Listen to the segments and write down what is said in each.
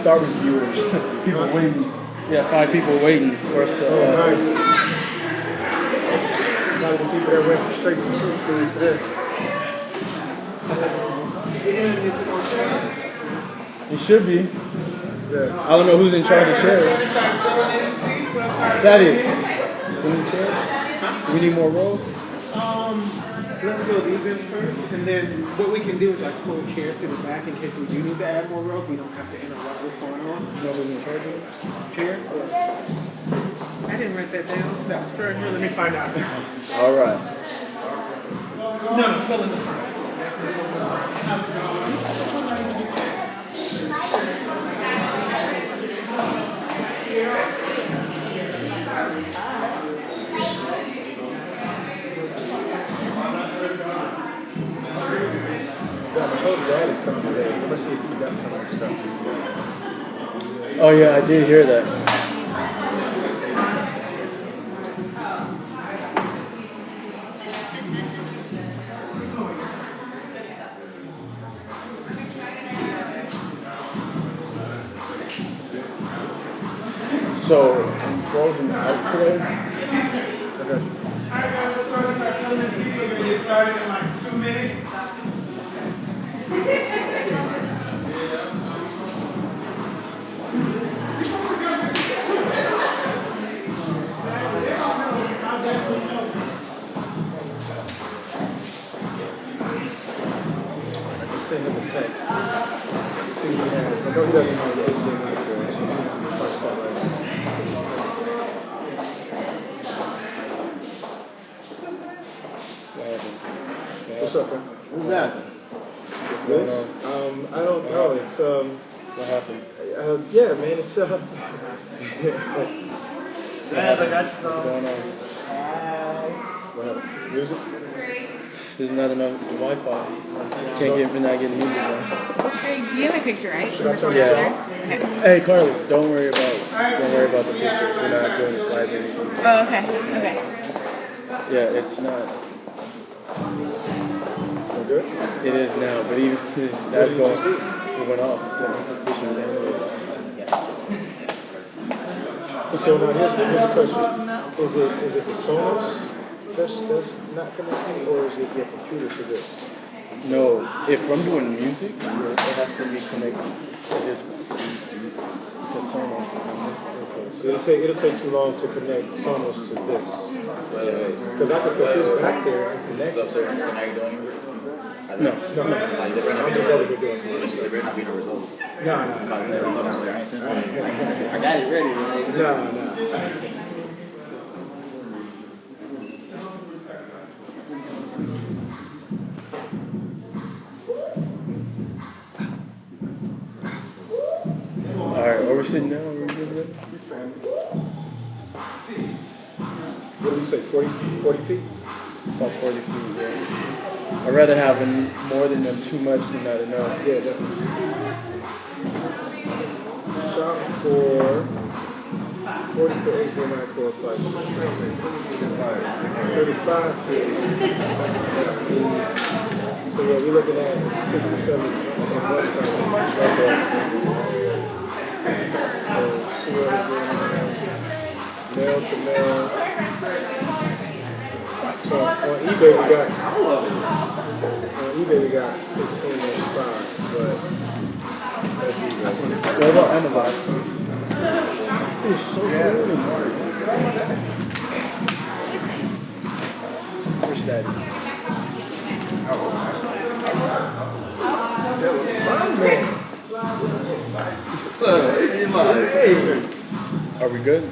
start with viewers. People waiting. Yeah, 5 people waiting for us to. Nice. A lot of the people that went straight from school to this. It should be. Yeah. I don't know who's in charge of chairs. That is. We need chairs? Do we need more rows? Let's go these in first, and then what we can do is like pull chairs to the back in case we do need to add more rows. We don't have to interrupt what's going on. Nobody's in charge of it? Chair? I didn't write that down. That's for here. Let me find out. All right. No, fill in the front. Oh yeah, I did hear that. So, I'm frozen out today. Alright guys, let's start filming this video. We're going to get started in like 2 minutes. Send him a text. See what he has. I know he doesn't know the HDMI for it. What's up, man? Who's that? This? I don't know. It's What happened? yeah, man. It's Guys, I got you. What's going on? what happened? Music? There's not enough Wi-Fi. We're not getting music now. Hey, you have a picture, right? Should I turn it Yeah. on? Okay. Hey, Carly, don't worry about the picture. We're not doing the slides or anything. Oh, okay. Okay. Yeah, it's not. We're good? It is now, but even that's going. It went off. So now here's the question: is it the Sonos that's not connecting, or is it your computer to this? No, if I'm doing music, it has to be connected to this one. To Sonos. So it'll take too long to connect Sonos to this. Because I could put this back there and connect it. No. I'm just over here doing some other stuff. There better not be no results. No. I got it ready. No. Alright, where we sitting now? What do we say, 40 feet? About 40 feet, yeah. I'd rather have more than too much than not enough. Yeah, definitely. Shop for 40 for HDMI core flash. 35 feet. So yeah, we're looking at 67 on one side. So see what we're doing. Male to male. So on eBay we got 16.5, but that's eBay. What about Amazon? It's so good. Where's Daddy? Are we good?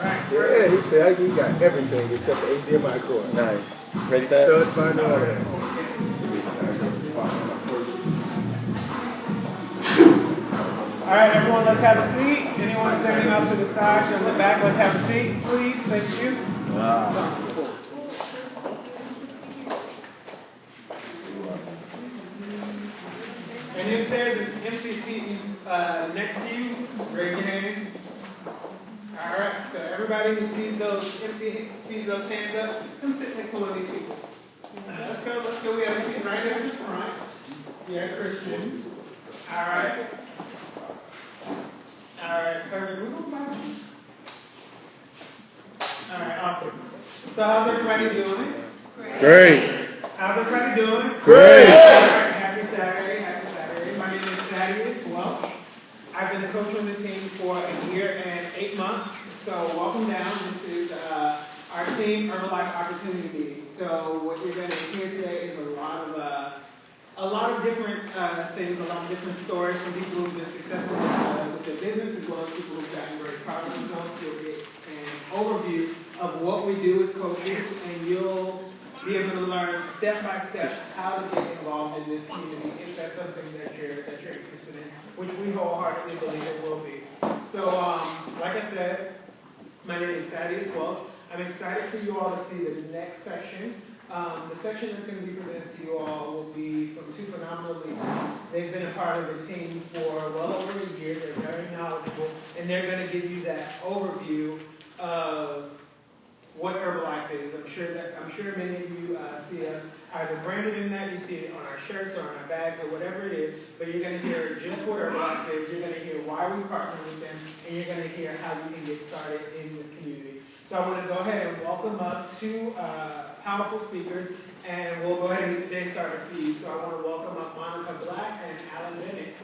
Yeah, he said he got everything except the HDMI cord. Nice. Ready for that? Stud find all that. Alright, everyone, let's have a seat. Anyone standing up to the side or in the back, let's have a seat, please. Thank you. And if there's an empty seat next to you, raise your hand. Alright, so everybody who sees those hands up, come sit next to one of these people. Let's go. We have a seat right here in the front. Yeah, Christian. Alright. So how's everybody doing? Great. How's everybody doing? Great. Happy Saturday, happy Saturday. My name is Thaddeus Welch. I've been coaching the team for a year and 8 months. So welcome down. This is our team Herbalife Opportunity Meeting. So what you're going to hear today is a lot of different things, a lot of different stories from people who've been successful with their business, as well as people who've gotten very product results. You'll get an overview of what we do as coaches, and you'll be able to learn step by step how to get involved in this community if that's something that you're interested in, which we wholeheartedly believe it will be. So, like I said, my name is Thaddeus Welch. I'm excited for you all to see the next section. The section that's going to be presented to you all will be from two phenomenal leaders. They've been a part of the team for well over a year. They're very knowledgeable, and they're going to give you that overview of what Herbalife is. I'm sure many of you see us either branded in that, you see it on our shirts or on our bags or whatever it is, but you're going to hear just what Herbalife is, you're going to hear why we partner with them, and you're going to hear how you can get started in this community. So I want to go ahead and welcome up two powerful speakers, and we'll go ahead and get the day started for you. So I want to welcome up Monica Black and Alan Bennett.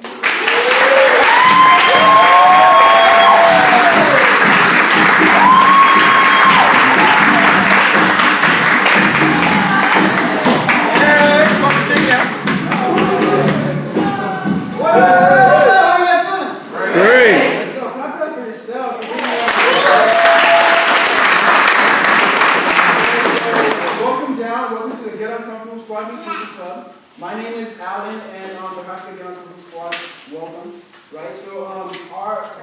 My name is Alan, and on behalf of the Get Uncomfortable Squad, welcome. Right, so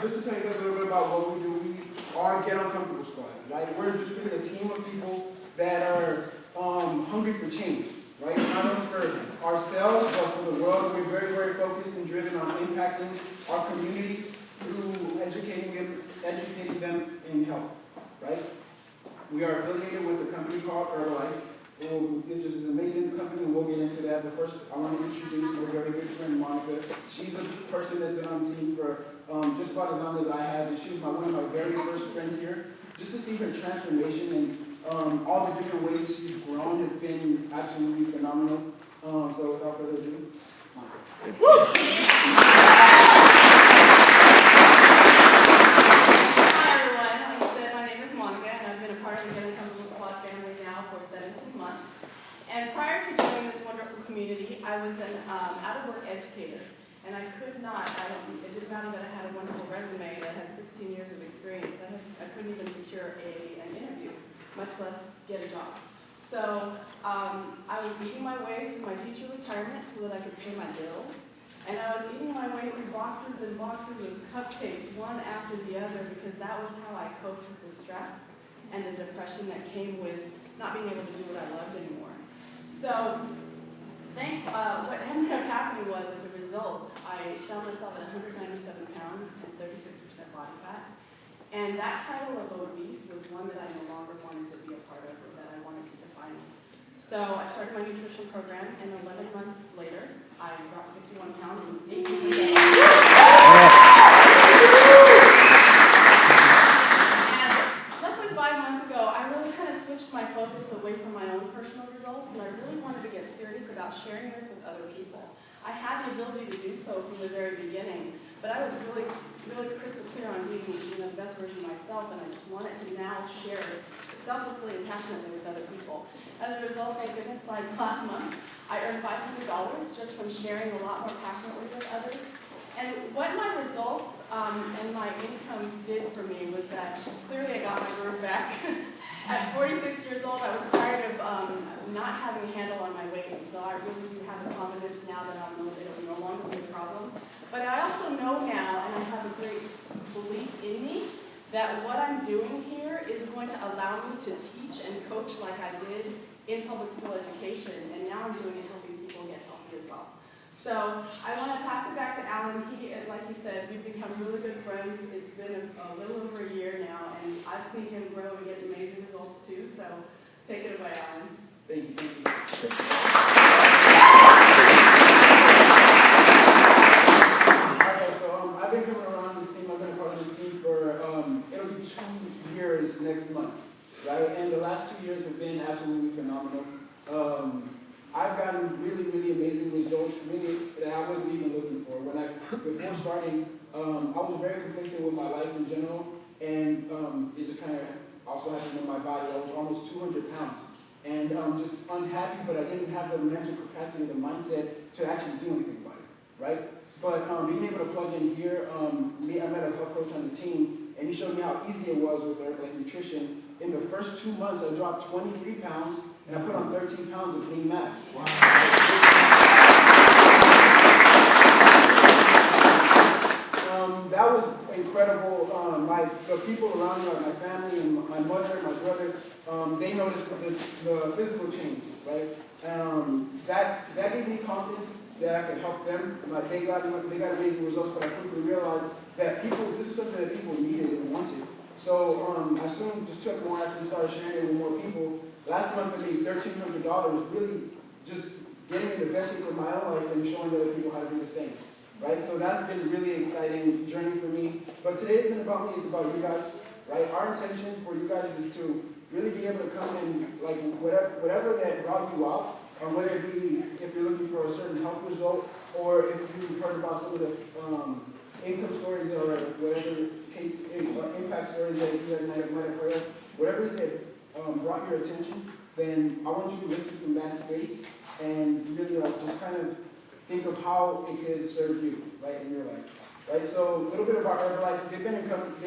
just to tell you guys a little bit about what we do, we are Get Uncomfortable Squad. Right, we're just really a team of people that are hungry for change. Right, not only for ourselves but for the world. We're very, very focused and driven on impacting our communities through educating them in health. Right, we are affiliated with a company called Herbalife. This is an amazing company, and we'll get into that. But first, I want to introduce my very good friend, Monica. She's a person that's been on the team for just about as long as I have, and she was one of my very first friends here. Just to see her transformation and all the different ways she's grown has been absolutely phenomenal. So without further ado, Monica. Hi everyone, like I said, my name is Monica, and I've been a part of the Get Uncomfortable Squad family now for 17 months. And prior to joining this wonderful community, I was an out-of-work educator. And I could not, it didn't matter that I had a wonderful resume that had 16 years of experience. I couldn't even secure an interview, much less get a job. So I was eating my way through my teacher retirement so that I could pay my bills. And I was eating my way through boxes and boxes of cupcakes, one after the other, because that was how I coped with the stress and the depression that came with not being able to do what I loved anymore. So what ended up happening was, as a result, I found myself at 197 pounds and 36% body fat. And that title of obese was one that I no longer wanted to be a part of, or that I wanted to define me. So I started my nutrition program, and 11 months later, I dropped 51 pounds and 18%. My focus away from my own personal results, and I really wanted to get serious about sharing this with other people. I had the ability to do so from the very beginning, but I was really crystal clear on being the best version of myself, and I just wanted to now share it selflessly and passionately with other people. As a result, thank goodness, last month, I earned $500 just from sharing a lot more passionately with others. And what my results and my income did for me was that clearly I got my groove back. At 46 years old, I was tired of not having a handle on my weight, so I really do have the confidence now that it'll no longer be a problem. But I also know now, and I have a great belief in me, that what I'm doing here is going to allow me to teach and coach like I did in public school education, and now I'm doing it helping people get healthy as well. So I want to pass it back to Alan. Like he said, we've become really good friends. It's been a little over a year now, and I've seen him grow and get amazing results too. So take it away, Alan. Thank you. Okay, so I've been coming around this team. I've been a part of this team for it'll be 2 years next month. right? And the last 2 years have been absolutely phenomenal. I've gotten really, really amazing results, really, that I wasn't even looking for. Before starting, I was very complacent with my life in general, and it just kind of also happened with my body. I was almost 200 pounds, and just unhappy, but I didn't have the mental capacity, the mindset to actually do anything about it, right? But being able to plug in here, I met a health coach on the team, and he showed me how easy it was with Herbalife Nutrition. In the first 2 months, I dropped 23 pounds, and I put on 13 pounds of lean mass. Wow. That was incredible. The people around me, like my family and my mother and my brother, they noticed the physical change, right? That gave me confidence that I could help them. They got amazing results, but I quickly realized that this is something that people needed and wanted. So I soon just took more action and started sharing it with more people. Last month I made $1,300, really just getting me the best of my own life and showing other people how to do the same. Right? So that's been a really exciting journey for me. But today isn't about me, it's about you guys. Right? Our intention for you guys is to really be able to come in, like whatever that brought you out, whether it be if you're looking for a certain health result, or if you've heard about some of the income stories or whatever case, impact stories that you guys might have heard of, whatever it is that brought your attention, then I want you to listen from that space and really just kind of think of how it could serve you, right, in your life. Right, so a little bit about Herbalife. They've been a company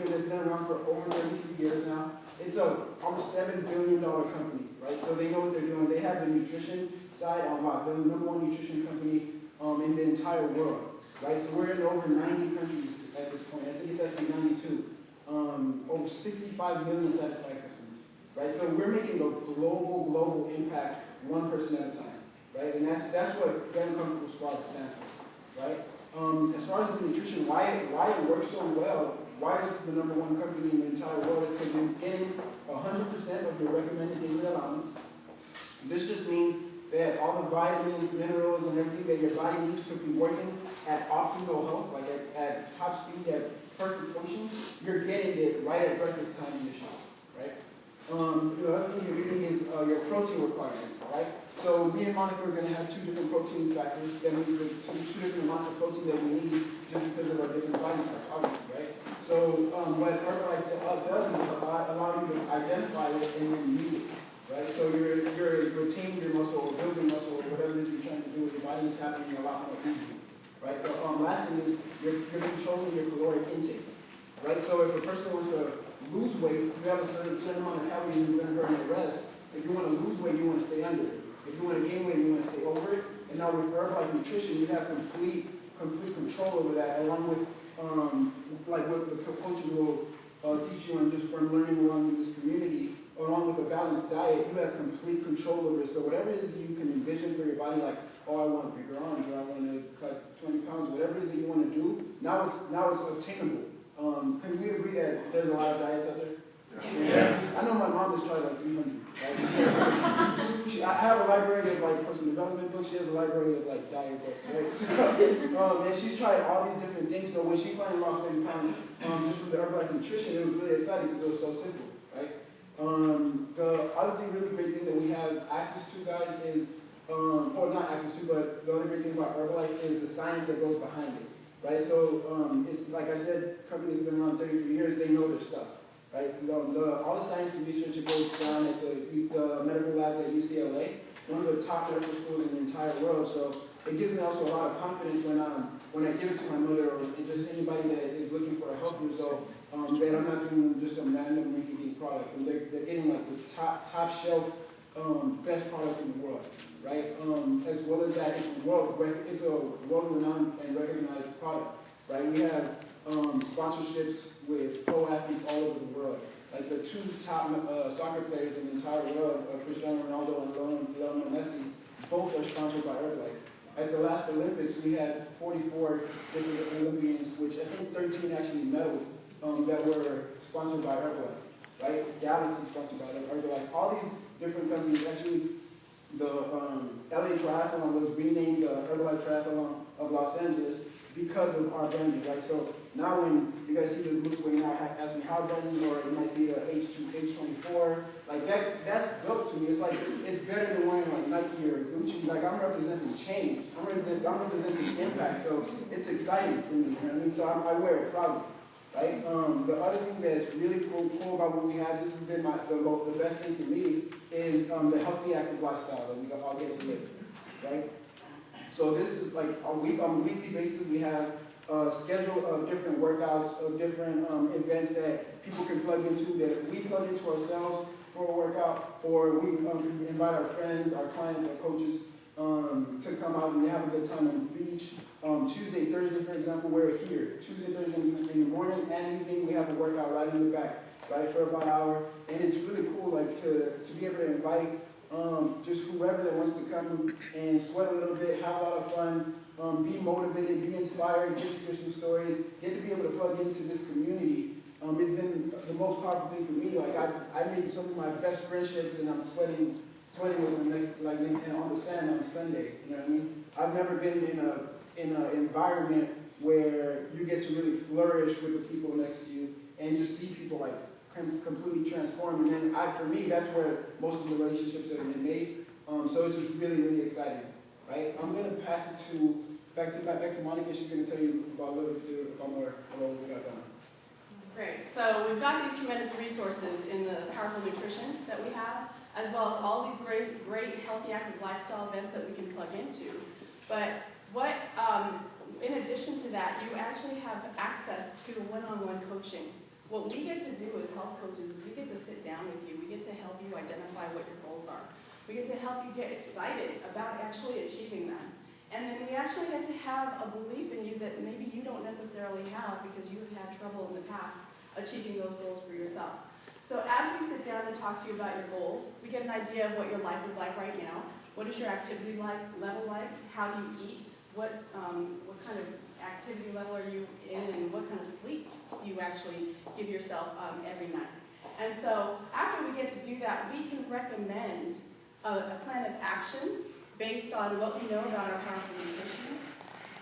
that's been around for over 33 years now. It's almost $7 billion company, right? So they know what they're doing. They have the nutrition side on lock. They're the #1 nutrition company in the entire world, right? So we're in over 90 countries at this point. I think it's actually 92. Over 65 million satisfied customers, right? So we're making a global impact, one person at a time, right? And that's what Get Uncomfortable Squad stands for, right? As far as the nutrition, why it works so well, why is the #1 company in the entire world, is because you're getting 100% of your recommended daily allowance. This just means that all the vitamins, minerals, and everything that your body needs to be working at optimal health, like at top speed, at perfect function, you're getting it right at breakfast time in your show, right? The other thing you're getting is your protein requirement, right? So me and Monica are going to have 2 different protein factors. That means there's 2 different amounts of protein that we need just because of our different body types, obviously, right? So what Herbalife does is allow you to identify it and then use it, right? So you're retaining your muscle or building muscle or whatever it is you're trying to do with your body is happening a lot more easily, right? The last thing is you're controlling your caloric intake, right? So if a person wants to lose weight, you have a certain amount of calories you're going to burn in the rest. If you want to lose weight, you want to stay under it. If you want to gain weight, you want to stay over it. And now with Herbalife Nutrition, you have complete control over that, along with like what the coaches will teach you and just from learning along in this community, along with a balanced diet, you have complete control over it. So whatever it is that you can envision for your body, like, oh, I want bigger arms, or I want to cut 20 pounds, whatever it is that you want to do, now it's obtainable. Can we agree that there's a lot of diets out there? Yes. I know my mom has tried like 300. Right? I have a library of like personal development books. She has a library of like diet books, right? And she's tried all these different things. So when she finally lost 30 pounds, just with the Herbalife Nutrition, it was really exciting because it was so simple, right? The other really great thing that we have access to, guys, is, or not access to, but the other great thing about Herbalife is the science that goes behind it, right? So it's like I said, companies have been around 33 years. They know their stuff. Right? All the science and research that goes down at the medical labs at UCLA, one of the top medical schools in the entire world. So it gives me also a lot of confidence when I give it to my mother or just anybody that is looking for a health result, that I'm not giving them just some random rinky-dink product. And they're getting like the top shelf best product in the world, right? As well as that, it's a world-renowned and recognized product, right? We have sponsorships with pro athletes all over the world. Like the 2 top soccer players in the entire world, Cristiano Ronaldo and Lionel Messi, both are sponsored by Herbalife. At the last Olympics, we had 44 different Olympians, which I think 13 actually medaled, that were sponsored by Herbalife, right? Galaxy sponsored by Herbalife. All these different companies, actually, the LA Triathlon was renamed the Herbalife Triathlon of Los Angeles because of our branding, right? So now when you guys see the look way now, ask me how branding, or you might see the H24, like that's dope to me. It's like, it's better than wearing like Nike or Gucci. Like, I'm representing change. I'm representing impact. So it's exciting for me, you know what I mean? So I wear it proudly. Right? The other thing that's really cool about what we have, this has been the best thing for me, is the healthy, active lifestyle that we all get to live. Right? So this is like on a weekly basis, we have a schedule of different workouts, of different events that people can plug into, that we plug into ourselves for a workout, or we invite our friends, our clients, our coaches to come out and have a good time on the beach. Tuesday, Thursday, for example, we're here. Tuesday, Thursday in the morning and evening, we have a workout right in the back, right, for about an hour. And it's really cool, like, to be able to invite just whoever that wants to come and sweat a little bit, have a lot of fun, be motivated, be inspired, get to hear some stories, get to be able to plug into this community. It's been the most powerful thing for me. Like, I made some of my best friendships, and I'm sweating with them on the sand on Sunday. You know what I mean? I've never been in an environment where you get to really flourish with the people next to you and just see people like completely transform. And then for me, that's where most of the relationships have been made. So it's just really, really exciting, right? I'm going to pass it back to Monica. She's going to tell you about a little bit more about what we got done. Great. So we've got these tremendous resources in the Powerful Nutrition that we have, as well as all these great healthy, active lifestyle events that we can plug into. But in addition to that, you actually have access to one-on-one coaching. What we get to do as health coaches is we get to sit down with you. We get to help you identify what your goals are. We get to help you get excited about actually achieving them. And then we actually get to have a belief in you that maybe you don't necessarily have because you've had trouble in the past achieving those goals for yourself. So as we sit down and talk to you about your goals, we get an idea of what your life is like right now. What is your activity level like? How do you eat? What kind of activity level are you in, and what kind of sleep do you actually give yourself every night? And so after we get to do that, we can recommend a plan of action based on what we know about our powerful nutrition,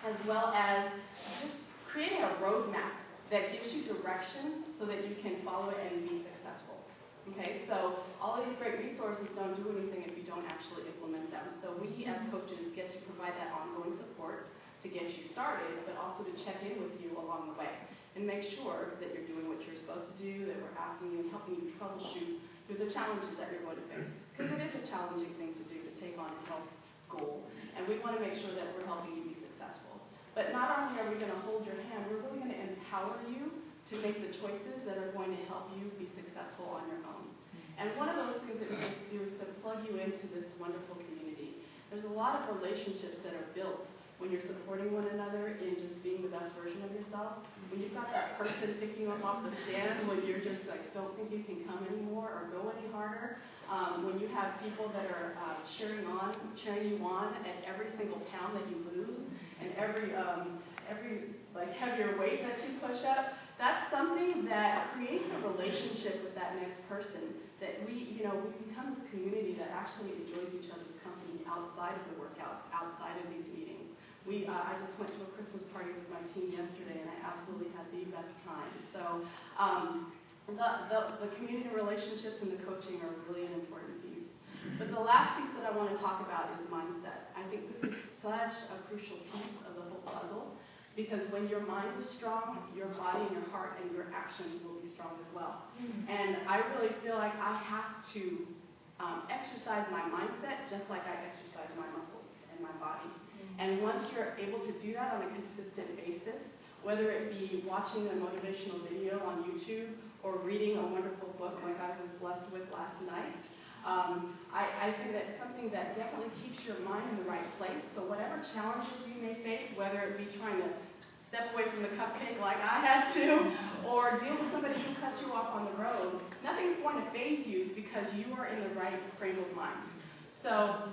as well as just creating a roadmap that gives you direction so that you can follow it and be successful. Okay, so all of these great resources don't do anything if you don't actually implement them. So we as coaches get to provide that ongoing support to get you started, but also to check in with you along the way and make sure that you're doing what you're supposed to do, that we're asking you and helping you troubleshoot through the challenges that you're going to face. Because it is a challenging thing to do, to take on a health goal, and we want to make sure that we're helping you be successful. But not only are we going to hold your hand, we're really going to empower you to make the choices that are going to help you be successful on your own. And one of those things that we get to do is to plug you into this wonderful community. There's a lot of relationships that are built when you're supporting one another in just being the best version of yourself. When you've got that person picking you up off the stand, when you're just like, don't think you can come anymore or go any harder, when you have people that are cheering you on at every single pound that you lose, and every like heavier weight that you push up, that's something that creates a relationship with that next person. That we become this community that actually enjoys each other's company outside of the workouts, outside of these meetings. I just went to a Christmas party with my team yesterday, and I absolutely had the best time. So the community relationships and the coaching are really an important piece. But the last piece that I want to talk about is mindset. I think this is such a crucial piece of the whole puzzle, because when your mind is strong, your body and your heart and your actions will be strong as well. And I really feel like I have to exercise my mindset just like I exercise my muscles and my body. And once you're able to do that on a consistent basis, whether it be watching a motivational video on YouTube or reading a wonderful book like I was blessed with last night, I think that's something that definitely keeps your mind in the right place. So whatever challenges you may face, whether it be trying to step away from the cupcake like I had to, or deal with somebody who cuts you off on the road, nothing's going to faze you because you are in the right frame of mind. So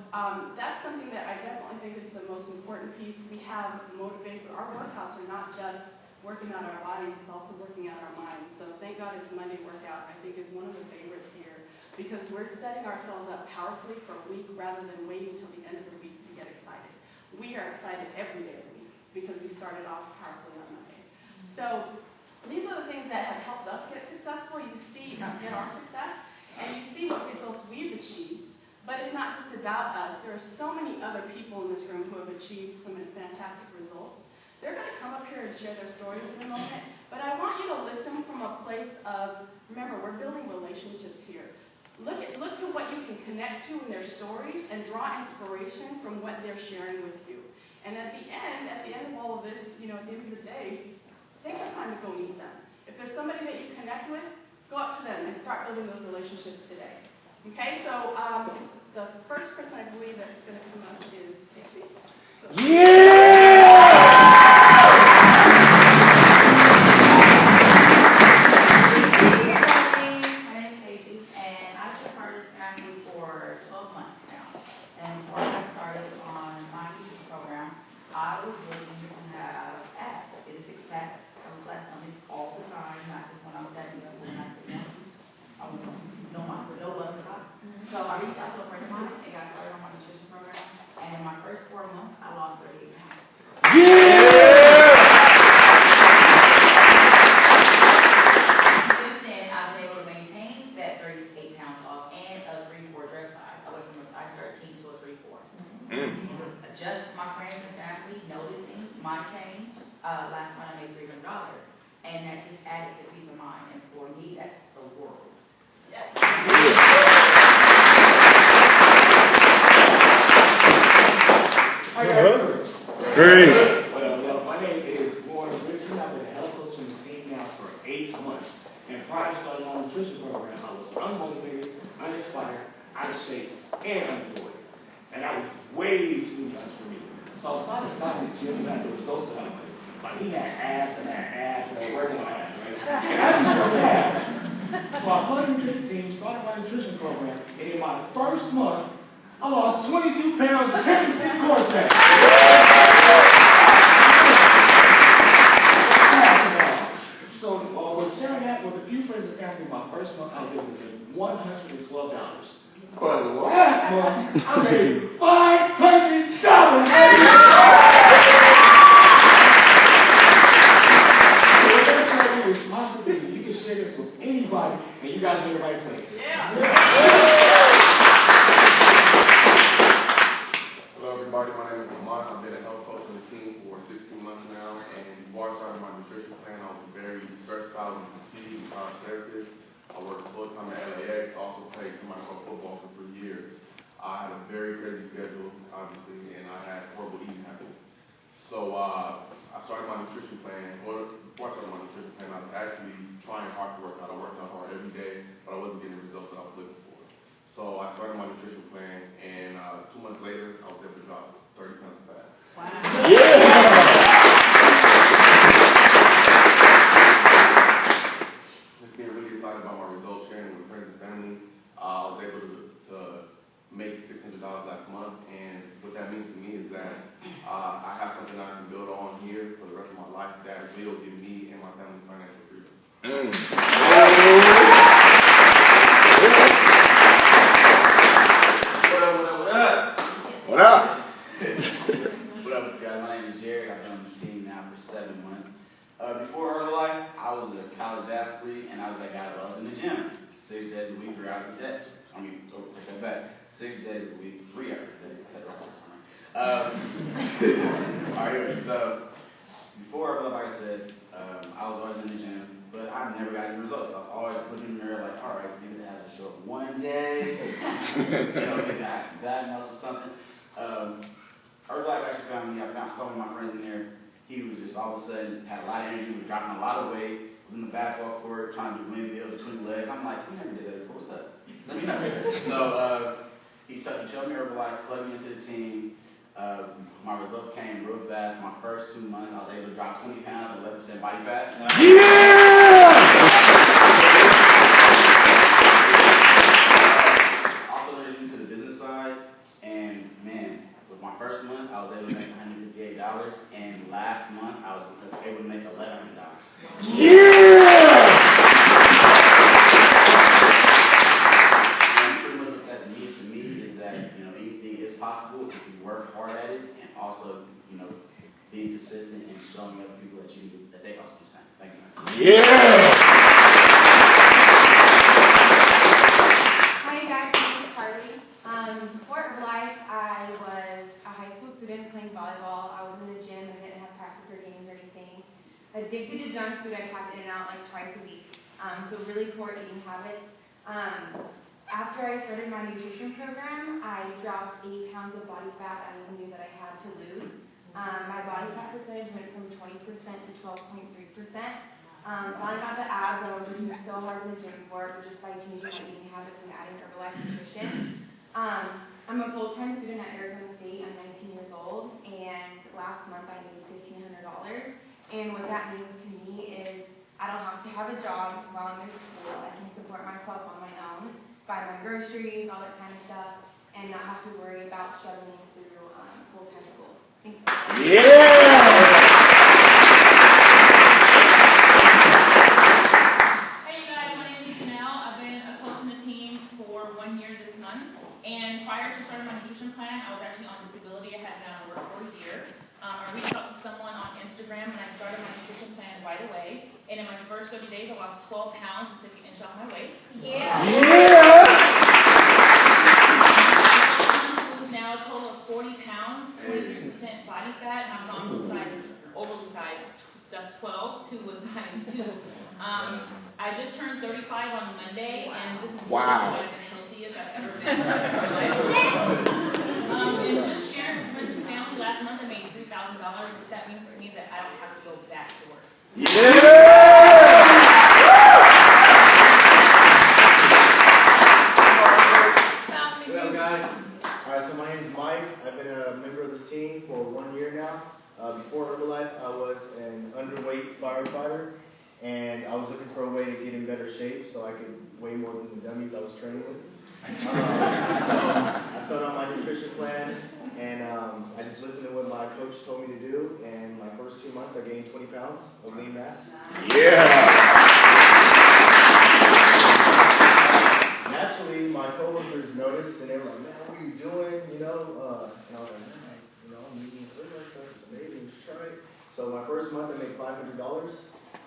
that's something that I definitely think is the most important piece. We have motivation. Our workouts are not just working on our bodies, it's also working on our minds. So thank God it's Monday workout, I think, is one of the favorites here, because we're setting ourselves up powerfully for a week rather than waiting until the end of the week to get excited. We are excited every day of the week. because we started off powerfully on Monday. So these are the things that have helped us get successful. You see, get our success, and you see what results we've achieved. But it's not just about us. There are so many other people in this room who have achieved some fantastic results. They're going to come up here and share their stories in a moment. But I want you to listen from a place of, remember, we're building relationships here. Look to what you can connect to in their stories and draw inspiration from what they're sharing with you. And at the end of all of this, at the end of the day, take the time to go meet them. If there's somebody that you connect with, go up to them and start building those relationships today. Okay, so the first person I believe that's going to come up is Casey. I was looking to have abs, get a six-pack. I was last on it all the time, not just when I was at the when I was young. I was no button top. So I reached out to a friend of mine and got started on my nutrition program. And in my first 4 months, I lost 38 pounds. Since then, I've been able to maintain that 38 pounds off and a 3-4 dress size. I went from a size 13 to a 3-4. Just my friends and family noticing my change. Last month I made $300, and that just added to peace of mind. And for me, that's the world. Yes. Great. Well, my name is Warren Richard. I've been a health coach on the team now for 8 months. And prior to starting my nutrition program, I was unmotivated, uninspired, out of shape, and unemployed. And that was way too much for me. So I decided to gym back the results that I wanted. Like he had abs and working on abs, right? And I didn't show the abs. So I put him to the team, started my nutrition program, and in my first month, I lost 22 pounds and 10% quarterback. So with sharing that with a few friends and family, my first month I was able to make $112. Last month, I made $500. So that's a responsibility. You can share this with anybody, and you guys are in the right place. Hello, everybody. My name is Lamont. I've been a health coach on the team for 16 months now, and before I started my nutrition plan, I was very stressed out and fatigued and therapist. I worked full-time at LAX, also played semi-pro football for 3 years. I had a very crazy schedule, obviously, and I had horrible eating habits. So I started my nutrition plan. Well, before I started my nutrition plan, I was actually trying hard to work out. I worked out hard every day, but I wasn't getting the results that I was looking for. So I started my nutrition plan, and 2 months later, I was able to drop 30 pounds of fat. Wow. Just being really excited about my results, sharing with friends and family. I was able to make $600 last month, and what that means to me is that I have something I can build on here for the rest of my life that will give me and my family financial freedom. What up? What up, guys? My name is Jerry. I've been on the team now for 7 months. Before Herbalife, I was a college athlete, and I was that guy that was in the gym 6 days a week, 3 hours a day. Take that back. 6 days a week, 3 hours a day. Alright, so before Herbalife, like I said, I was always in the gym, but I never got any results. I was always putting in the mirror like, alright, maybe I have to show up one day, maybe I have some bad muscle or something. Herbalife actually found me. I found some of my friends in there. He was just all of a sudden had a lot of energy, was dropping a lot of weight, was in the basketball court trying to do windmill between the legs. I'm like, we never did that before. What's up? Let me know. So he showed me Herbalife, plugged me into the team. My results came real fast. My first 2 months, I was able to drop 20 pounds, 11% body fat. Also introduced to the business side, and man, with my first month, I was able to make $158, and last month, I was able to make $1,100. And pretty much what that means to me is that, anything is possible if you work hard at it, and also, being consistent. Yeah! Hi guys, my name is Carly. Before Herbalife, I was a high school student playing volleyball. I was in the gym and didn't have practice or games or anything. Addicted to junk food, I'd have in and out like twice a week. So really poor eating habits. After I started my nutrition program, I dropped 8 pounds of body fat I even knew that I had to lose. My body fat percentage went from 20% to 12.3%. Finally got the abs I was working so hard in the gym for, but just by changing my eating habits and adding Herbalife nutrition. I'm a full-time student at Arizona State. I'm 19 years old, and last month I made $1,500. And what that means to me is I don't have to have a job while I'm in school. I can support myself on my own, buy my groceries, all that kind of stuff, and not have to worry about struggling through full-time school. Thanks. Yeah! And prior to starting my nutrition plan, I was actually on disability. I had been out of work for a year. I reached out to someone on Instagram, and I started my nutrition plan right away. And in my first 30 days, I lost 12 pounds and took an inch off my waist. Yeah. Now a total of 40 pounds, 23% body fat, and I've gone from size overly sized, that's 12, to a size 2. I just turned 35 on Monday, and this is the healthiest I've ever been. And just sharing with friends and family, last month I made $3,000. That means to me that I don't have to go back to work. Hello guys. Alright, so my name is Mike. I've been a member of this team for 1 year now. Before Herbalife, I was an underweight firefighter, and I was looking for a way to get in better shape so I could weigh more than the dummies I was training with. So I started on my nutrition plan, and I just listened to what my coach told me to do, and my first 2 months I gained 20 pounds of lean mass. Yeah! Naturally, my coworkers noticed, and they were like, man, what are you doing, and I was like, man, I'm eating Herbalife stuff, it's amazing, just try it. So my first month I made $500.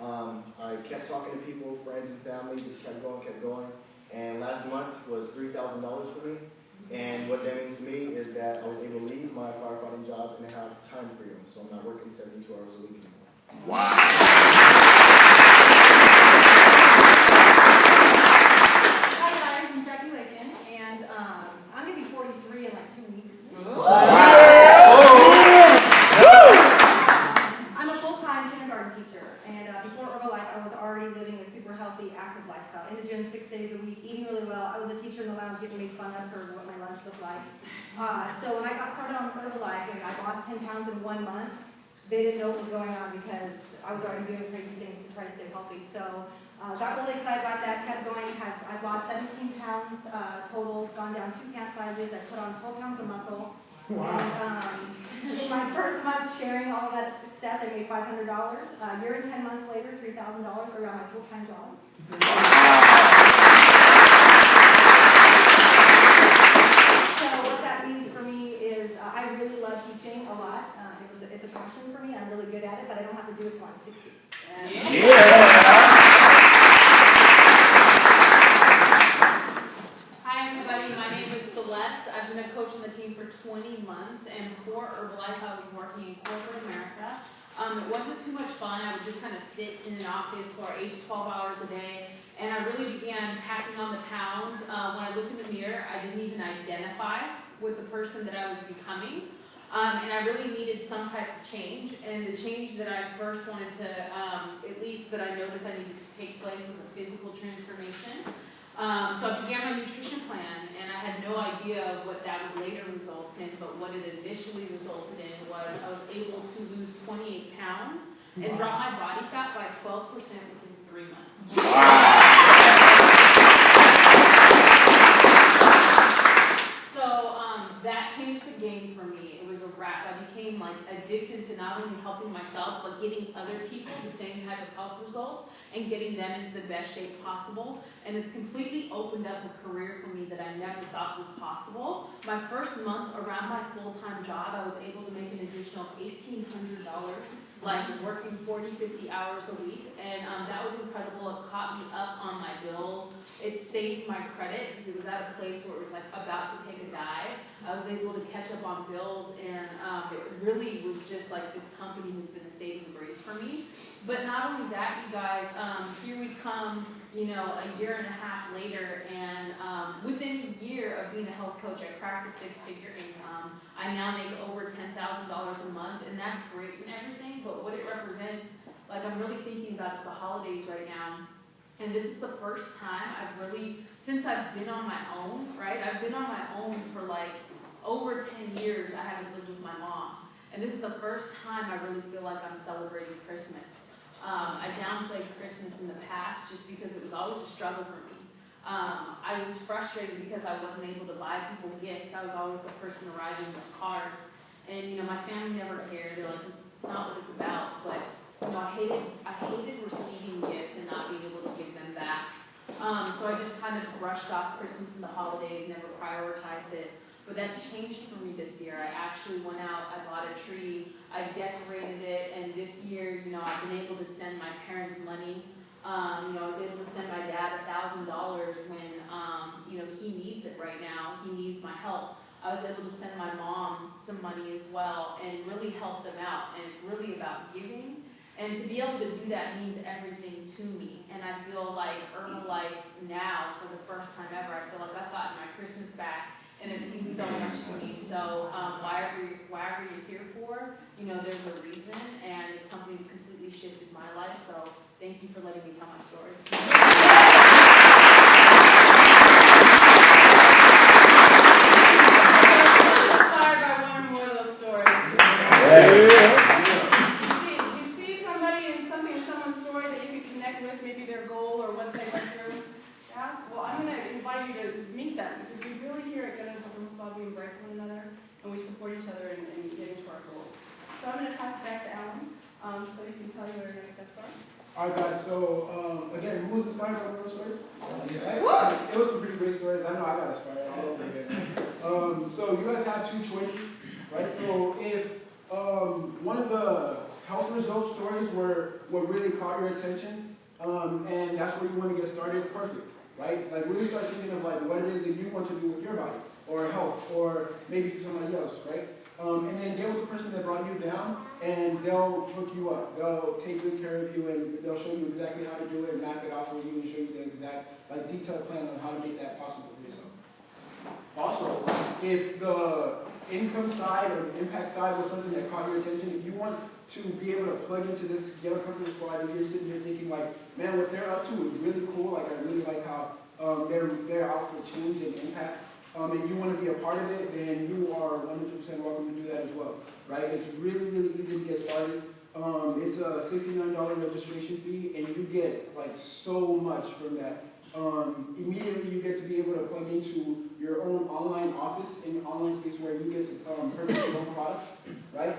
I kept talking to people, friends and family, just kept going. And last month was $3,000 for me. And what that means to me is that I was able to leave my firefighting job and have time freedom. So I'm not working 72 hours a week anymore. Wow. Hi guys, I'm Jackie Lakin, and I'm going to be 43 in like 2 weeks. I'm a full-time kindergarten teacher, and before Herbalife, I was already living a super healthy, active lifestyle. In the gym 6 days a week, eating really well. I was a teacher in the lounge getting made fun of for what my lunch looked like. So when I got started on Herbalife and I lost 10 pounds in 1 month, they didn't know what was going on because I was already doing crazy things to try to stay healthy. So got really excited about that, kept going. I've lost 17 pounds total, gone down 2 pant sizes. I put on 12 pounds of muscle. Wow. And in my first month sharing all of that stuff, I made $500. A year and 10 months later, $3,000 around my full-time job. So what that means for me is I really love teaching a lot. It's a passion for me. I'm really good at it, but I don't have to do it until I'm 60. Hi everybody, my name is Celeste. I've been a coach on the team for 20 months, and before Herbalife I was working in corporate America. It wasn't too much fun. I would just kind of sit in an office for 8 to 12 hours a day, and I really began packing on the pounds. When I looked in the mirror, I didn't even identify with the person that I was becoming, and I really needed some type of change, and the change that I first wanted to, at least that I noticed I needed to take place, was a physical transformation. So I began my nutrition plan, and I had no idea what that would later result in, but what it initially resulted in was I was able to lose 28 pounds and drop my body fat by 12% within 3 months. So that changed the game for me. It was a wrap. I became addicted to not only helping myself, but getting other people the same type of health results and getting them into the best shape possible. And it's completely opened up a career for me that I never thought was possible. My first month around my full-time job, I was able to make an additional $1,800, working 40, 50 hours a week. And and that was incredible. It caught me up on my bills. It saved my credit because it was at a place where it was like about to take a dive. I was able to catch up on bills, and it really was just like this company has been a saving grace for me. But not only that, you guys, here we come, you know, a year and a half later, and within a year of being a health coach, I cracked a six-figure income. I now make over $10,000 a month, and that's great and everything, but what it represents, like I'm really thinking about the holidays right now. And this is the first time I've really, since I've been on my own, right? I've been on my own for like over 10 years. I haven't lived with my mom. And this is the first time I really feel like I'm celebrating Christmas. I downplayed Christmas in the past just because it was always a struggle for me. I was frustrated because I wasn't able to buy people gifts. I was always the person arriving with cards. And, you know, my family never cared. They're like, it's not what it's about. But you know, I hated receiving gifts and not being able to give them back. So I just kind of brushed off Christmas and the holidays, never prioritized it. But that's changed for me this year. I actually went out, I bought a tree, I decorated it, and this year, you know, I've been able to send my parents money. You know, I was able to send my dad $1,000 when, you know, he needs it right now. He needs my help. I was able to send my mom some money as well and really help them out. And it's really about giving. And to be able to do that means everything to me. And I feel like Herbalife now, for the first time ever, I feel like I've gotten my Christmas back, and it means so much to me. So whatever you're here for, you know, there's a reason, and this company's completely shifted my life. So thank you for letting me tell my story. I'm inspired by one or more of those stories. Maybe their goal or what they went through. Yeah? Well, I'm going to invite you to meet them because we really here at Get on Comfortable Squad, we embrace one another and we support each other in getting to our goals. So I'm going to pass it back to Alan so he can tell you where your next steps are. All right, guys. So, again, who was inspired by those stories? Right? It was some pretty great stories. I know I got inspired. I love it. So you guys have two choices, right? So if one of the health result stories were what really caught your attention, and that's where you want to get started, perfect, right? Like really start thinking of like what it is that you want to do with your body, or health, or maybe somebody else, right? And then get with the person that brought you down, and they'll hook you up. They'll take good care of you, and they'll show you exactly how to do it, and map it out for you, and show you the exact, like, detailed plan on how to make that possible for yourself. Also, if the income side or the impact side was something that caught your attention, if you want to be able to plug into this Get on Comfortable Squad, and you're sitting here thinking like, man, what they're up to is really cool. Like, I really like how they're out for change and impact. And you want to be a part of it, then you are 100% welcome to do that as well, right? It's really, really easy to get started. It's a $69 registration fee, and you get like so much from that. Immediately you get to be able to plug into your own online office in your online space where you get to purchase your own products, right?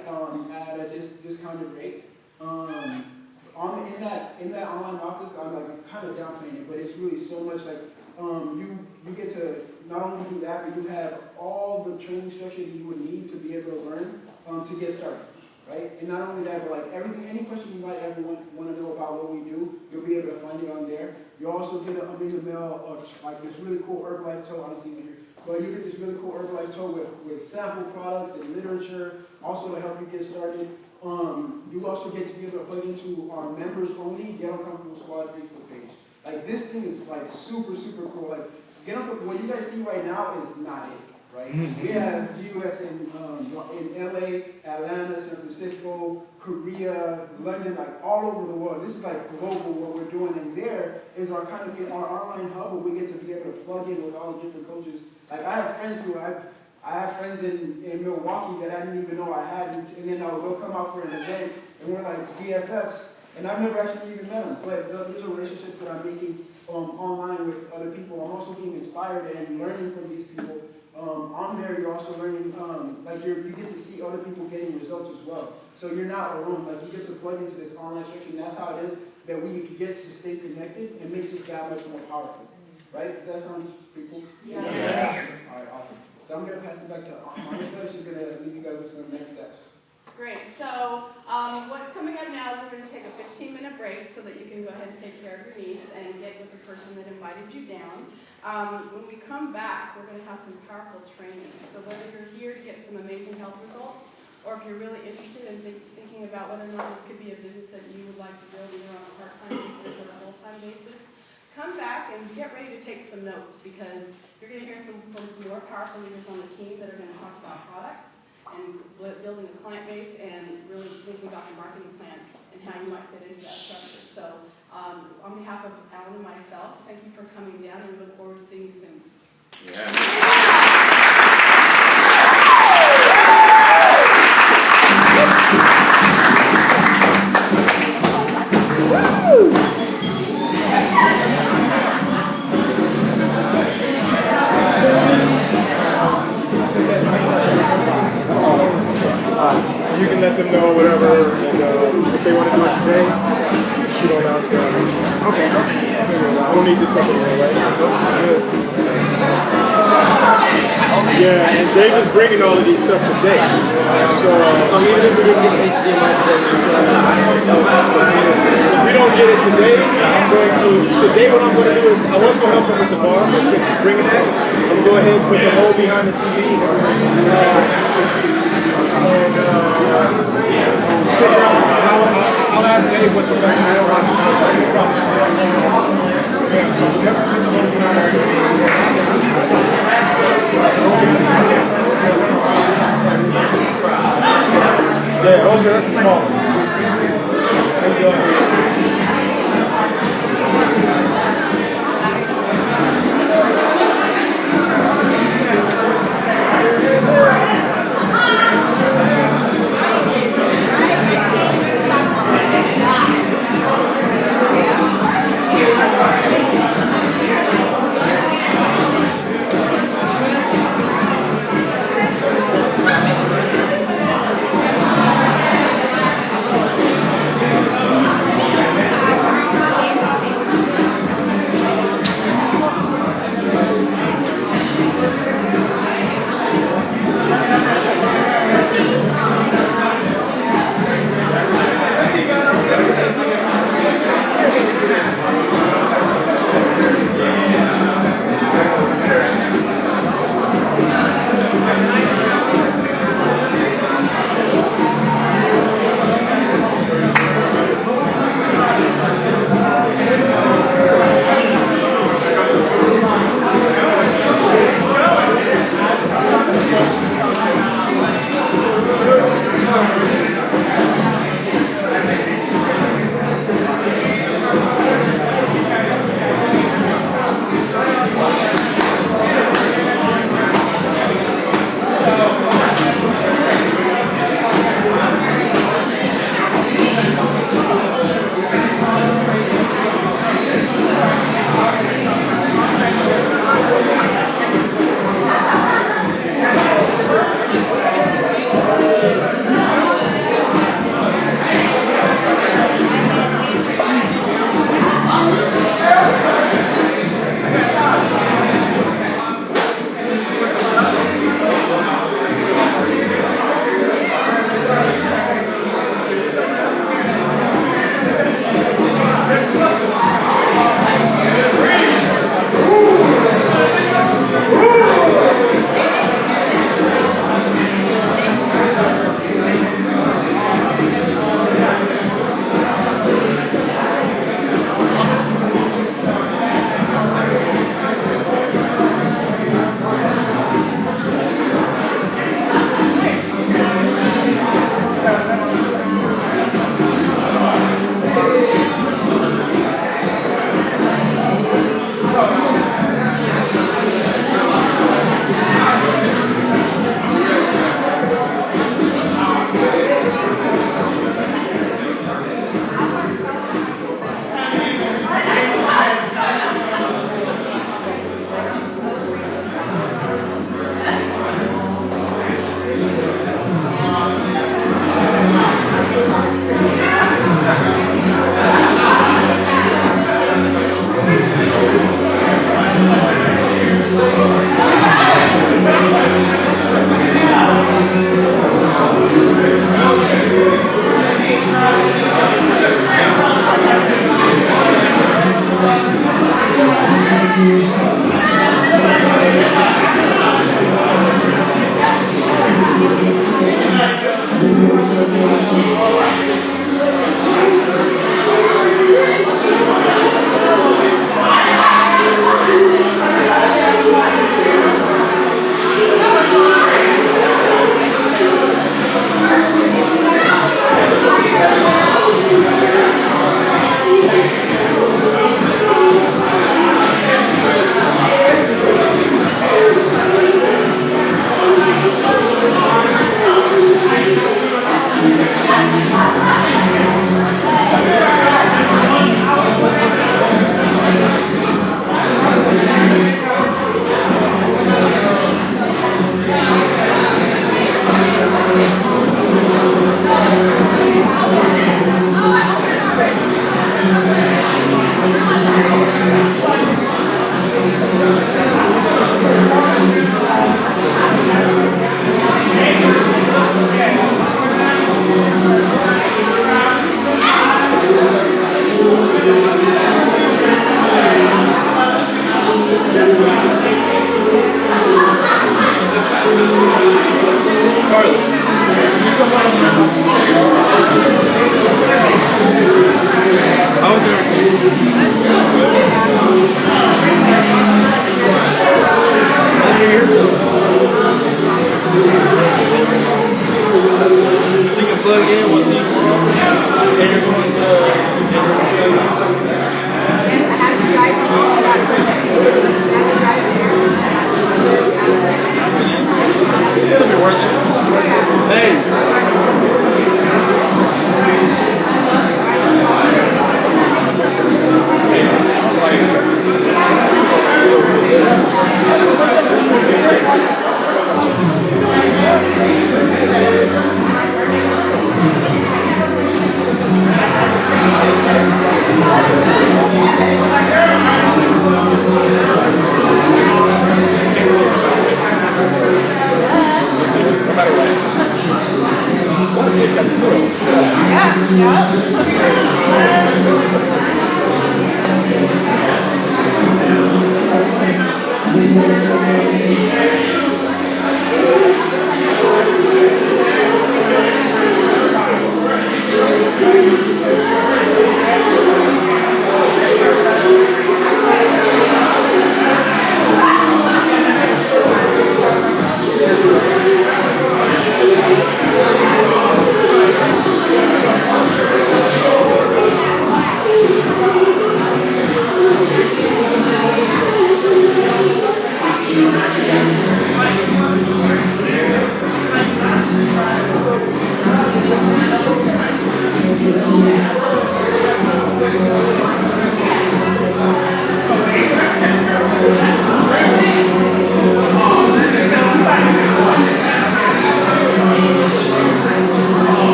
At a discounted rate. In that online office, I'm like kind of downplaying it, but it's really so much like you get to not only do that, but you have all the training structure that you would need to be able to learn to get started. Right? And not only that, but like everything, any question you might ever want to know about what we do, you'll be able to find it on there. You'll also get in the mail like this really cool Herbalife tote. I don't see it here, but you get this really cool Herbalife tote with sample products and literature, also to help you get started. You also get to be able to plug into our members only Get on Comfortable Squad Facebook page. Like this thing is like super, super cool. Like what you guys see right now is not it. Right? We have US in LA, Atlanta, San Francisco, Korea, London, like all over the world. This is like global what we're doing, and there is our kind of our online hub where we get to be able to plug in with all the different coaches. Like I have friends in Milwaukee that I didn't even know I had, and then they'll come out for an event, and we're like BFFs, and I've never actually even met them. But those are relationships that I'm making online with other people. I'm also being inspired and learning from these people. On there, you're also learning, you get to see other people getting results as well. So you're not alone. Like, you get to plug into this online structure, and that's how it is that we get to stay connected and makes us that much more powerful. Right? Does that sound pretty cool? Yeah. All right, awesome. So I'm going to pass it back to Monica. She's going to leave you guys with some next steps. Great. So what's coming up now is we're going to take a 15-minute break so that you can go ahead and take care of your needs and get with the person that invited you down. When we come back, we're going to have some powerful training. So whether you're here to get some amazing health results, or if you're really interested in thinking about whether or not this could be a business that you would like to build either on a part-time basis or a full-time basis, come back and get ready to take some notes because you're going to hear from some more powerful leaders on the team that are going to talk about products and building a client base and really thinking about the marketing plan and how you might fit into that structure. So on behalf of Alan and myself, thank you for coming down and we look forward to seeing you soon. You can let them know whatever, and if they want to do it today, shoot on out there. Okay. I don't need the second one, right? Yeah, and Dave is bringing all of these stuff today. So, even if we didn't get HDMI if we don't get it today, what I'm going to do is, I was going to help him with the bar, but since he's bringing that, I'm going to go ahead and put the hole behind the TV. I'll ask Dave what's the best I don't want to yeah, those are small.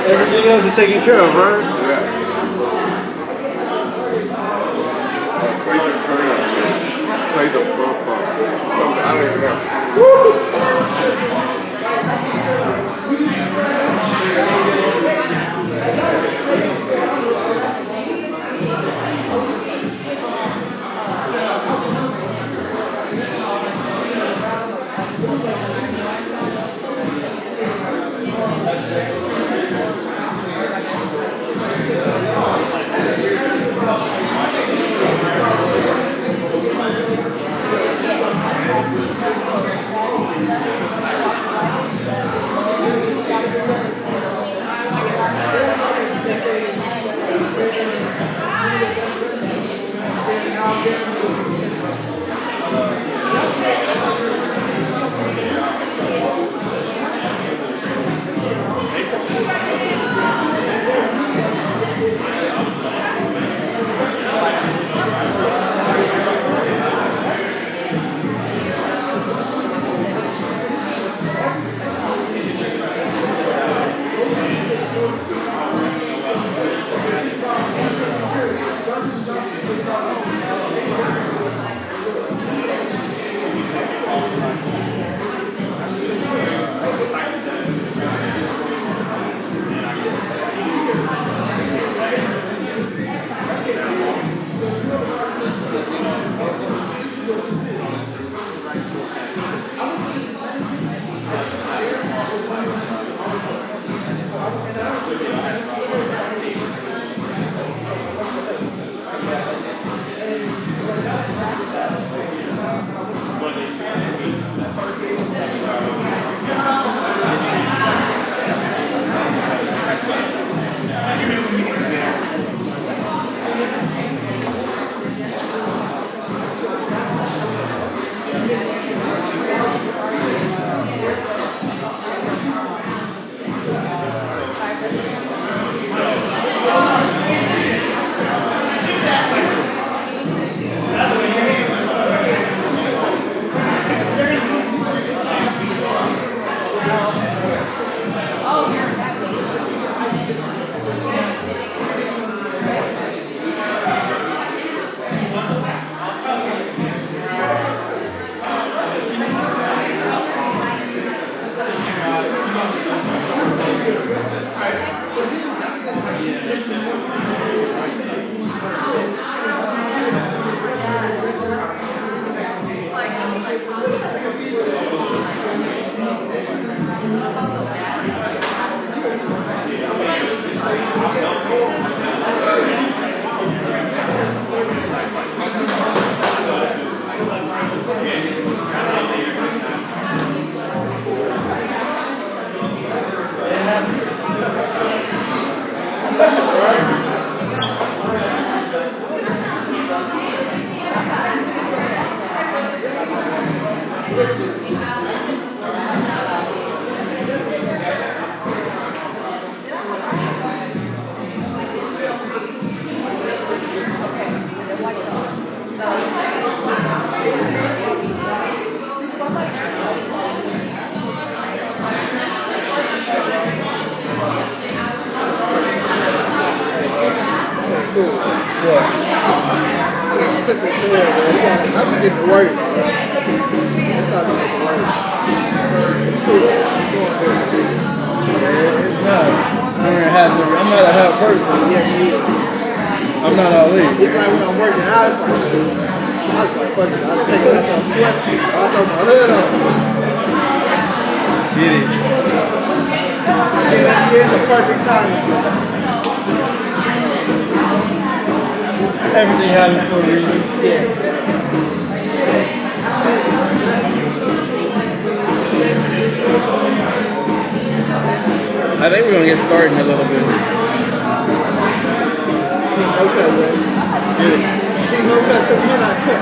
Everything else is taken care of, right? Play the profile. I don't even know. I'm getting to work. That's how to get to work. It's not. I'm not a hot person. I'm not all in. It's like when I'm working out, I was like, fuck it. I'll take it out, sweat. I'll throw my hood on. Get it. It's a perfect time. Everything happens for a reason. Yeah. I think we're going to get started in a little bit. Okay, man. Good. No cut, so you're not cut.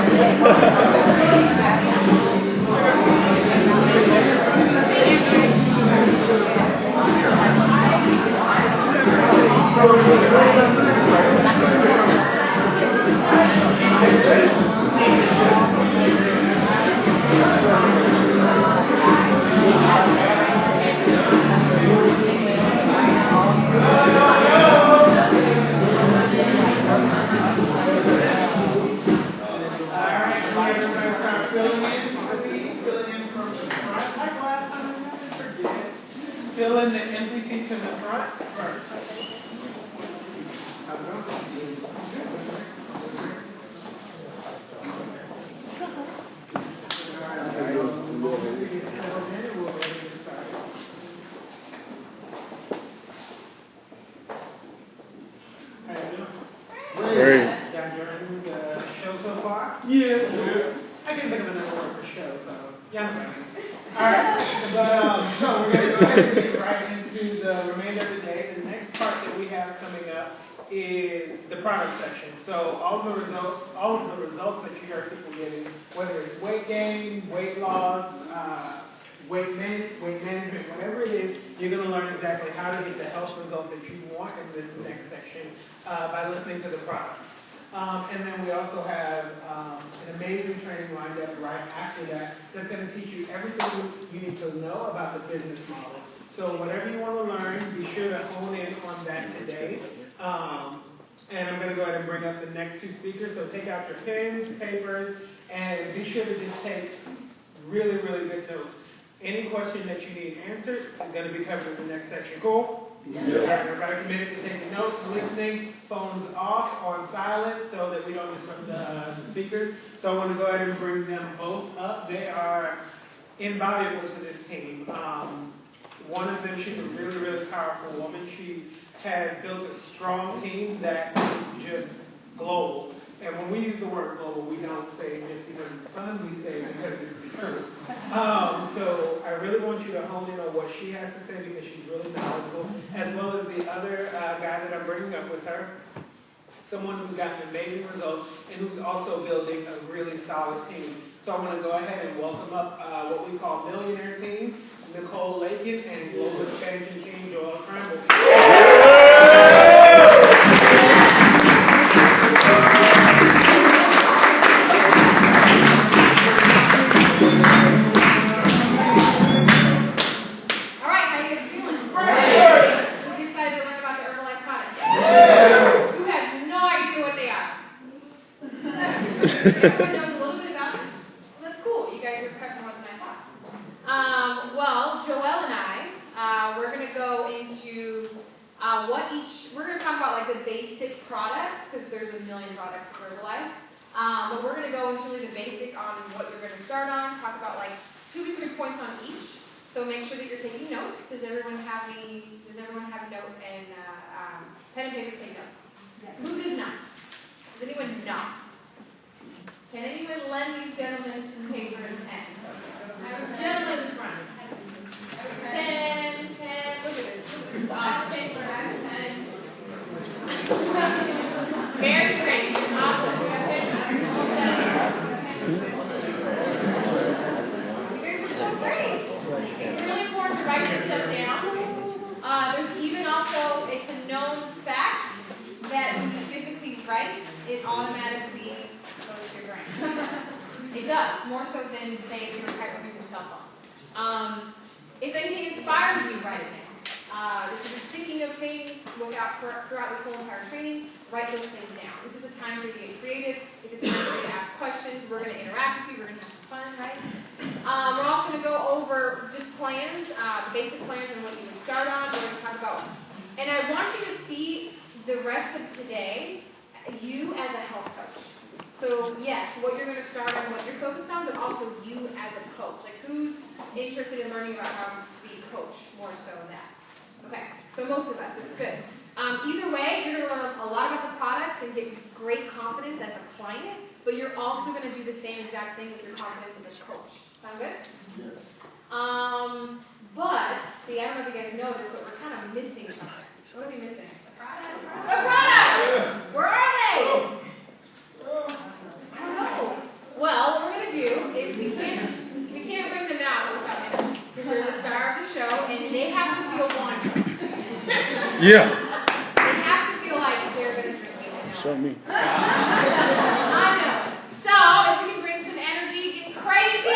Fill in the empty seats in the front first. Great. Enjoying the show so far? Yeah. I can think of another word for show, so yeah. Alright, but so we're going to go ahead and get right into the remainder of the day. The next part that we have coming up is the product section. So all of the results that you heard people getting, whether it's weight gain, weight loss, weight management, whatever it is, you're going to learn exactly how to get the health result that you want in this next section by listening to the product. And then we also have an amazing training lined up right after that that's going to teach you everything you need to know about the business model. So whatever you want to learn, be sure to hone in on that today. And I'm going to go ahead and bring up the next two speakers. So take out your pens, papers, and be sure to just take really, really good notes. Any question that you need answered is going to be covered in the next section. Cool? Yeah. Everybody committed to taking notes, listening, phones off, on silent, so that we don't disrupt the speakers. So I want to go ahead and bring them both up. They are invaluable to this team. One of them, she's a really, really powerful woman. She has built a strong team that is just global. And when we use the word global, we don't say it just because it's fun, we say it because it's the truth. So I really want you to hone in on what she has to say because she's really knowledgeable, as well as the other guy that I'm bringing up with her, someone who's gotten amazing results and who's also building a really solid team. So I'm going to go ahead and welcome up what we call Millionaire Team, Nicole Lakin, and Global Expansion Team, Joel Cramble. Everyone knows a little bit about it? Well, that's cool. You guys are prepping more than I thought. Well, Joelle and I, we're going to go into we're going to talk about like the basic products, because there's a million products for Herbalife. But we're going to go into really the basic on what you're going to start on, talk about like 2 to 3 points on each. So make sure that you're taking notes. Does everyone have a note and pen and paper to take notes? Yes. Who does not? Does anyone not? Can anyone lend these gentlemen some paper and pen? Gentlemen in front. Pen, look at this. Paper and pen. Very great. Awesome. You guys are so great. It's really important to write this stuff down. There's even also, it's a known fact that when you physically write, it automatically goes to your brain. It does, more so than, say, if you're typing with your cell phone. If anything inspires you, write it down. If you're thinking of things throughout this whole entire training, write those things down. This is a time for you to get creative. It's a time for you to ask questions. We're going to interact with you. We're going to have some fun, right? We're also going to go over just plans, the basic plans and what you would start on. We're going to talk about, and I want you to see the rest of today, you as a health coach. So yes, what you're going to start on, what you're focused on, but also you as a coach. Like who's interested in learning about how to be a coach more so than that? Okay, so most of us, it's good. Either way, you're going to learn a lot about the products and get great confidence as a client, but you're also going to do the same exact thing with your confidence as a coach. Sound good? Yes. But, see, I don't know if you guys noticed, but we're kind of missing something. What are we missing? The products! Where are they? I don't know. Well, what we're going to do is we can't bring them out without them. Because they're the star of the show, and they have to feel wanted. Yeah. They have to feel like they're going to drink it. Show me. I know. So, if we can bring some energy, get crazy.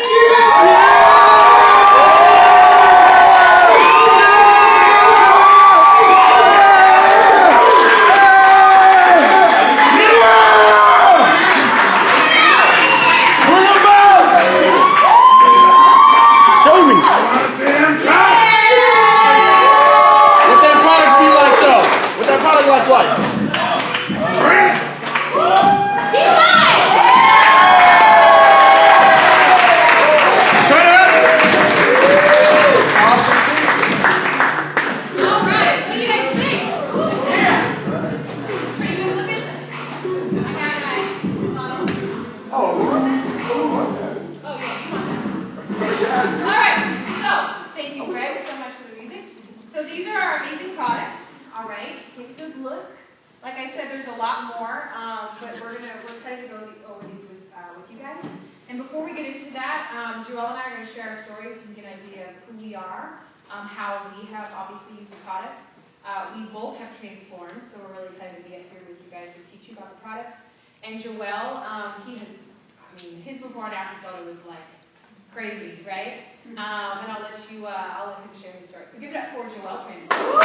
Like I said, there's a lot more, but we're excited to go over these with you guys. And before we get into that, Joelle and I are going to share our stories so you can get an idea of who we are, how we have obviously used the products. We both have transformed, so we're really excited to be up here with you guys to teach you about the products. And Joelle, his before and after photo was like crazy, right? And I'll let him share his story. So give it up for Joelle Transform.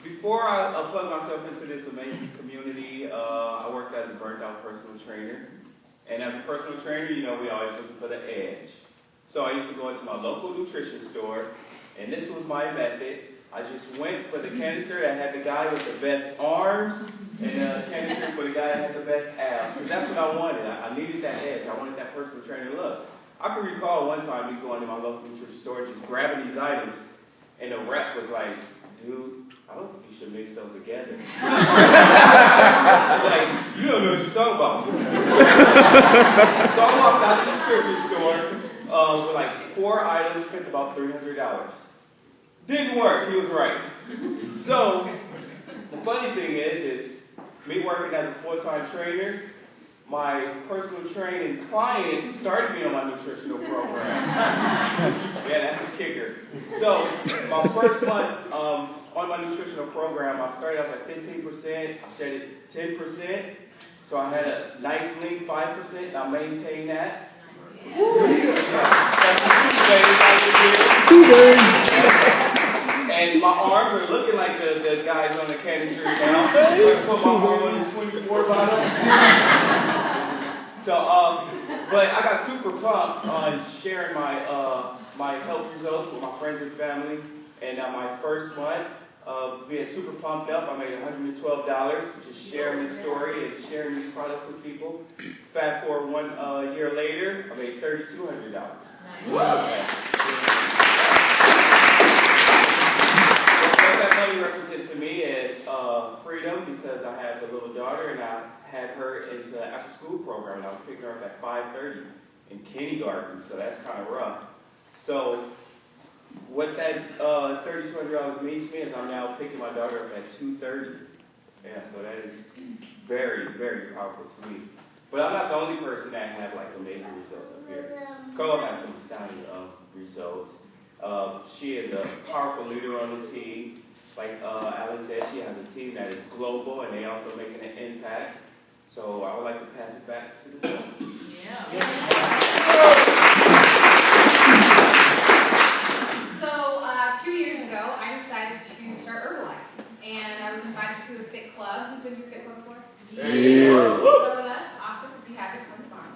Before I plug myself into this amazing community, I worked as a burnt-out personal trainer. And as a personal trainer, you know, we always looking for the edge. So I used to go into my local nutrition store, and this was my method. I just went for the canister that had the guy with the best arms, and the canister for the guy that had the best abs. Because that's what I wanted. I needed that edge. I wanted that personal trainer look. I can recall one time me going to my local nutrition store, just grabbing these items, and the rep was like, dude, I don't think you should mix those together. Like, you don't know what you're talking about. So I walked out of the nutrition store with like 4 items, spent about $300. Didn't work, he was right. So, the funny thing is me working as a full-time trainer, my personal training client started me on my nutritional program. Yeah, that's the kicker. So, my first month on my nutritional program, I started out at 15%, I said it 10%, so I had a nice lean 5%, and I maintained that. And my arms are looking like the guys on the canister now. I put my arm on the 24 bottle. So, but I got super pumped on sharing my health results with my friends and family. And my first month, being super pumped up, I made $112 just sharing this story and sharing these products with people. Fast forward 1 year later, I made $3,200. What that money represents to me is freedom, because I have a little daughter and I had her into the after school program, and I was picking her up at 5:30 in kindergarten, so that's kind of rough. So what that $3,200 means to me is I'm now picking my daughter up at 2:30. Yeah, so that is very, very powerful to me. But I'm not the only person that had like amazing results up here. Cole has some astounding results. She is a powerful leader on the team. Like Alan said, she has a team that is global, and they also making an impact. So I would like to pass it back to the team. So 2 years ago, I decided to start Herbalife, and I was invited to a fit club. Who's been to a fit club before? Yeah. Awesome. If you haven't, come on.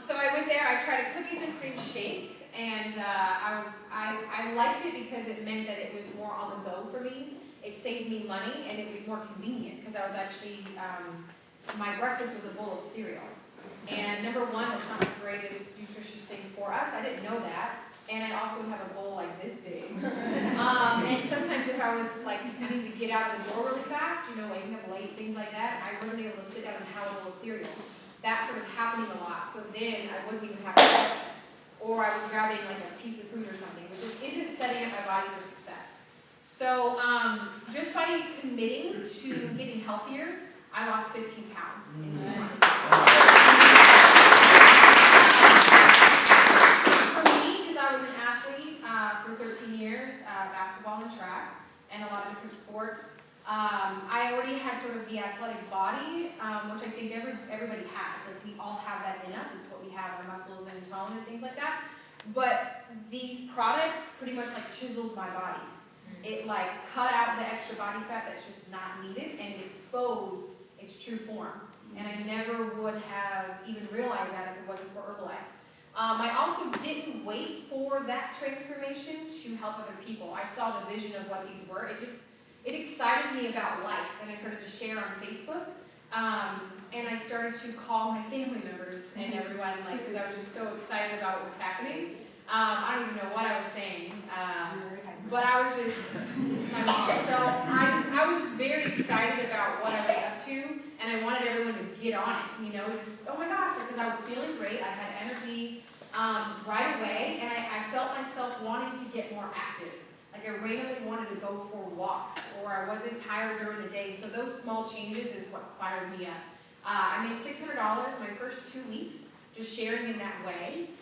So I went there. I tried a cookies and cream shake, and I liked it because it meant that it was more on the go for me. It saved me money, and it was more convenient because I was actually my breakfast was a bowl of cereal. And number one, it's not the greatest nutritious thing for us. I didn't know that. And I also have a bowl like this big. And sometimes if I was like needing to get out of the door really fast, you know, waking up late, things like that, I wasn't able to sit down and have a bowl of cereal. That sort of happening a lot. So then I wouldn't even have breakfast. Or I was grabbing like a piece of food or something, which isn't setting up my body for success. So just by committing to getting healthier, I lost 15 pounds in 2 months. For me, because I was an athlete for 13 years, basketball and track, and a lot of different sports, I already had sort of the athletic body, which I think everybody has. Like, we all have that in us. It's what we have, our muscles and tone and things like that. But these products pretty much like chiseled my body. It like cut out the extra body fat that's just not needed and exposed its true form. And I never would have even realized that if it wasn't for Herbalife. I also didn't wait for that transformation to help other people. I saw the vision of what these were. It excited me about life, and I started to share on Facebook. And I started to call my family members and everyone, like, because I was just so excited about what was happening. I don't even know what I was saying, but I was just my mom. So I was just very excited about what I was up to, and I wanted everyone to get on it. You know, just, oh my gosh, because I was feeling great. I had energy right away, and I felt myself wanting to get more active. Like I randomly wanted to go for walks, or I wasn't tired during the day. So those small changes is what fired me up. I made $600 my first 2 weeks, just sharing in that way.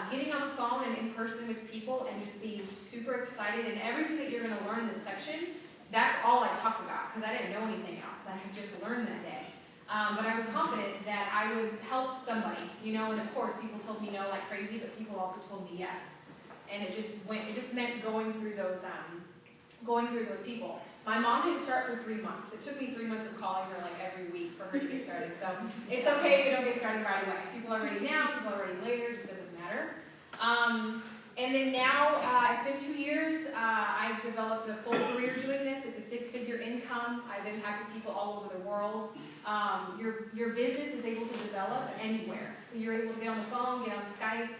Getting on the phone and in person with people and just being super excited, and everything that you're going to learn in this section, that's all I talked about, because I didn't know anything else. I had just learned that day. But I was confident that I would help somebody, and of course people told me no like crazy, but people also told me yes. And it just meant going through those people. My mom didn't start for 3 months. It took me 3 months of calling her like every week for her to get started. So it's okay if you don't get started right away. People are ready now, people are ready later, it just doesn't matter. And then now, it's been 2 years, I've developed a full career doing this. It's a 6-figure income. I've impacted people all over the world. Your business is able to develop anywhere. So you're able to get on the phone, get on Skype,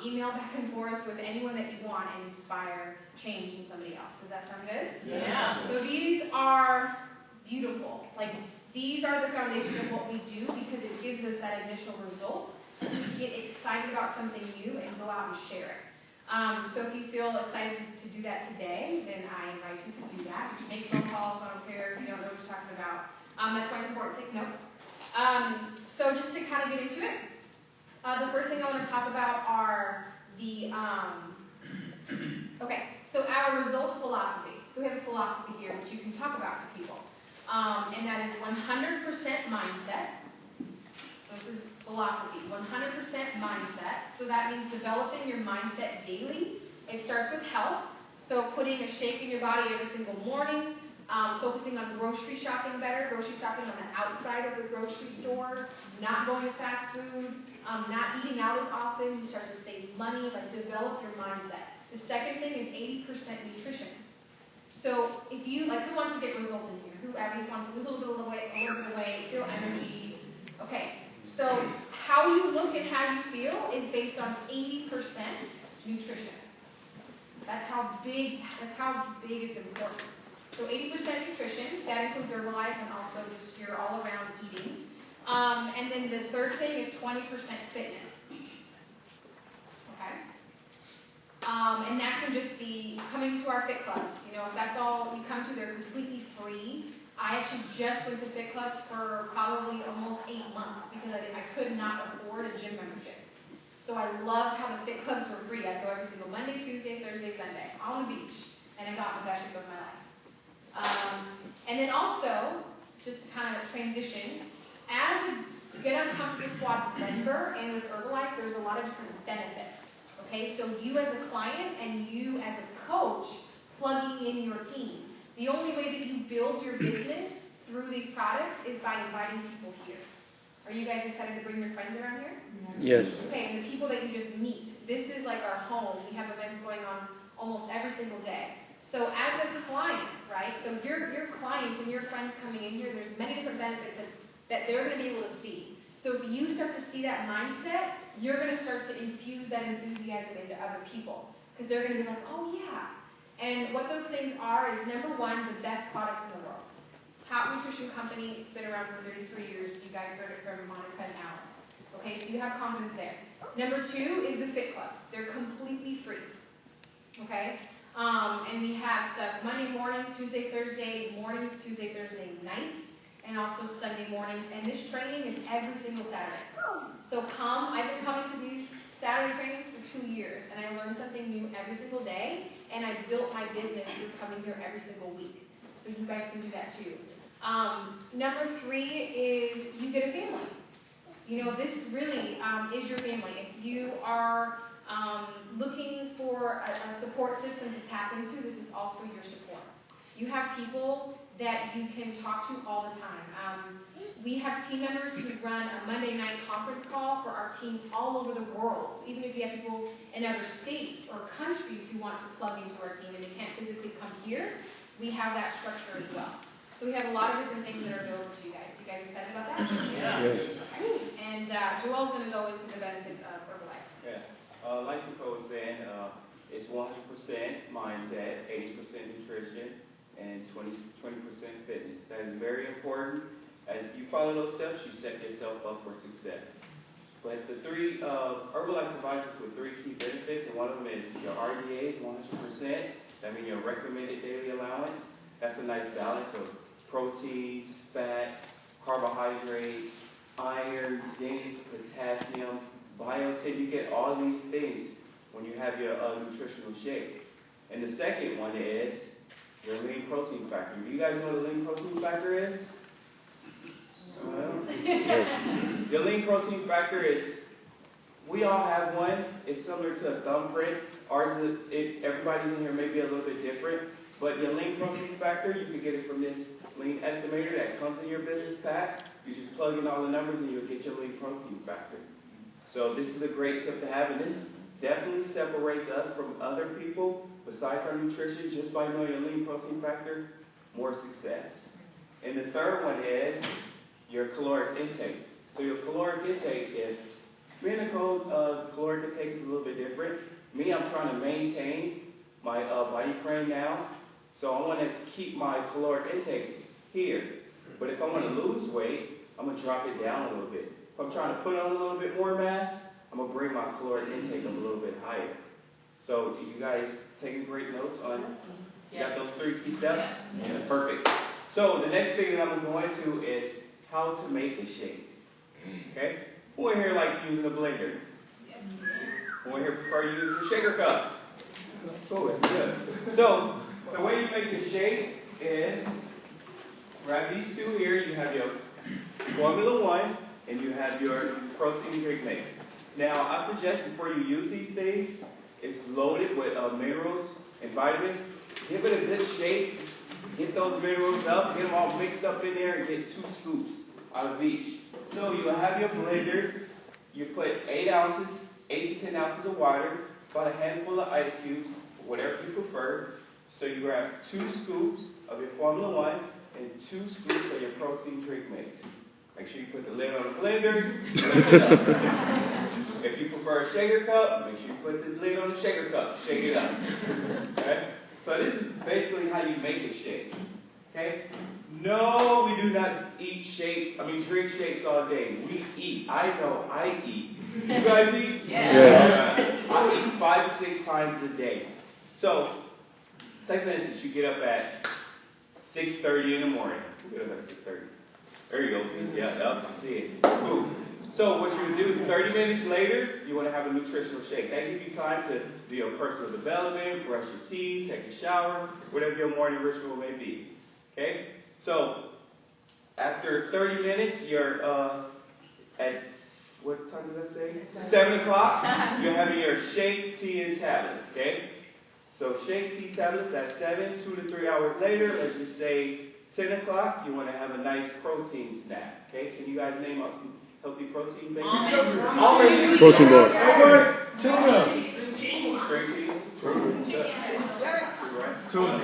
email back and forth with anyone that you want and inspire change in somebody else. Does that sound good? Yeah. So these are beautiful. Like, these are the foundation of what we do because it gives us that initial result. We get excited about something new and go out and share it. So if you feel excited to do that today, then I invite you to do that. You can make phone calls, I don't care if you don't know what you're talking about. That's why it's important to take notes. So just to kind of get into it, the first thing I want to talk about are the, so our results philosophy. So we have a philosophy here which you can talk about to people. And that is 100% mindset. So this is philosophy, 100% mindset. So that means developing your mindset daily. It starts with health. So putting a shake in your body every single morning. Focusing on grocery shopping better, grocery shopping on the outside of the grocery store, not going to fast food, not eating out as often. You start to save money, like develop your mindset. The second thing is 80% nutrition. So if you, like, who wants to get results in here? Who at least wants to lose a little bit of weight, feel energy? Okay, so how you look and how you feel is based on 80% nutrition. That's how big it's important. So 80% nutrition, that includes Herbalife and also just your all-around eating. And then the third thing is 20% fitness. Okay? And that can just be coming to our fit clubs. If that's all you come to, they're completely free. I actually just went to fit clubs for probably almost 8 months because I could not afford a gym membership. So I loved how the fit clubs were free. I'd go every single Monday, Tuesday, Thursday, Sunday on the beach, and I got the best trip of my life. And then also, just kind of transition, as a Get Uncomfortable Squad member and with Herbalife, there's a lot of different benefits. Okay, so you as a client and you as a coach plugging in your team. The only way that you build your business through these products is by inviting people here. Are you guys excited to bring your friends around here? Yes. Okay, and the people that you just meet. This is like our home. We have events going on almost every single day. So as a client, right, so your clients and your friends coming in here, there's many different benefits that they're going to be able to see. So if you start to see that mindset, you're going to start to infuse that enthusiasm into other people. Because they're going to be like, oh yeah. And what those things are is, number one, the best products in the world. Top nutrition company, it's been around for 33 years. You guys heard it from Monica and Alan. Okay, so you have confidence there. Number two is the fit clubs. They're completely free. Okay? And we have stuff Monday morning, Tuesday, Thursday mornings, Tuesday, Thursday nights, and also Sunday mornings. And this training is every single Saturday. So I've been coming to these Saturday trainings for 2 years, and I learned something new every single day, and I built my business through coming here every single week. So you guys can do that too. Number three is you get a family. This really is your family. If you are looking for a support system to tap into, this is also your support. You have people that you can talk to all the time. We have team members who run a Monday night conference call for our team all over the world. So even if you have people in other states or countries who want to plug into our team and they can't physically come here, we have that structure as well. So we have a lot of different things that are available to you guys. You guys excited about that? Yeah. Yes. Okay. And Joel's going to go into the benefits of Herbalife. Yeah. Like the coach said, it's 100% mindset, 80% nutrition, and 20% fitness. That is very important. As you follow those steps, you set yourself up for success. But the Herbalife provides us with 3 key benefits, and one of them is your RDA is 100%. That means your recommended daily allowance. That's a nice balance of proteins, fat, carbohydrates, iron, zinc, potassium, biotin. You get all these things when you have your nutritional shake. And the second one is your lean protein factor. Do you guys know what the lean protein factor is? Your lean protein factor is, we all have one. It's similar to a thumbprint. Ours is, everybody's in here may be a little bit different. But your lean protein factor, you can get it from this lean estimator that comes in your business pack. You just plug in all the numbers and you'll get your lean protein factor. So this is a great tip to have, and this definitely separates us from other people besides our nutrition just by knowing your lean protein factor, more success. And the third one is your caloric intake. So your caloric intake is, me and Nicole's caloric intake is a little bit different. Me, I'm trying to maintain my body frame now. So I want to keep my caloric intake here. But if I want to lose weight, I'm going to drop it down a little bit. If I'm trying to put on a little bit more mass, I'm going to bring my caloric intake up a little bit higher. So you guys taking great notes on, you got those 3 key steps? Yeah, perfect. So the next thing that I'm going to is how to make a shake. Okay? Who in here like using a blender? Who in here prefer using a shaker cup? Cool, that's good. So the way you make the shake is grab these two here. You have your Formula 1 and you have your protein drink mix. Now, I suggest before you use these things, it's loaded with minerals and vitamins. Give it a good shake. Get those minerals up. Get them all mixed up in there and get 2 scoops out of each. So you'll have your blender. You put 8 to 10 ounces of water, about a handful of ice cubes, whatever you prefer. So you grab 2 scoops of your Formula 1 and 2 scoops of your protein drink mix. Make sure you put the lid on the blender. If you prefer a shaker cup, make sure you put the lid on the shaker cup. Shake it up. Okay? So this is basically how you make a shake. Okay? No, we do not drink shakes all day. We eat. I know I eat. You guys eat? Yeah. I eat 5 to 6 times a day. So, say for instance, you get up at 6:30 in the morning. Get up at 6:30. There you go. Yeah, I see it. Cool. So what you do 30 minutes later, you want to have a nutritional shake. That gives you time to do your personal development, brush your teeth, take a shower, whatever your morning ritual may be. Okay? So after 30 minutes, you're at, what time did I say? 7 o'clock. You're having your shake, tea, and tablets. Okay? So shake, tea, tablets at 7, 2 to 3 hours later, let's just say 10 o'clock, you want to have a nice protein snack. Okay? Can you guys name out some healthy protein baked? Almonds. Protein bar. Tuna. String cheese. Tuna.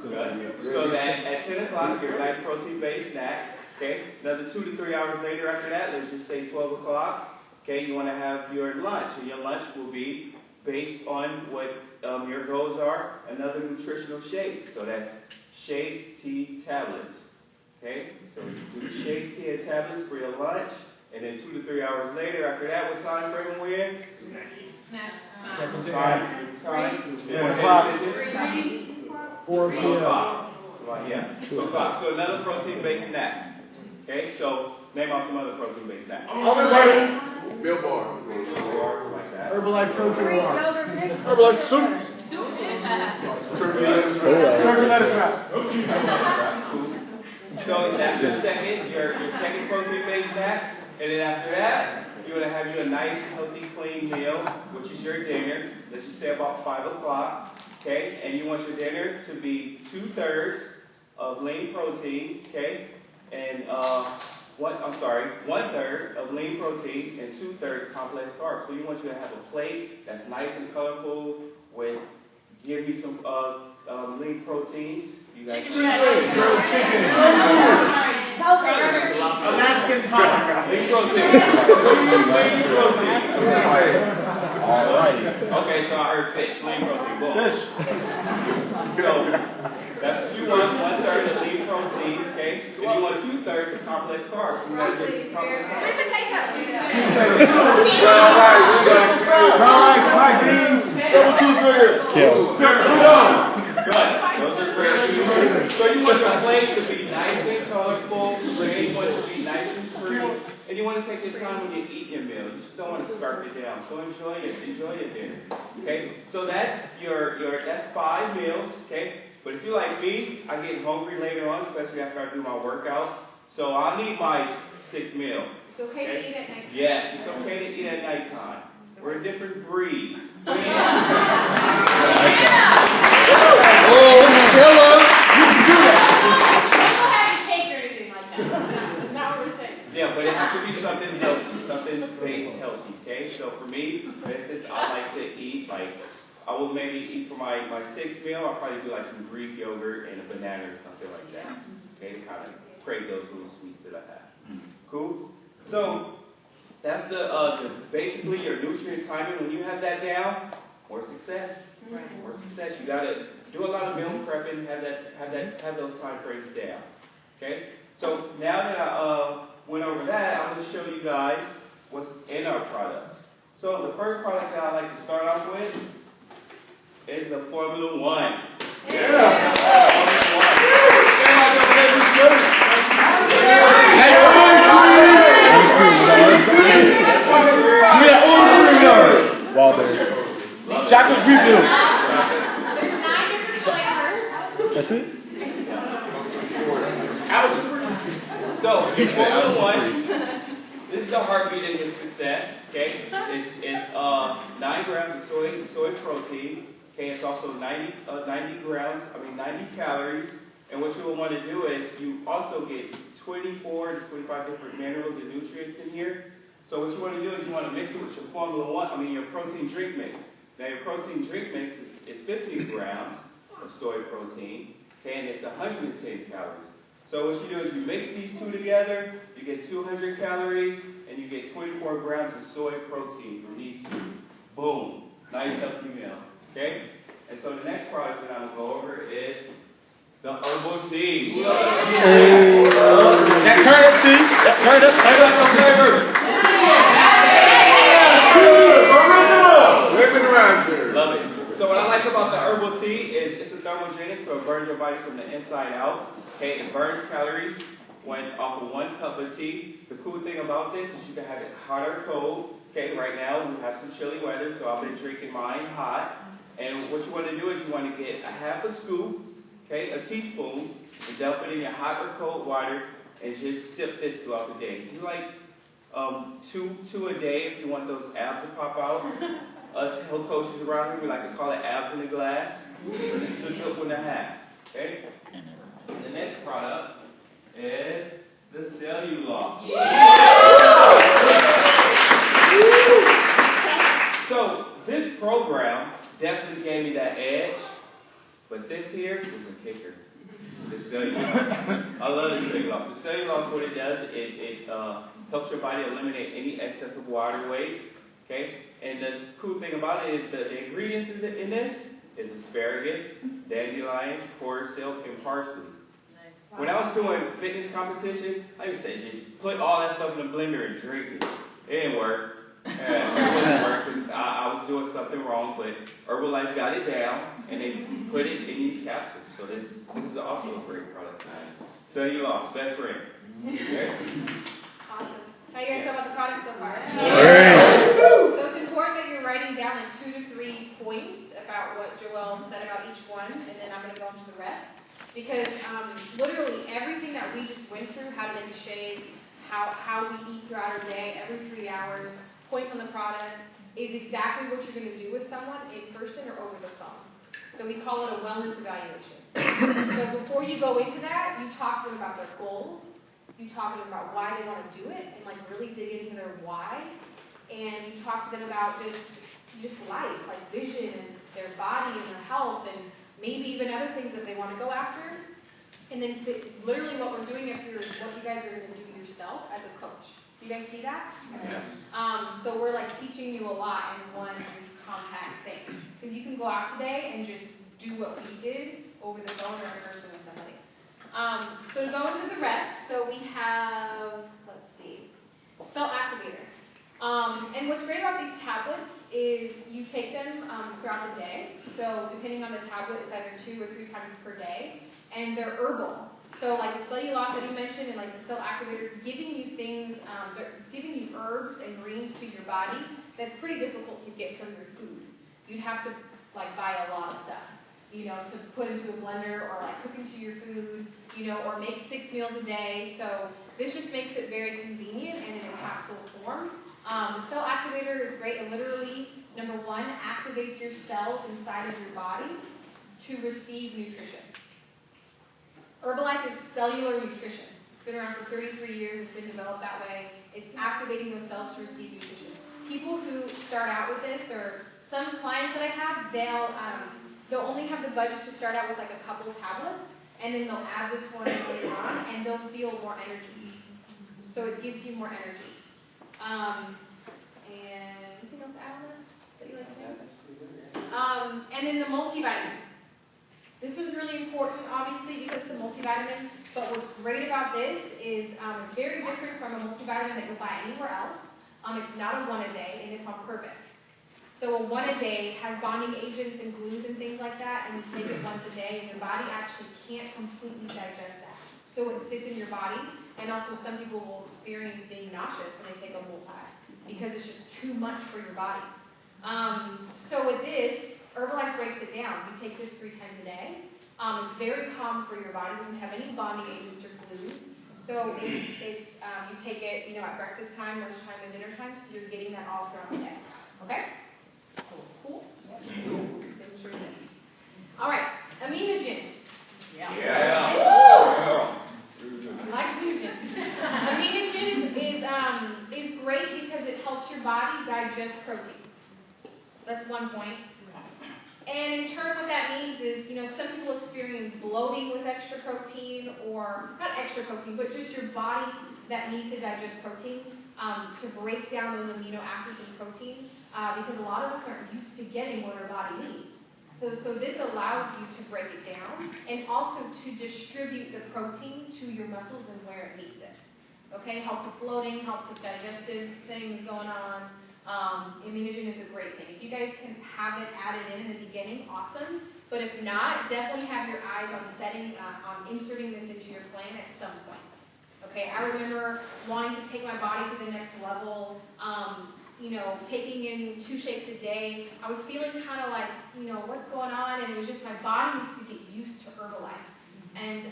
Good. So that at 10 o'clock, your nice protein-based snack. Okay? Another 2 to 3 hours later after that, let's just say 12 o'clock. Okay? You want to have your lunch. And your lunch will be based on what your goals are. Another nutritional shake. So that's shake, tea, tablets. Okay? So you do shake, tea, and tablets for your lunch. And then 2 to 3 hours later, after that, what time frame are we in? Time. 4 o'clock. Yeah. 2 o'clock. So another protein-based snack. Okay? So name off some other protein-based snacks. Bill Bar. Like that. Herbalife protein bar. Herbalife soup. Turkey lettuce wrap. So after your second protein-based snack, and then after that, you're going to have you a nice, healthy, clean meal, which is your dinner. Let's just say about 5 o'clock. Okay? And you want your dinner to be 2/3 of lean protein, okay? And 1/3 of lean protein and 2/3 complex carbs. So you want you to have a plate that's nice and colorful with, give me some lean proteins. You guys chicken. Alaskan pie. Lean protein. Lean protein. All right. Okay, so I heard fish. Lean protein. Boom. Fish. So that's what you want. 1/3 of lean protein, okay? And you want 2/3 of complex carbs. You gotta get complex carbs. Rice, black beans. Double cheeseburger. Kill. Good. Those are great. So you want your plate to be nice and colorful, you want it to be nice and pretty, and you want to take your time when you eat your meal. You just don't want to scarf it down. So enjoy your dinner. Okay? So that's that's 5 meals, okay? But if you're like me, I get hungry later on, especially after I do my workout. So I need my 6th meal. It's okay to eat at night. Yes, it's okay to eat at nighttime. We're a different breed. Oh, Stella, you can do that. Don't have a cake or anything like that. That's not what we're saying. Yeah, but it has to be something healthy, something based healthy, okay? So for me, for instance, I like to eat, I will maybe eat for my 6th meal, I'll probably do like some Greek yogurt and a banana or something like that, okay, to kind of crave those little sweets that I have. Cool? So, that's basically your nutrient timing. When you have that down, more success. More success. You gotta do a lot of meal prepping, have those time frames down. Okay? So now that I went over that, I'm gonna show you guys what's in our products. So the first product that I like to start off with is the Formula One. Chocolate refill. That's it? So, in Formula One, this is the heartbeat of your success, okay? It's 9 grams of soy protein, okay? It's also 90 calories, and what you will want to do is you also get 24 to 25 different minerals and nutrients in here. So what you want to do is you want to mix it with your your protein drink mix. Now your protein drink mix is 15 grams of soy protein, okay, and it's 110 calories. So what you do is you mix these two together, you get 200 calories, and you get 24 grams of soy protein from these two. Boom. Nice healthy meal. Okay? And so the next product that I'm going to go over is the herbal tea. That turnip tea. Turn up flavor. Love it. So what I like about the herbal tea is it's a thermogenic, so it burns your body from the inside out. Okay, it burns calories off of 1 cup of tea. The cool thing about this is you can have it hot or cold. Okay, right now we have some chilly weather, so I've been drinking mine hot. And what you want to do is you want to get a half a scoop, okay, a teaspoon, and dump it in your hot or cold water, and just sip this throughout the day. You like two a day if you want those abs to pop out. Us health coaches around here, we like to call it abs in the glass. So this is a good 1.5. Okay? The next product is the cellulose. So this program definitely gave me that edge, but this here is a kicker. The cellulose. I love the cellulose. The cellulose, what it does, it helps your body eliminate any excessive water weight. Okay? And the cool thing about it is the ingredients in this is asparagus, dandelion, core silk, and parsley. When I was doing fitness competition, I used to just put all that stuff in a blender and drink it. It didn't work. It wouldn't work because I was doing something wrong, but Herbalife got it down, and they put it in these capsules. So this is also a great product. Cellulose, best friend. Okay? Awesome. How you guys feel about the product so far? Great. So it's important that you're writing down like 2 to 3 points about what Joelle said about each one, and then I'm going to go into the rest. Because literally everything that we just went through, how to make a shake, how we eat throughout our day, every 3 hours, points on the product, is exactly what you're going to do with someone in person or over the phone. So we call it a wellness evaluation. So before you go into that, you talk to them about their goals, you talk to them about why they want to do it, and like really dig into their why, and you talk to them about just life, like vision and their body and their health, and maybe even other things that they want to go after. And then literally what we're doing after is what you guys are going to do yourself as a coach. You guys see that? Yes. So we're like teaching you a lot in one compact thing. Because you can go out today and just do what we did over the phone or in person with somebody. So to go into the rest, so we have, let's see, Cell Activator. And what's great about these tablets is you take them throughout the day. So depending on the tablet, it's either 2 or 3 times per day. And they're herbal. So like the cellulose that you mentioned and like the cell activators, giving you things, giving you herbs and greens to your body that's pretty difficult to get from your food. You'd have to like buy a lot of stuff, to put into a blender or like cook into your food, or make 6 meals a day. So this just makes it very convenient and in a capsule form. The cell activator is great. It literally, number 1, activates your cells inside of your body to receive nutrition. Herbalife is cellular nutrition. It's been around for 33 years. It's been developed that way. It's activating those cells to receive nutrition. People who start out with this, or some clients that I have, they'll only have the budget to start out with like a couple tablets, and then they'll add this one later on, and they'll feel more energy. So it gives you more energy. And anything else to add on that you like to say? And then the multivitamin. This was really important, obviously, because it's a multivitamin, but what's great about this is it's very different from a multivitamin that you'll buy anywhere else. It's not a 1-a-day, and it's on purpose. So a 1-a-day has bonding agents and glues and things like that, and you take it once a day, and your body actually can't completely digest that. So it sits in your body, and also some people will experience being nauseous when they take a multi, because it's just too much for your body. So with this, Herbalife breaks it down. You take this 3 times a day. It's very calm for your body. It doesn't have any bonding agents or glues. So it's you take it, at breakfast time, lunchtime, and dinner time. So you're getting that all throughout the day. Okay? Cool. All right. Aminogen. Yeah. I like Aminogen. Aminogen is great because it helps your body digest protein. That's one point. And in turn, what that means is, some people experience bloating with extra protein, or not extra protein, but just your body that needs to digest protein to break down those amino acids and protein, because a lot of us aren't used to getting what our body needs. So this allows you to break it down and also to distribute the protein to your muscles and where it needs it. Okay, helps with bloating, helps with digestive things going on. Immunogen is a great thing. If you guys can have it added in the beginning, awesome. But if not, definitely have your eyes on inserting this into your plan at some point. Okay, I remember wanting to take my body to the next level, taking in 2 shakes a day. I was feeling kind of like, what's going on? And it was just my body needs to get used to Herbalife. And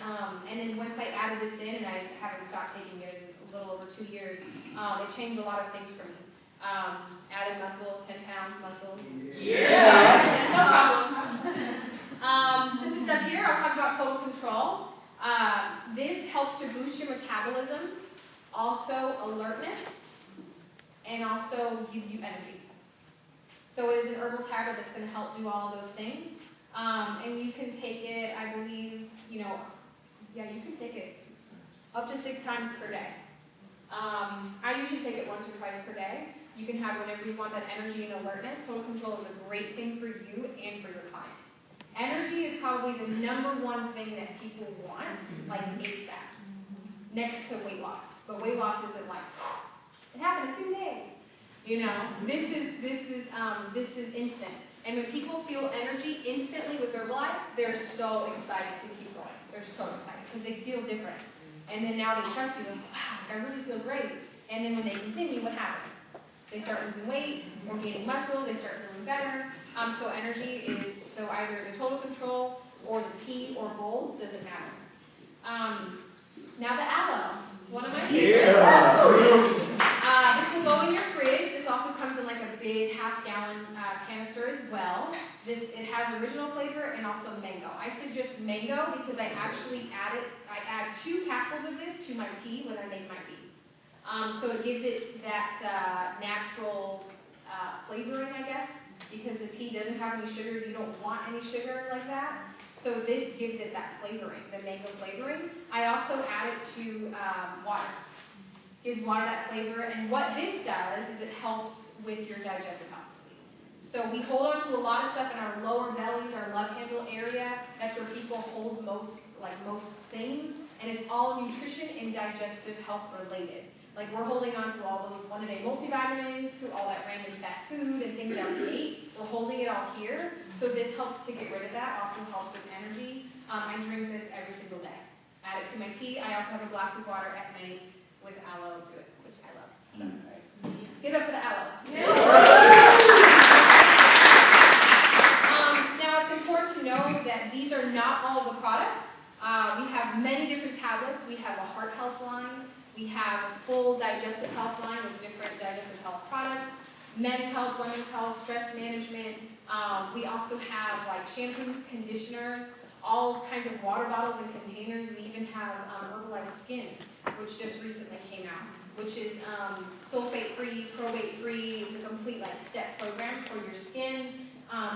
then once I added this in, and I haven't stopped taking it in a little over 2 years, it changed a lot of things for me. Added muscle, 10 pounds muscle. Yeah! No problem. This is up here, I'll talk about total control. This helps to boost your metabolism, also alertness, and also gives you energy. So it is an herbal tablet that's going to help do all of those things. And you can take it, I believe, you can take it up to 6 times per day. I usually take it once or twice per day. You can have whenever you want that energy and alertness. Total control is a great thing for you and for your clients. Energy is probably the number 1 thing that people want, like ASAP, next to weight loss. But weight loss isn't like, it happened in 2 days. This is instant. And when people feel energy instantly with Herbalife, they're so excited to keep going. They're so excited because they feel different. And then now they trust you, like, wow, I really feel great. And then when they continue, what happens? They start losing weight or gaining muscle, they start feeling better. So energy is, either the total control or the tea or both, doesn't matter. Now the aloe, one of my favorites. This will go in your fridge. This also comes in like a big half-gallon canister as well. It has original flavor and also mango. I suggest mango because I actually add 2 capsules of this to my tea when I make my tea. So it gives it that natural flavoring, I guess, because the tea doesn't have any sugar. You don't want any sugar like that. So this gives it that flavoring, the mango flavoring. I also add it to water. Gives water that flavor. And what this does is it helps with your digestive health. So we hold on to a lot of stuff in our lower bellies, our love handle area. That's where people hold most things. and it's all nutrition and digestive health related. Like we're holding on to all those one-a-day multivitamins, to all that random fast food and things that we ate. We're holding it all here. So this helps to get rid of that, also helps with energy. I drink this every single day. Add it to my tea. I also have a glass of water at night with aloe to it, which I love. So, get up for the aloe. Now it's important to know that these are not all the products. We have many different tablets. We have a heart health line. We have a full digestive health line with different digestive health products. Men's health, women's health, stress management. We also have like shampoos, conditioners, all kinds of water bottles and containers. We even have Herbalife Skin, which just recently came out, which is sulfate-free, probate-free. It's a complete like step program for your skin.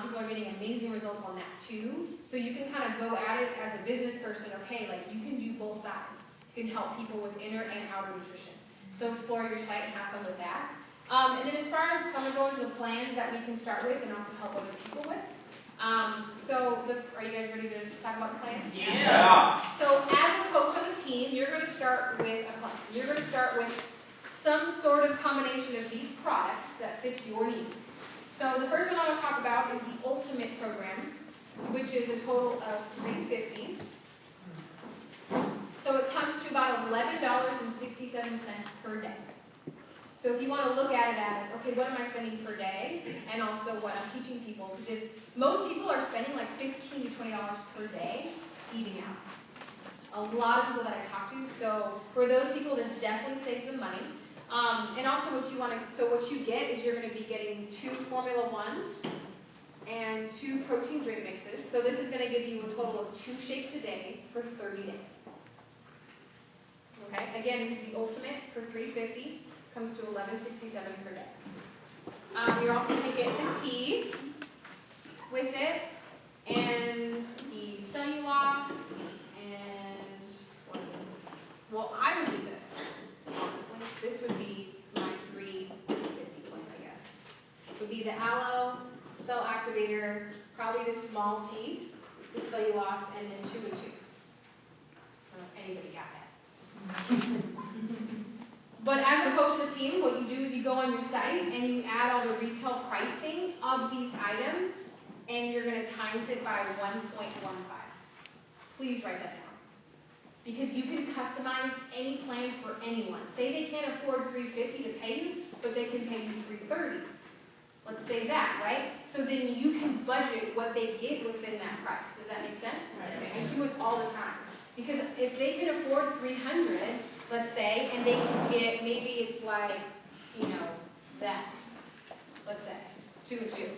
People are getting amazing results on that too. So you can kind of go at it as a business person. Okay, like you can do both sides. You can help people with inner and outer nutrition. So explore your site and have fun with that. And then as far as I'm going to go into the plans that we can start with and also help other people with. Are you guys ready to talk about the plan? Yeah. So as a coach on the team, you're going to start with a plan. You're going to start with some sort of combination of these products that fits your needs. So the first one I want to talk about is the Ultimate Program, which is a total of $350. So it comes to about $11.67 per day. So if you want to look at it as, okay, what am I spending per day? And also what I'm teaching people, because most people are spending like $15 to $20 per day eating out. A lot of people that I talk to. So for those people, this definitely saves them money. And also what you get is you're going to be getting 2 Formula 1s and 2 protein drink mixes. So this is going to give you a total of 2 shakes a day for 30 days. Okay, again, this is the Ultimate for $350. Comes to $11.67 per day. You're also going to get the tea with it, and the cellulose, and I would do this. Honestly, this would be my $350 plan, I guess. It would be the aloe, cell activator, probably the small tea, the cellulose, and then 2 and 2. I don't know if anybody got that. But as a coach of the team, what you do is you go on your site and you add all the retail pricing of these items, and you're going to times it by 1.15. Please write that down. Because you can customize any plan for anyone. Say they can't afford $350 to pay you, but they can pay you $330. Let's say that, right? So then you can budget what they get within that price. Does that make sense? Right. I do it all the time. Because if they can afford $300, let's say, and they can get, maybe it's like, that, let's say, 2 and 2.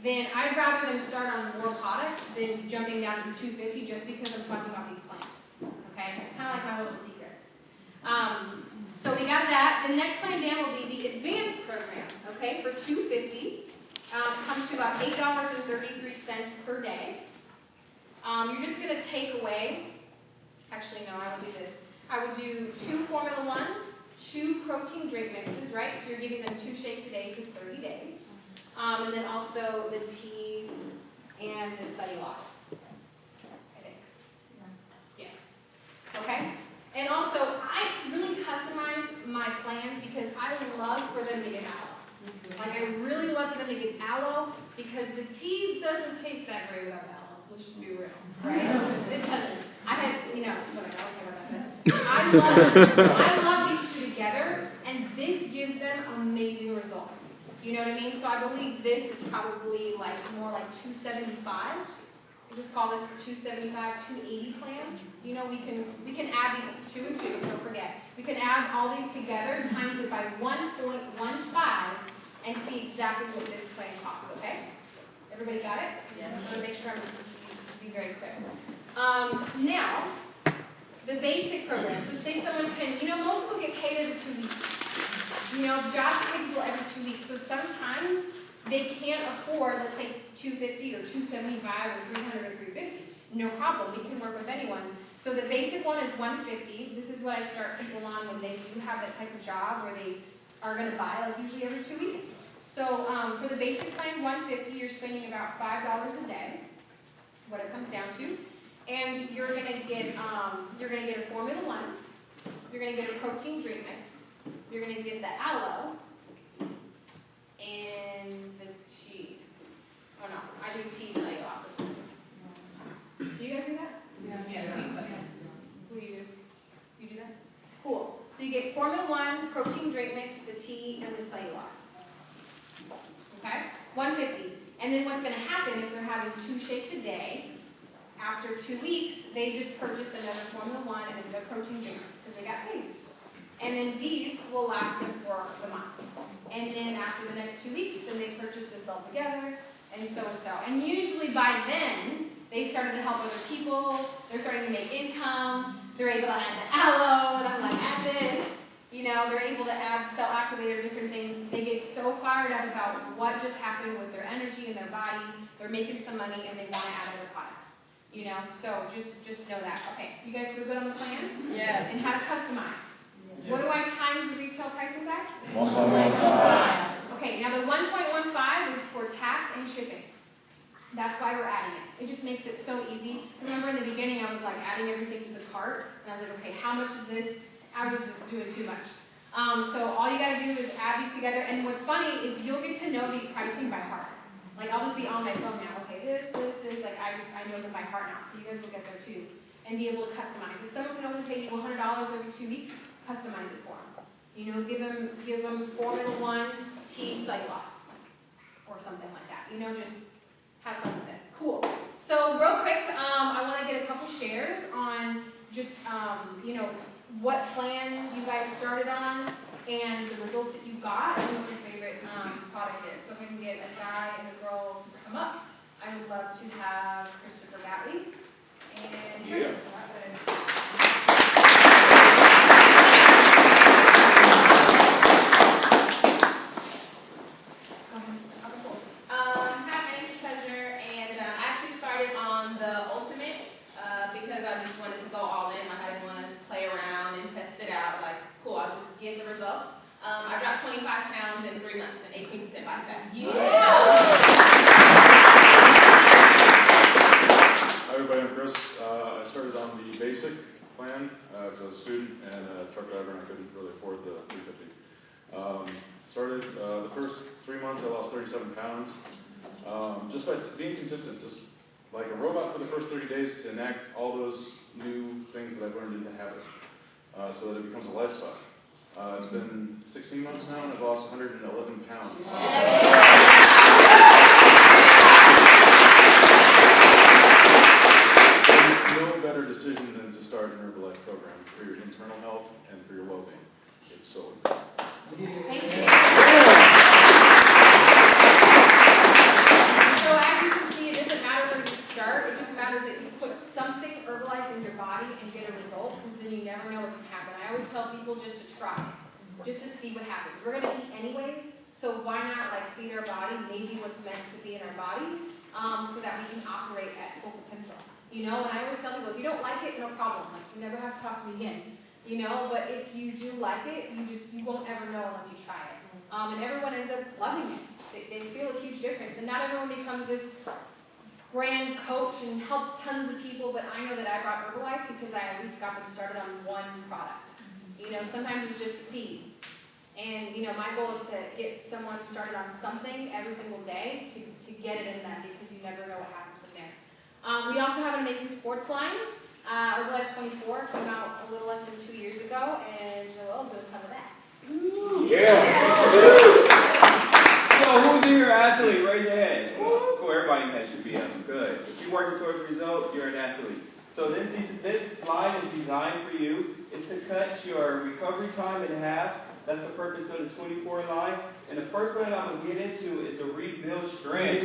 Then I'd rather them start on more products than jumping down to $250 just because I'm talking about these plans. Okay? It's kind of like my little secret. So we got that. The next plan down will be the Advanced Program, okay, for $250. Comes to about $8.33 per day. You're just going to take away. Actually, no, I would do this. I would do 2 Formula 1s, 2 protein drink mixes, right? So you're giving them 2 shakes a day for 30 days. And then also the tea and the cellulose, I think. Yeah. Okay? And also, I really customize my plans because I love for them to get aloe. Like, I really love for them to get aloe because the tea doesn't taste that great without aloe. Let's just be real, right? It doesn't. Whatever, I don't care about that. I love these 2 together, and this gives them amazing results. You know what I mean? So I believe this is probably more like $275. We just call this the $275, $280 plan. We can add these 2 and 2, don't forget. We can add all these together, times it by 1.15, and see exactly what this plan costs, okay? Everybody got it? Yes. I'm going to make sure I'm be very quick. Now, the basic program. So say someone can, most people get paid every 2 weeks. Jobs pay people every 2 weeks. So sometimes they can't afford, let's say, $250 or $275 or $300 or $350. No problem. We can work with anyone. So the basic one is $150. This is what I start people on when they do have that type of job where they are going to buy, usually every 2 weeks. So for the basic plan, $150, you're spending about $5 a day, what it comes down to. And you're gonna get a Formula One. You're gonna get a protein drink mix. You're gonna get the aloe and the tea. Oh no, I do tea cellulose. Do you guys do that? Yeah. What do? You do that? Cool. So you get Formula One, protein drink mix, the tea, and the cellulose. Okay? $150. And then what's going to happen if they're having 2 shakes a day, after 2 weeks, they just purchase another Formula One and another protein drink because they got paid. And then these will last them for the month. And then after the next 2 weeks, then they purchase this all together, and so and so. And usually by then, they've started to help other people, they're starting to make income, they're able to add the aloe, and I'm like, add this. You know, they're able to add cell activator, different things. They get so fired up about what just happened with their energy and their body. They're making some money, and they want to add other products. You know, so just know that. Okay, you guys feel good on the plan? Yes. And how to customize. Yes. What do I times the retail prices at? 1.15. Okay, now the 1.15 is for tax and shipping. That's why we're adding it. It just makes it so easy. Remember in the beginning, I was like adding everything to the cart, and I was like, okay, how much is this? I was just doing too much. So all you gotta do is add these together, and what's funny is you'll get to know these pricing by heart. Like I'll just be on my phone now. Okay, this, like I know them by heart now. So you guys will get there too, and be able to customize. If someone can only pay you $100 every 2 weeks, customize it for them. You know, give them Formula One tea cellulose or something like that. You know, just have fun with it. Cool. So real quick, I want to get a couple shares on just you know, what plan you guys started on and the results that you got and what your favorite product is. So if I can get a guy and a girl to come up, I would love to have Christopher Gatley and because I just wanted to go all in. Like I didn't want to play around and test it out. Like, cool, I'll just get the results. I dropped 25 pounds in 3 months and 18% body fat. Hi everybody, I'm Chris. I started on the basic plan as a student and a truck driver, and I couldn't really afford the 350. Started the first 3 months, I lost 37 pounds. Just by being consistent, just like a robot for the first 30 days to enact all those new things that I've learned into habit so that it becomes a lifestyle. It's been 16 months now and I've lost 111 pounds. No better decision than to start an Herbalife program for your internal health and for your well-being. It's so important. Thank you. So as you can see, it doesn't matter where you start. It just matters that you put something Herbalife in your body and get a result, because then you never know what can happen. I always tell people just to try, just to see what happens. We're going to eat anyways, so why not like feed our body maybe what's meant to be in our body, so that we can operate at full potential. You know, and I always tell people, if you don't like it, no problem. Like you never have to talk to me again. You know, but if you do like it, you won't ever know unless you try it. And everyone ends up loving it. They feel a huge difference. And not everyone becomes this brand coach and helps tons of people, but I know that I brought Herbalife because I at least got them started on one product. You know, sometimes it's just seed. And, you know, my goal is to get someone started on something every single day to get it in them, because you never know what happens from there. We also have an amazing sports line. Herbalife 24 came out a little less than 2 years ago, and Joel's going to cover that. Yeah. So who's your athlete? Raise your hand. Cool, everybody has should be up. Good. If you're working towards a result, you're an athlete. So this line is designed for you. It's to cut your recovery time in half. That's the purpose of the 24 line. And the first one that I'm going to get into is the rebuild strength.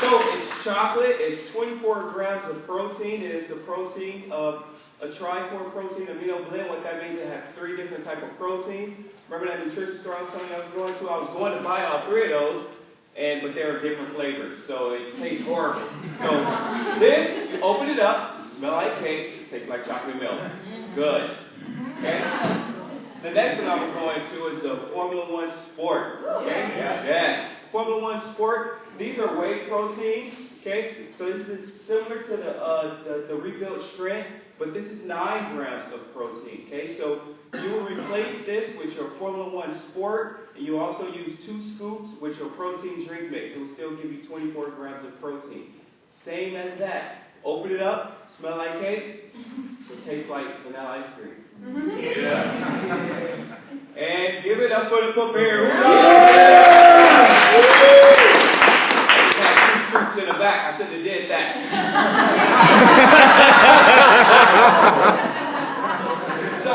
So it's chocolate. It's 24 grams of protein. It is the protein of a tricore protein amino blend. What that means, it has 3 different types of proteins. Remember that nutrition store I was telling you I was going to? I was going to buy all 3 of those, but they were different flavors, so it tastes horrible. So this, you open it up, you smell like cake, it tastes like chocolate milk. Good. Okay? The next one I'm going to is the Formula One Sport. Okay? Yeah. Formula One Sport, these are whey proteins. Okay, so this is similar to the rebuilt strength, but this is 9 grams of protein. Okay, so you will replace this with your Formula One Sport, and you also use 2 scoops with your protein drink mix. It will still give you 24 grams of protein. Same as that. Open it up, smell like cake, it tastes like vanilla ice cream. Yeah. And give it up for the Prepare. In the back, I should have did that. So,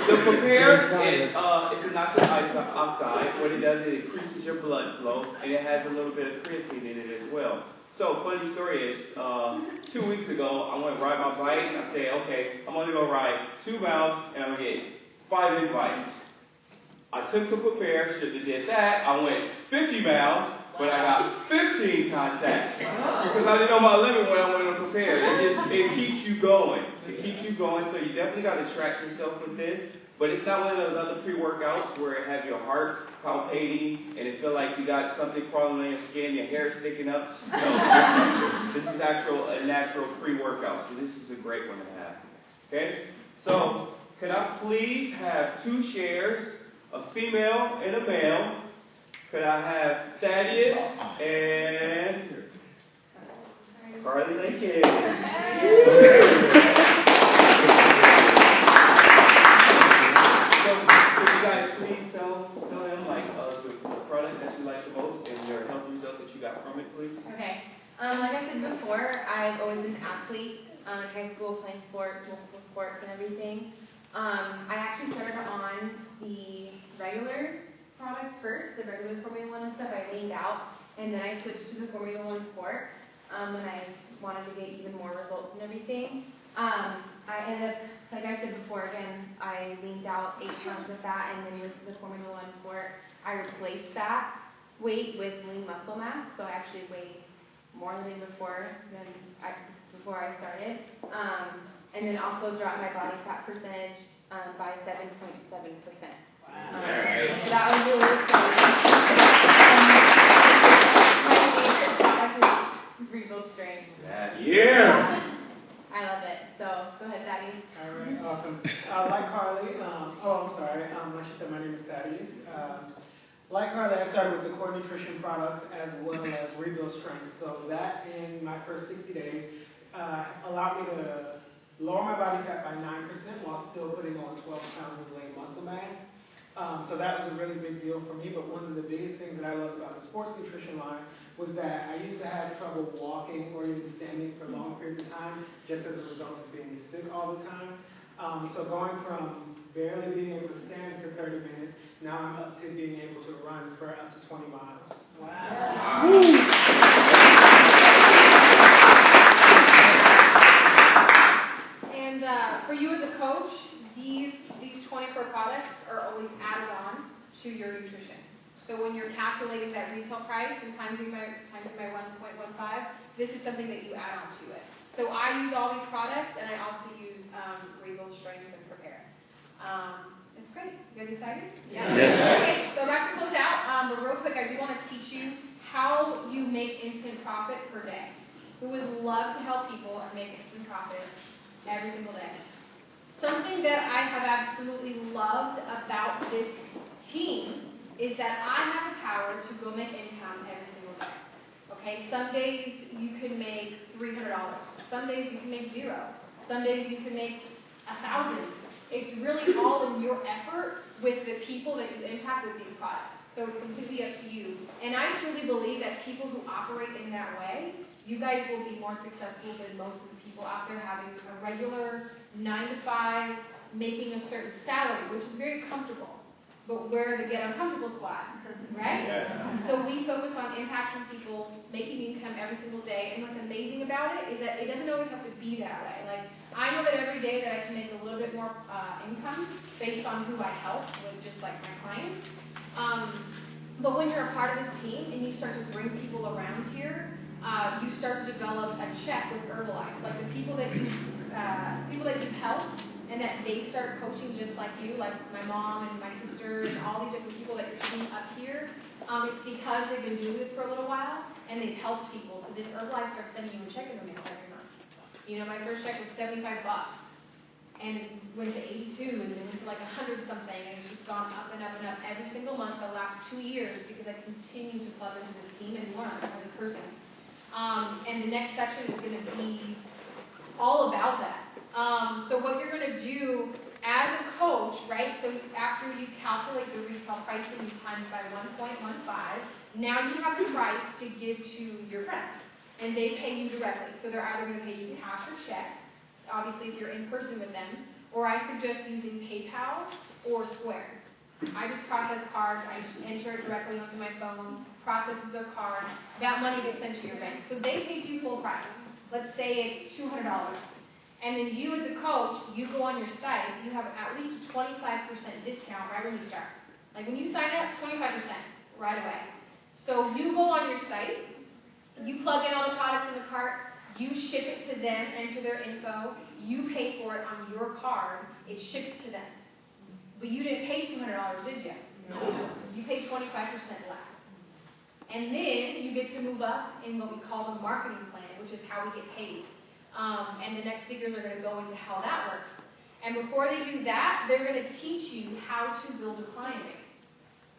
the Prepare is it's a nitric oxide. What it does is it increases your blood flow, and it has a little bit of creatine in it as well. So, funny story is, 2 weeks ago, I went to ride my bike, and I said, okay, I'm going to go ride 2 miles, and I'm going to get 5 invites. I took some Prepare, should have did that. I went 50 miles. But I got 15 contacts because I didn't know my limit when I went to Prepare. It keeps you going. It keeps you going. So you definitely got to track yourself with this. But it's not one of those other pre-workouts where it has your heart palpating and it feel like you got something crawling on your skin, your hair sticking up. No, this is a natural pre-workout. So this is a great one to have. Okay. So could I please have 2 chairs, a female and a male? Could I have Thaddeus and Carly Lincoln? So, could you guys please tell them like the product that you like the most and your health result that you got from it, please? Okay. Like I said before, I've always been an athlete. In high school, playing sports, multiple sports, and everything. I actually started on the regular product first, the regular Formula 1 and stuff. I leaned out, and then I switched to the Formula 1 Sport when I wanted to get even more results and everything. I ended up, like I said before, again, I leaned out 8 pounds with that, and then with the Formula 1 Sport, I replaced that weight with lean muscle mass, so I actually weighed more than before I started, and then also dropped my body fat percentage by 7.7%. So that was really exciting. My favorite product is Rebuild Strength. Yeah. I love it. So go ahead, Thaddeus. All right, awesome. Like Carly, I'm sorry. Like she said, my name is Thaddeus. Like Carly, I started with the core nutrition products as well as Rebuild Strength. So that in my first 60 days allowed me to lower my body fat by 9% while still putting on 12 pounds of lean muscle mass. So that was a really big deal for me, but one of the biggest things that I loved about the sports nutrition line was that I used to have trouble walking or even standing for long periods of time just as a result of being sick all the time. So going from barely being able to stand for 30 minutes, now I'm up to being able to run for up to 20 miles. Wow. And for you as a coach, these 24 products are always added on to your nutrition. So when you're calculating that retail price and times my 1.15, this is something that you add on to it. So I use all these products, and I also use Rebuild Strength and Prepare. It's great. You guys excited? Yeah. Okay, so about to close out, but real quick, I do want to teach you how you make instant profit per day. We would love to help people and make instant profit every single day. Something that I have absolutely loved about this team is that I have the power to go make income every single day. Okay, some days you can make $300. Some days you can make $0. Some days you can make $1,000. It's really all in your effort with the people that you impact with these products. So it's completely up to you. And I truly believe that people who operate in that way, you guys will be more successful than most of the people out there having a regular 9-to-5, making a certain salary, which is very comfortable. But where to get uncomfortable spot, right? Yeah. So we focus on impacting people, making income every single day. And what's amazing about it is that it doesn't always have to be that way. Like, I know that every day that I can make a little bit more income based on who I help with, just like my clients. But when you're a part of this team and you start to bring people around here, you start to develop a check with Herbalife. Like the people that you've helped and and that they start coaching just like you, like my mom and my sister and all these different people that you're seeing up here, it's because they've been doing this for a little while and they've helped people. So then Herbalife starts sending you a check in the mail every month. You know, my first check was $75, and it went to 82, and then it went to like 100 something, and it's just gone up and up and up every single month for the last 2 years because I continue to plug into this team and learn as a person. And the next section is going to be all about that. So what you're going to do as a coach, right, so after you calculate the retail pricing, you times by 1.15, now you have the price to give to your friends, and they pay you directly. So they're either going to pay you cash or check, obviously if you're in person with them, or I suggest using PayPal or Square. I just process cards, I enter it directly onto my phone, processes their card, that money gets sent to your bank. So they pay you full price. Let's say it's $200. And then you as a coach, you go on your site, you have at least a 25% discount right when you start. Like when you sign up, 25% right away. So you go on your site, you plug in all the products in the cart, you ship it to them, enter their info, you pay for it on your card, it ships to them. But you didn't pay $200, did you? No. You paid 25% less. And then you get to move up in what we call the marketing plan, which is how we get paid. And the next figures are going to go into how that works. And before they do that, they're going to teach you how to build a client base.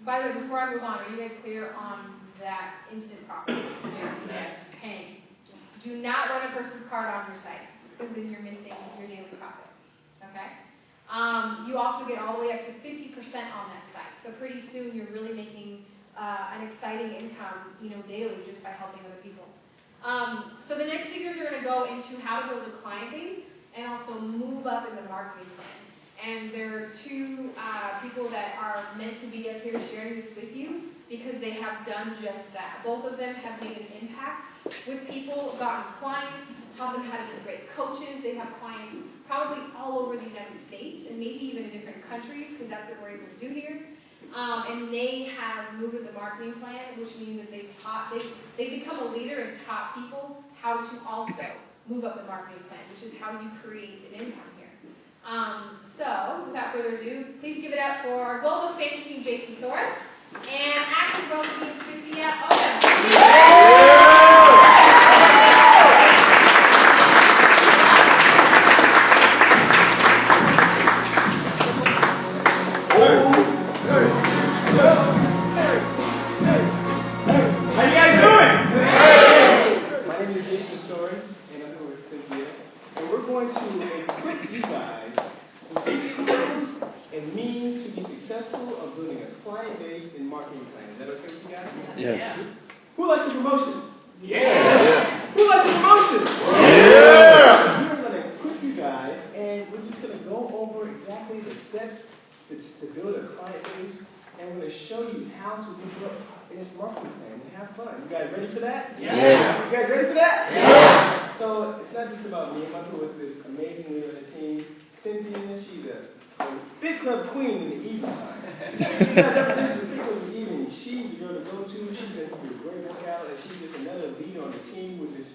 By the way, before I move on, are you guys clear on that instant profit? Yes. Paying. Do not run a person's card on your site, because then you're missing your daily profit. Okay? You also get all the way up to 50% on that site. So pretty soon you're really making an exciting income, daily just by helping other people. So the next figures are going to go into how to build a client base and also move up in the marketing plan. And there are two people that are meant to be up here sharing this with you because they have done just that. Both of them have made an impact with people, gotten clients, taught them how to be great coaches. They have clients probably all over the United States and maybe even in different countries because that's what we're able to do here. And they have moved with the marketing plan, which means that they've become a leader and taught people how to also move up the marketing plan, which is how you create an income here. So, without further ado, please give it up for our global expansion team, Jason Soros, and active growth team, Cynthia Owen. Yes. Who likes a promotion? Yeah. Who likes a promotion? Yeah. We're going to equip you guys, and we're just going to go over exactly the steps to build a client base, and we're going to show you how to move up in this marketing plan and have fun. You guys ready for that? Yeah. You guys ready for that? Yeah. So it's not just about me. I'm with this amazing leader of the team, Cynthia. She's a big club queen in the evening time. You guys ever been to the big club in the evening? She's the girl to go to. She's been through a great workout, and she's just another leader on the team who's just,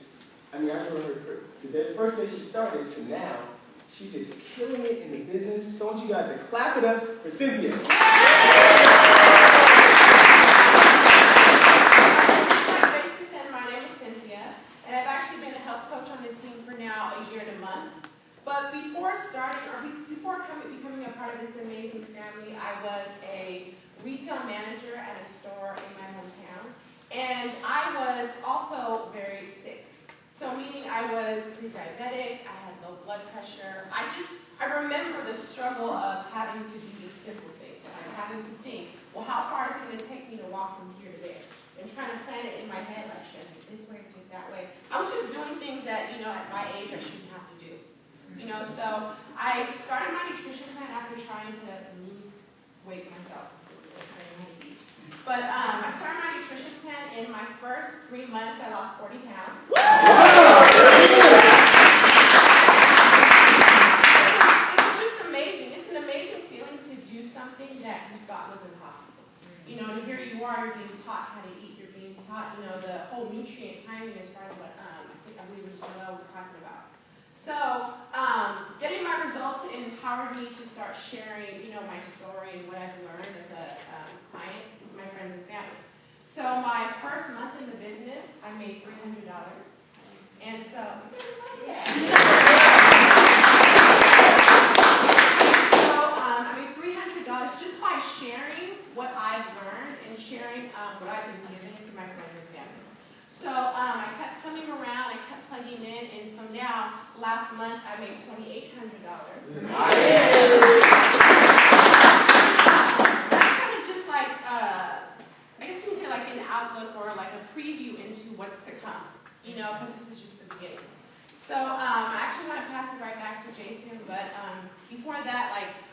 I remember her the first day she started to now, she's just killing it in the business. So I want you guys to clap it up for Cynthia. My name is Cynthia, and I've actually been a health coach on the team for now a year and a month. But before becoming a part of this amazing family, I was a retail manager at a store in my hometown, and I was also very sick. So meaning I was pre-diabetic, I had low blood pressure. I remember the struggle of having to do the simple things, like having to think, well, how far is it going to take me to walk from here to there? And trying to plan it in my head, like, should I take this way or take that way? I was just doing things that, at my age I shouldn't have to do. So I started my nutrition plan after trying to lose weight myself. But I started my nutrition plan. In my first 3 months, I lost 40 pounds. It was just amazing. It's an amazing feeling to do something that you thought was impossible. And here you are, you're being taught how to eat. You're being taught, the whole nutrient timing as far as what I believe was Joelle was talking about. So, getting my results empowered me to start sharing, my story and what I've learned as a client, my friends and family. So my first month in the business, I made $300. And so, I made $300 just by sharing what I've learned and sharing what I've been giving to my friends and family. So I kept coming around, I kept plugging in, and so now, last month, I made $2,800. That's kind of just like, I guess you would say like an outlook or like a preview into what's to come, because this is just the beginning. So I actually want to pass it right back to Jason, but before that,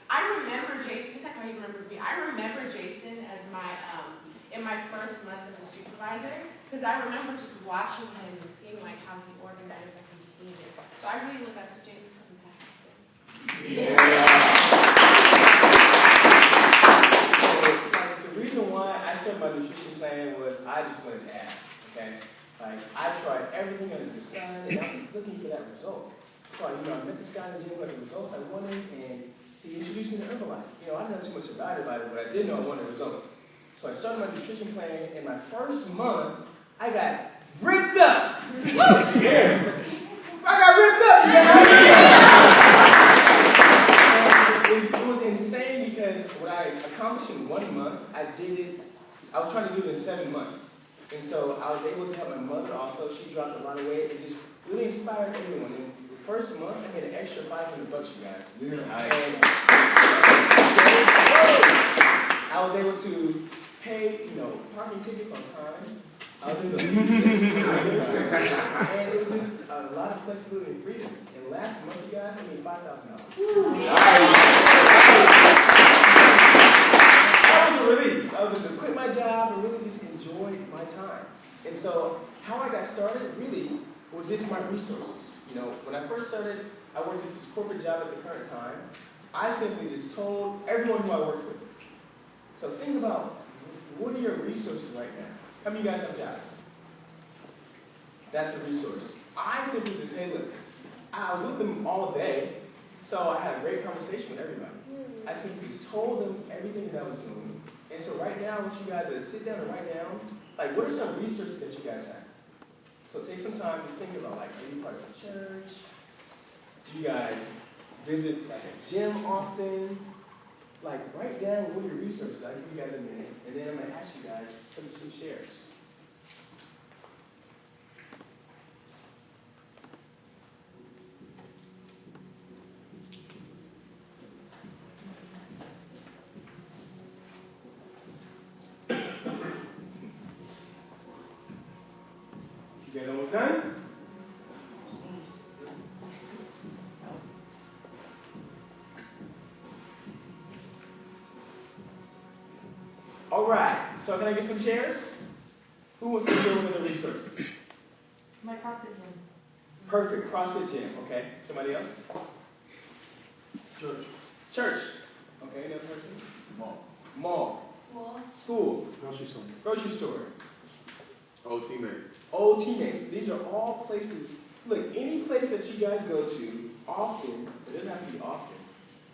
I remember Jason, just like how he remembers me, I remember Jason as in my first month as a supervisor, because I remember just watching him and seeing how he organized his team. So I really look up to Jason. The reason why I started my nutrition plan was I just wanted to ask, okay? I tried everything under the sun, and I was looking for that result. So, I met this guy in the gym with the results I wanted, and he introduced me to Herbalife. I didn't know too much about it, but I did know I wanted results. So I started my nutrition plan, and my first month, I got ripped up. I got ripped up. It was insane because what I accomplished in 1 month, I was trying to do it in 7 months. And so I was able to help my mother also. She dropped a lot of weight. It just really inspired everyone. And the first month, I made an extra $500, you guys. And I was able to pay, parking tickets on time. I was able to and it was just a lot of flexibility and freedom. And last month, you guys, I made $5,000. That was a relief. I was able to quit my job and really just enjoy my time. And so, how I got started really was just my resources. When I first started, I worked at this corporate job at the current time. I simply just told everyone who I worked with. So think about, what are your resources right now? How many of you guys have jobs? That's a resource. I simply just say, look, I was with them all day, so I had a great conversation with everybody. I simply just told them everything that I was doing. And so right now, I want you guys to sit down and write down, what are some resources that you guys have? So take some time to think about, are you part of the church? Do you guys visit a gym often? Write down what are your resources. I'll give you guys a minute, and then I'm going to ask you guys some shares. You guys almost done? All right, so can I get some chairs? Who wants to share one of the resources? My CrossFit gym. Perfect, CrossFit gym, okay. Somebody else? Church. Church. Okay, another person? Mall. School. Grocery store. Old teammates. Old teammates. These are all places. Look, any place that you guys go to often, it doesn't have to be often,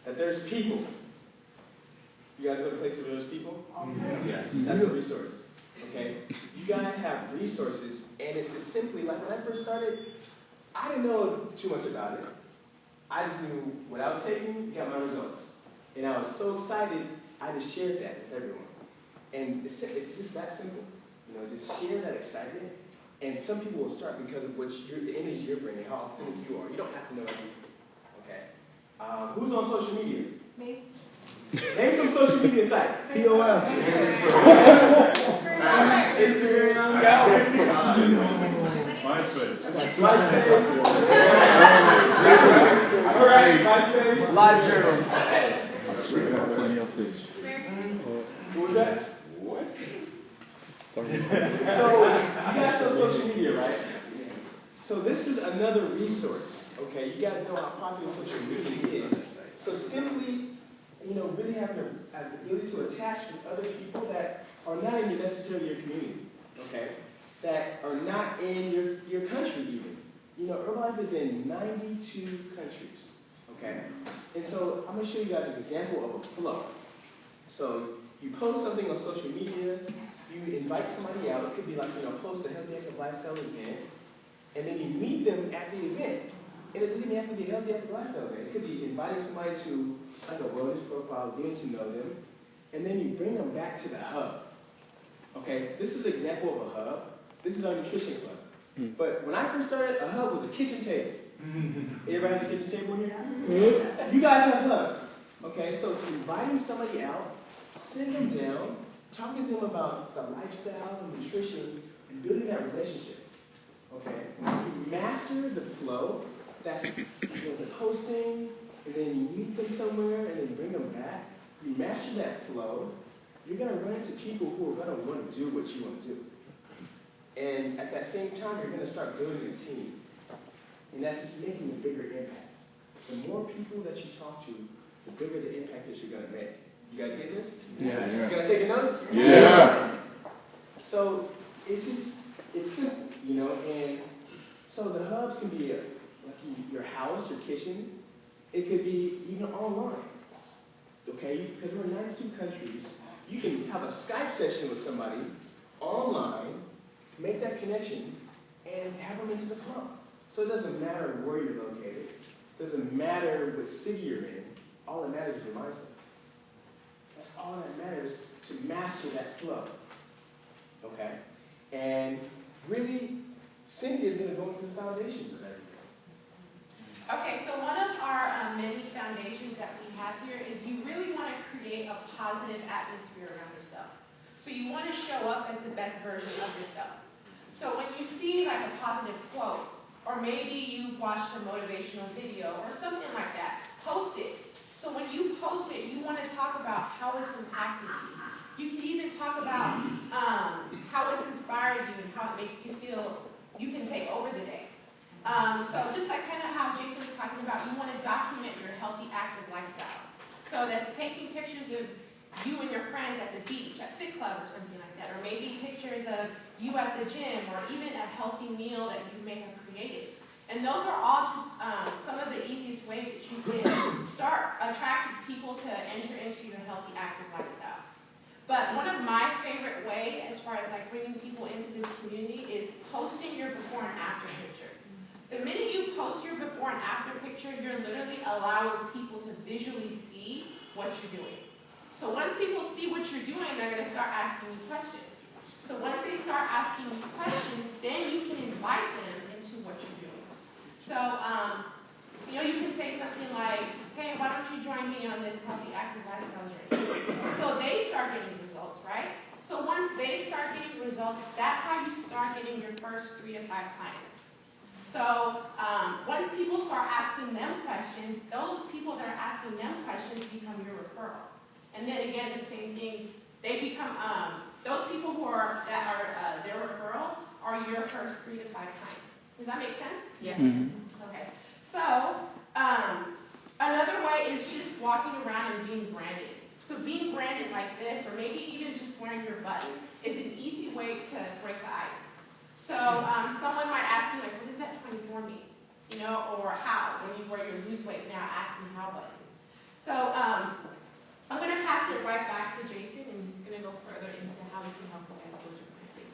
that there's people. You guys go to places where there's people? Yes. That's a resource. Okay? You guys have resources, and it's just simply when I first started, I didn't know too much about it. I just knew what I was taking, got my results. And I was so excited, I just shared that with everyone. And it's just that simple. Just share that excitement. And some people will start because of the image you're bringing, how authentic you are. You don't have to know everything. Okay? Who's on social media? Me. Name some social media sites. POF. Instagram. MySpace. All right, MySpace. Live journal. Who was that? What? So, you guys know social media, right? So this is another resource, okay? You guys know how popular social media is. So simply, really have the ability to attach with other people that are not in necessarily your community, okay? That are not in your country even. You know, Herbalife is in 92 countries, okay? And so I'm gonna show you guys an example of a flow. So you post something on social media, you invite somebody out. It could be like, you know, post a healthy active lifestyle event, and then you meet them at the event. And it doesn't even have to be a healthy active lifestyle event. It could be inviting somebody to like a wellness profile, getting to know them, and then you bring them back to the hub. Okay, this is an example of a hub. This is our nutrition club. But when I first started, a hub was a kitchen table. Everybody has a kitchen table in here? You guys have hubs. Okay, so it's inviting somebody out, sitting them down, talking to them about the lifestyle and nutrition, and building that relationship. Okay, you master the flow. That's the posting, and then you meet them somewhere, and then bring them back. You master that flow. You're going to run into people who are going to want to do what you want to do. And at that same time, you're going to start building a team. And that's just making a bigger impact. The more people that you talk to, the bigger the impact that you're going to make. You guys get this? Yeah. You guys taking notes? Yeah. So it's simple, you know. And so the hubs can be like your house, your kitchen. It could be even online. Okay, because we're in 92 countries. You can have a Skype session with somebody online, make that connection, and have them into the club. So it doesn't matter where you're located. It doesn't matter what city you're in. All that matters is your mindset. That's all that matters to master that flow. Okay? And really, Cynthia is going to go into the foundations of everything. Okay, so one of our many foundations that we have here is you really want to create a positive atmosphere around yourself. So you want to show up as the best version of yourself. So when you see like a positive quote, or maybe you watched a motivational video or something like that, post it. So when you post it, you want to talk about how it's impacted you. You can even talk about how it's inspired you and how it makes you feel you can take over the day. So just like kind of how Jason was talking about, you want to document your healthy, active lifestyle. So that's taking pictures of you and your friends at the beach, at Fit Club or something like that, or maybe pictures of you at the gym, or even a healthy meal that you may have created. And those are all just some of the easiest ways that you can start attracting people to enter into your healthy, active lifestyle. But one of my favorite ways, as far as like bringing people into this community, is posting your before and after picture. The minute you post your before and after picture, you're literally allowing people to visually see what you're doing. So once people see what you're doing, they're going to start asking you questions. So once they start asking you questions, then you can invite them into what you're doing. So, you know, you can say something like, hey, why don't you join me on this healthy, active lifestyle journey? So they start getting results, right? So once they start getting results, that's how you start getting your first 3 to 5 clients. So once people start asking them questions, those people that are asking them questions become your referral. And then again, the same thing, they become, those people who are, that are their referrals are your first 3 to 5 clients. Does that make sense? Yes. Okay. So another way is just walking around and being branded. So being branded like this, or maybe even just wearing your button, is an easy way to break the ice. So someone might ask you, like, what does that 24 mean? You know, or how? When you wear your lose weight now, ask me how button. So I'm going to pass it right back to Jason, and he's going to go further into how we can help you guys build your brand.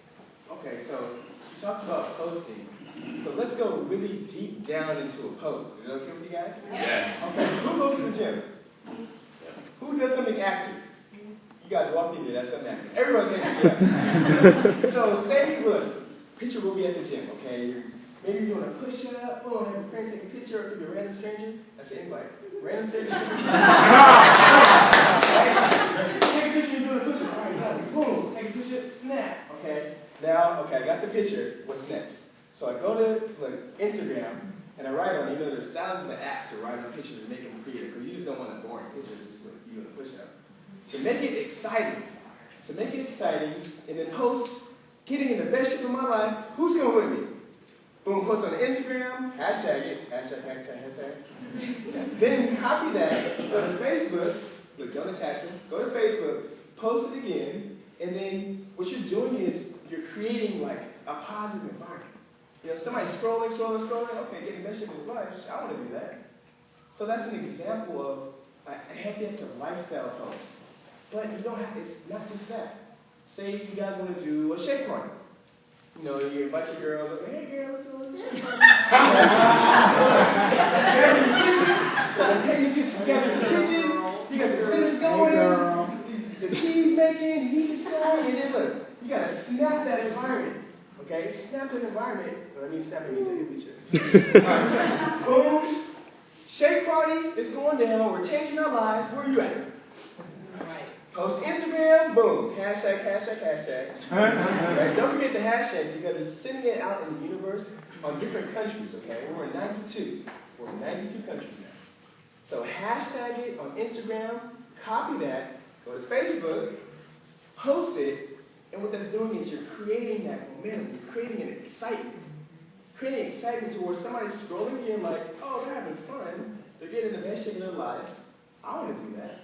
Okay, so you talked about posting. So let's go really deep down into a post. Is that okay with you guys? Yes. Okay, who goes to the gym? Who does something active? You guys walked in here, that's something active. Everyone's active. So say, look, picture will be at the gym, okay? Maybe you're doing a push-up, boom, have a friend take a picture, or it could be a random stranger. That's an invite. Random stranger. Take a picture, you're doing a push-up. All right, got it. Boom, take a picture, snap. Okay, now, okay, I got the picture. What's next? So I go to Instagram, and I write on it. You know, there's thousands of apps to write on pictures and make them creative, because you just don't want a boring picture just so you doing a push-up. So make it exciting. And then post, getting in the best shape of my life. Who's going with me? Boom, post on Instagram, hashtag it, hashtag. Then copy that, go to Facebook, look, don't attach them, go to Facebook, post it again, and then what you're doing is you're creating like a positive environment. You know, somebody's scrolling, okay, getting the best shape of his life, I want to do that. So that's an example of a healthy lifestyle post. But you don't have, it's not just that. Say you guys want to do a shake party. You know, you invite your girls over, hey girl, let's do a shake party. Okay, you get together in the kitchen, you got the fitness going, the tea's making, the heat is going, and then look, you got to snap that environment. Okay, snap that environment. What I mean snapping means take a picture. Alright, boom. Shake party is going down. We're changing our lives. Where are you at? Post Instagram, boom. Hashtag. Right? Don't forget the hashtag because it's sending it out in the universe on different countries, okay? We're in 92. We're in 92 countries now. So hashtag it on Instagram, copy that, go to Facebook, post it, and what that's doing is you're creating that momentum. You're creating an excitement. Creating excitement towards somebody scrolling in like, oh, they're having fun. They're getting the best shape of their life. I want to do that.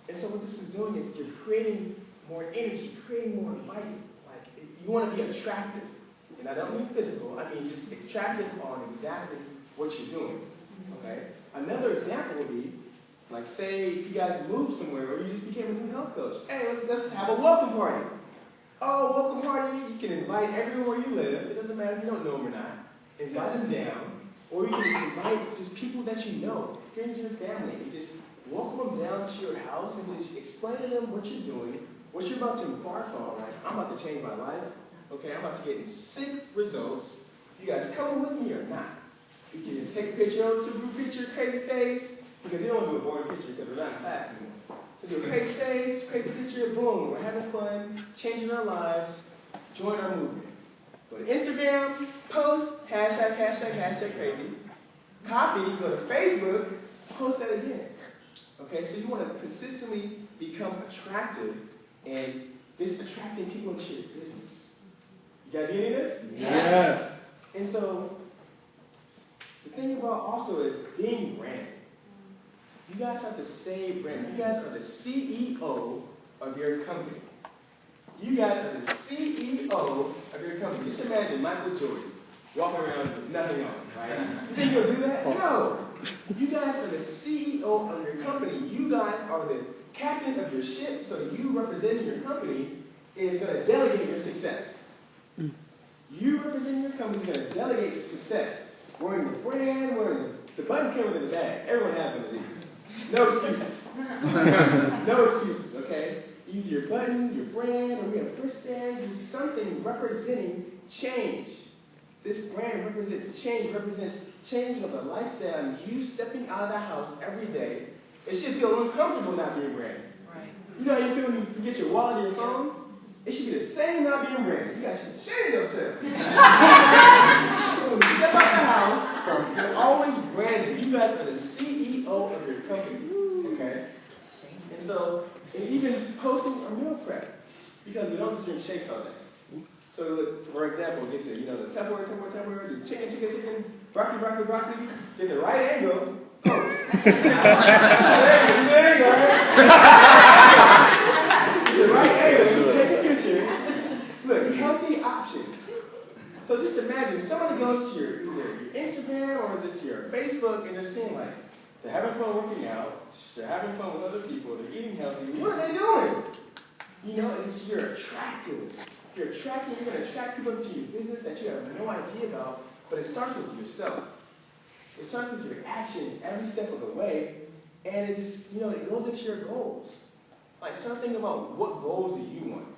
And so what this is doing is you're creating more energy, creating more light. Like, you want to be attractive. And I don't mean physical. I mean just attractive on exactly what you're doing. Okay? Another example would be, like, say if you guys moved somewhere or you just became a new health coach. Hey, let's have a welcome party. Oh, welcome party. You can invite everywhere you live. It doesn't matter if you don't know them or not. Invite them down. Or you can invite just people that you know, friends of your family, and just welcome them down to your house and just explain to them what you're doing, what you're about to embark on. Like, I'm about to change my life. Okay, I'm about to get sick results. You guys coming with me or not? You can just take a picture, group picture, crazy face, because you don't want to do a boring picture because we're not in class anymore. So do a crazy face, crazy picture, boom, we're having fun, changing our lives, join our movement. Go to Instagram, post, hashtag crazy. Copy, go to Facebook, post that again. Okay, so you want to consistently become attractive and this attracting people into your business. You guys getting this? Yes. And so, the thing about also is being branded. You guys have to stay branded. You guys are the CEO of your company. You guys are the CEO of your company. Just imagine Michael Jordan walking around with nothing on, right? You think he'll do that? No. You guys are the CEO of your company. You guys are the captain of your ship, so you representing your company is going to delegate your success. You representing your company is going to delegate your success. Wearing the brand, the button came in the bag. Everyone has one of these. No excuses. No excuses, okay? Either your button, your brand, or we have wristbands, something representing change. This brand represents change, represents changing of the lifestyle, you stepping out of the house every day. It should feel uncomfortable not being branded. Right. You know how you feel when you forget your wallet or your phone? It should be the same not being branded. You guys should shame yourself. So when you step out the house, you're always branded. You guys are the CEO of your company. Okay? And so, and even posting a meal prep. Because we don't just drink shakes all day. So, for example, get to, the Tupperware, the chicken, broccoli, get the right angle. There you go. The right angle, take a picture. Look, healthy options. So just imagine, somebody goes to your Instagram or is it to your Facebook and they're seeing like, they're having fun working out, they're having fun with other people, they're eating healthy. What are they doing? You're attractive. You're going to attract people to your business that you have no idea about, but it starts with yourself. It starts with your actions every step of the way, and it just, it goes into your goals. Like, start thinking about what goals do you want.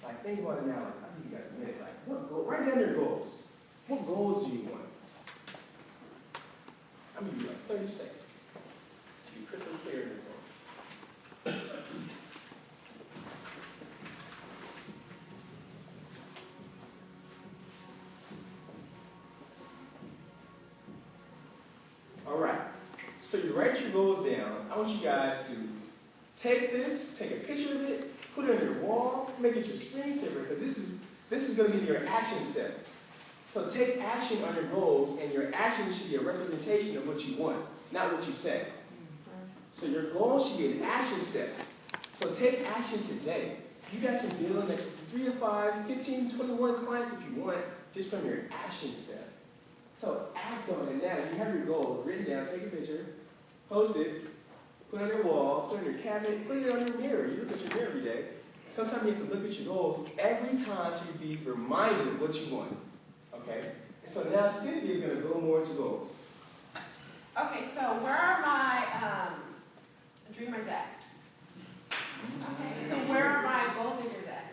Like, think about it now. Like, I'll give you guys a minute. Like, write down your goals. What goals do you want? I'm going to give you like 30 seconds to be crystal clear in your goals. All right. So you write your goals down. I want you guys to take a picture of it, put it on your wall, make it your screensaver, because this is going to be your action step. So take action on your goals, and your action should be a representation of what you want, not what you say. So your goal should be an action step. So take action today. You guys can build the next 3 to 5, 15, 21 clients if you want just from your action step. So act on it now. You have your goal written down, take a picture, post it, put it on your wall, put it in your cabinet, put it on your mirror. You look at your mirror every day. Sometimes you have to look at your goals every time to be reminded of what you want. Okay? So now Cynthia is going to go more into goals. Okay, so where are my dreamers at? Okay, so where are my goal diggers at?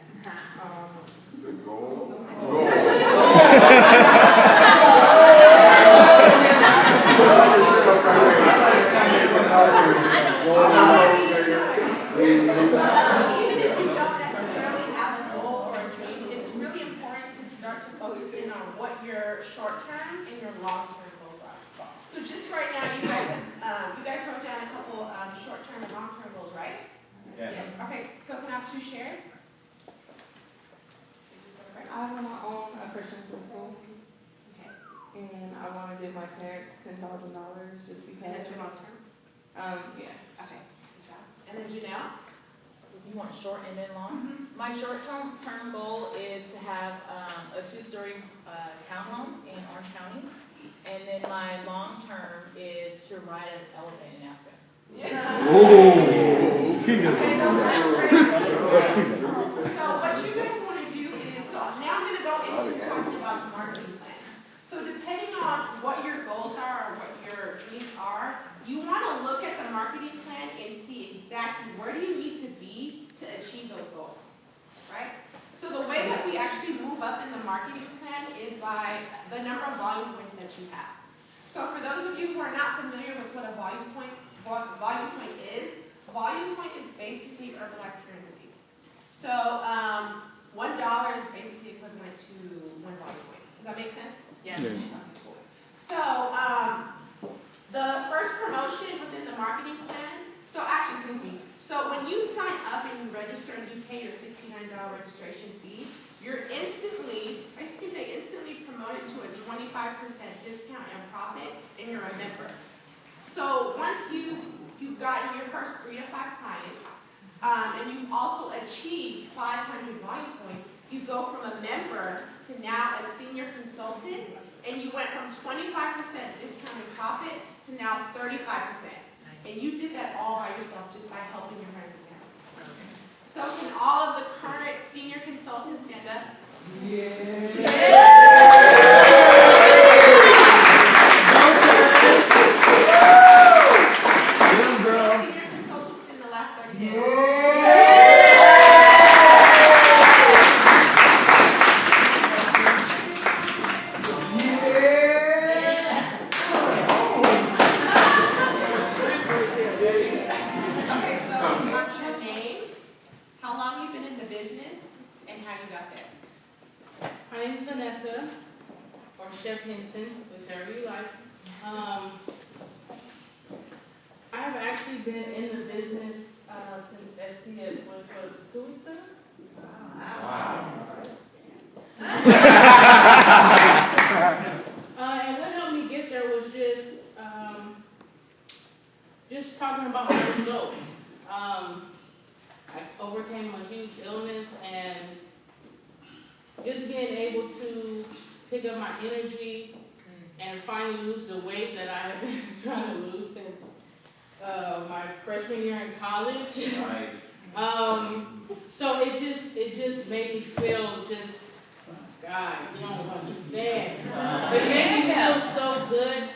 Even if you don't necessarily have a goal or a dream, it's really important to start to focus in on what your short-term and your long-term goals are. So just right now, you guys wrote down a couple short-term and long-term goals, right? Yes. Okay, so can I have 2 shares? I want to own a Christian school. Okay. And I want to give my parents $10,000 just because. And that's your long-term? Yeah. Okay, good job. And then Janelle? You want short and then long? My short-term goal is to have a 2-story townhome in Orange County. And then my long-term is to ride an elephant in Africa. Yeah. So what you guys want to do is, so now I'm going to go into talking about the marketing plan. So depending on what your goals are or what your dreams are, you want to look at the marketing plan and see exactly where do you need to be to achieve those goals, right? So the way that we actually move up in the marketing plan is by the number of volume points that you have. So for those of you who are not familiar with what a volume point is basically Herbalife currency. So $1 is basically equivalent to 1 volume point. Does that make sense? Yes. Okay, cool. So the first promotion within the marketing plan, so when you sign up and you register and you pay your $69 registration fee, you're instantly promoted to a 25% discount and profit, and you're a member. So once you've gotten your first 3 to 5 clients, and you've also achieved 500 volume points, you go from a member to now a senior consultant, and you went from 25% discount and profit to now 35%. And you did that all by yourself, just by helping your friends and family. So can all of the current senior consultants stand up? Senior consultants in the last 30 days. Okay, so what's your name, how long you've been in the business, and how you got there? My name is Vanessa, or Chef Henson, whichever you like. I have actually been in the business since SPS, which was 2 weeks ago. And what helped me get there was just talking about my results. I overcame a huge illness, and just being able to pick up my energy and finally lose the weight that I have been trying to lose since my freshman year in college. So it just made me feel just, God, you don't understand. It made me feel so good,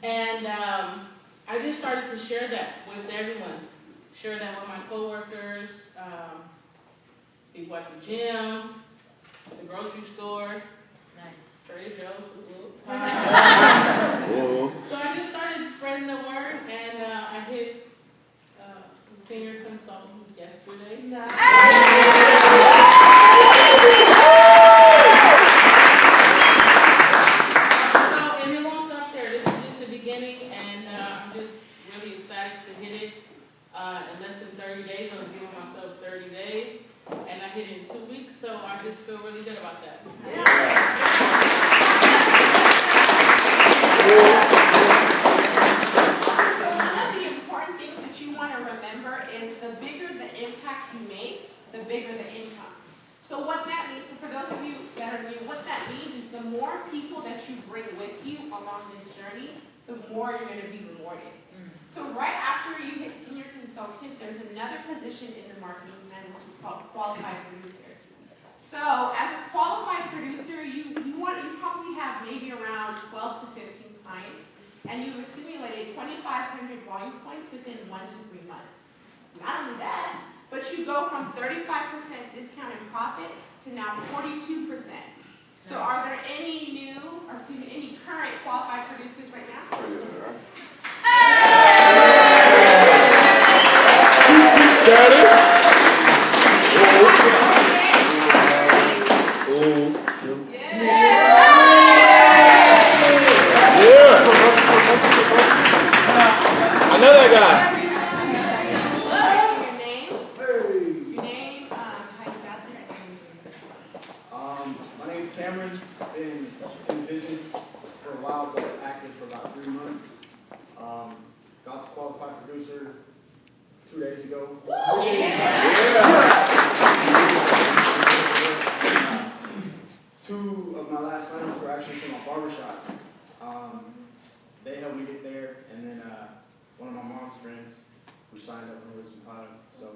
and I just started to share that with everyone. Share that with my coworkers, people at the gym, the grocery store, Trader Joe's. So I just started spreading the word, and I hit senior consultant yesterday. So, and it won't stop there. This is just the beginning, and I'm just really excited to hit it in less than 30 days. I was giving myself 30 days, and I hit it in 2 weeks, so I just feel really good about that. So one of the important things that you want to remember is the bigger the impact you make, the bigger the income. So what that means, so for those of you that are new, what that means is the more people that you bring with you along this journey, the more you're going to be rewarded. So right after you hit senior consultant, there's another position in the marketing plan which is called qualified producer. So as a qualified producer, you probably have maybe around 12 to 15 clients, and you've accumulated 2,500 volume points within 1 to 3 months. Not only that, but you go from 35% discount in profit to now 42%. So are there any any current qualified producers right now? I know that guy. My name is Cameron. I've been in business for a while, but active for about 3 months. Got the qualified producer 2 days ago. Two of my last clients were actually from my barbershop. They helped me get there, and then one of my mom's friends who signed up and was some product. So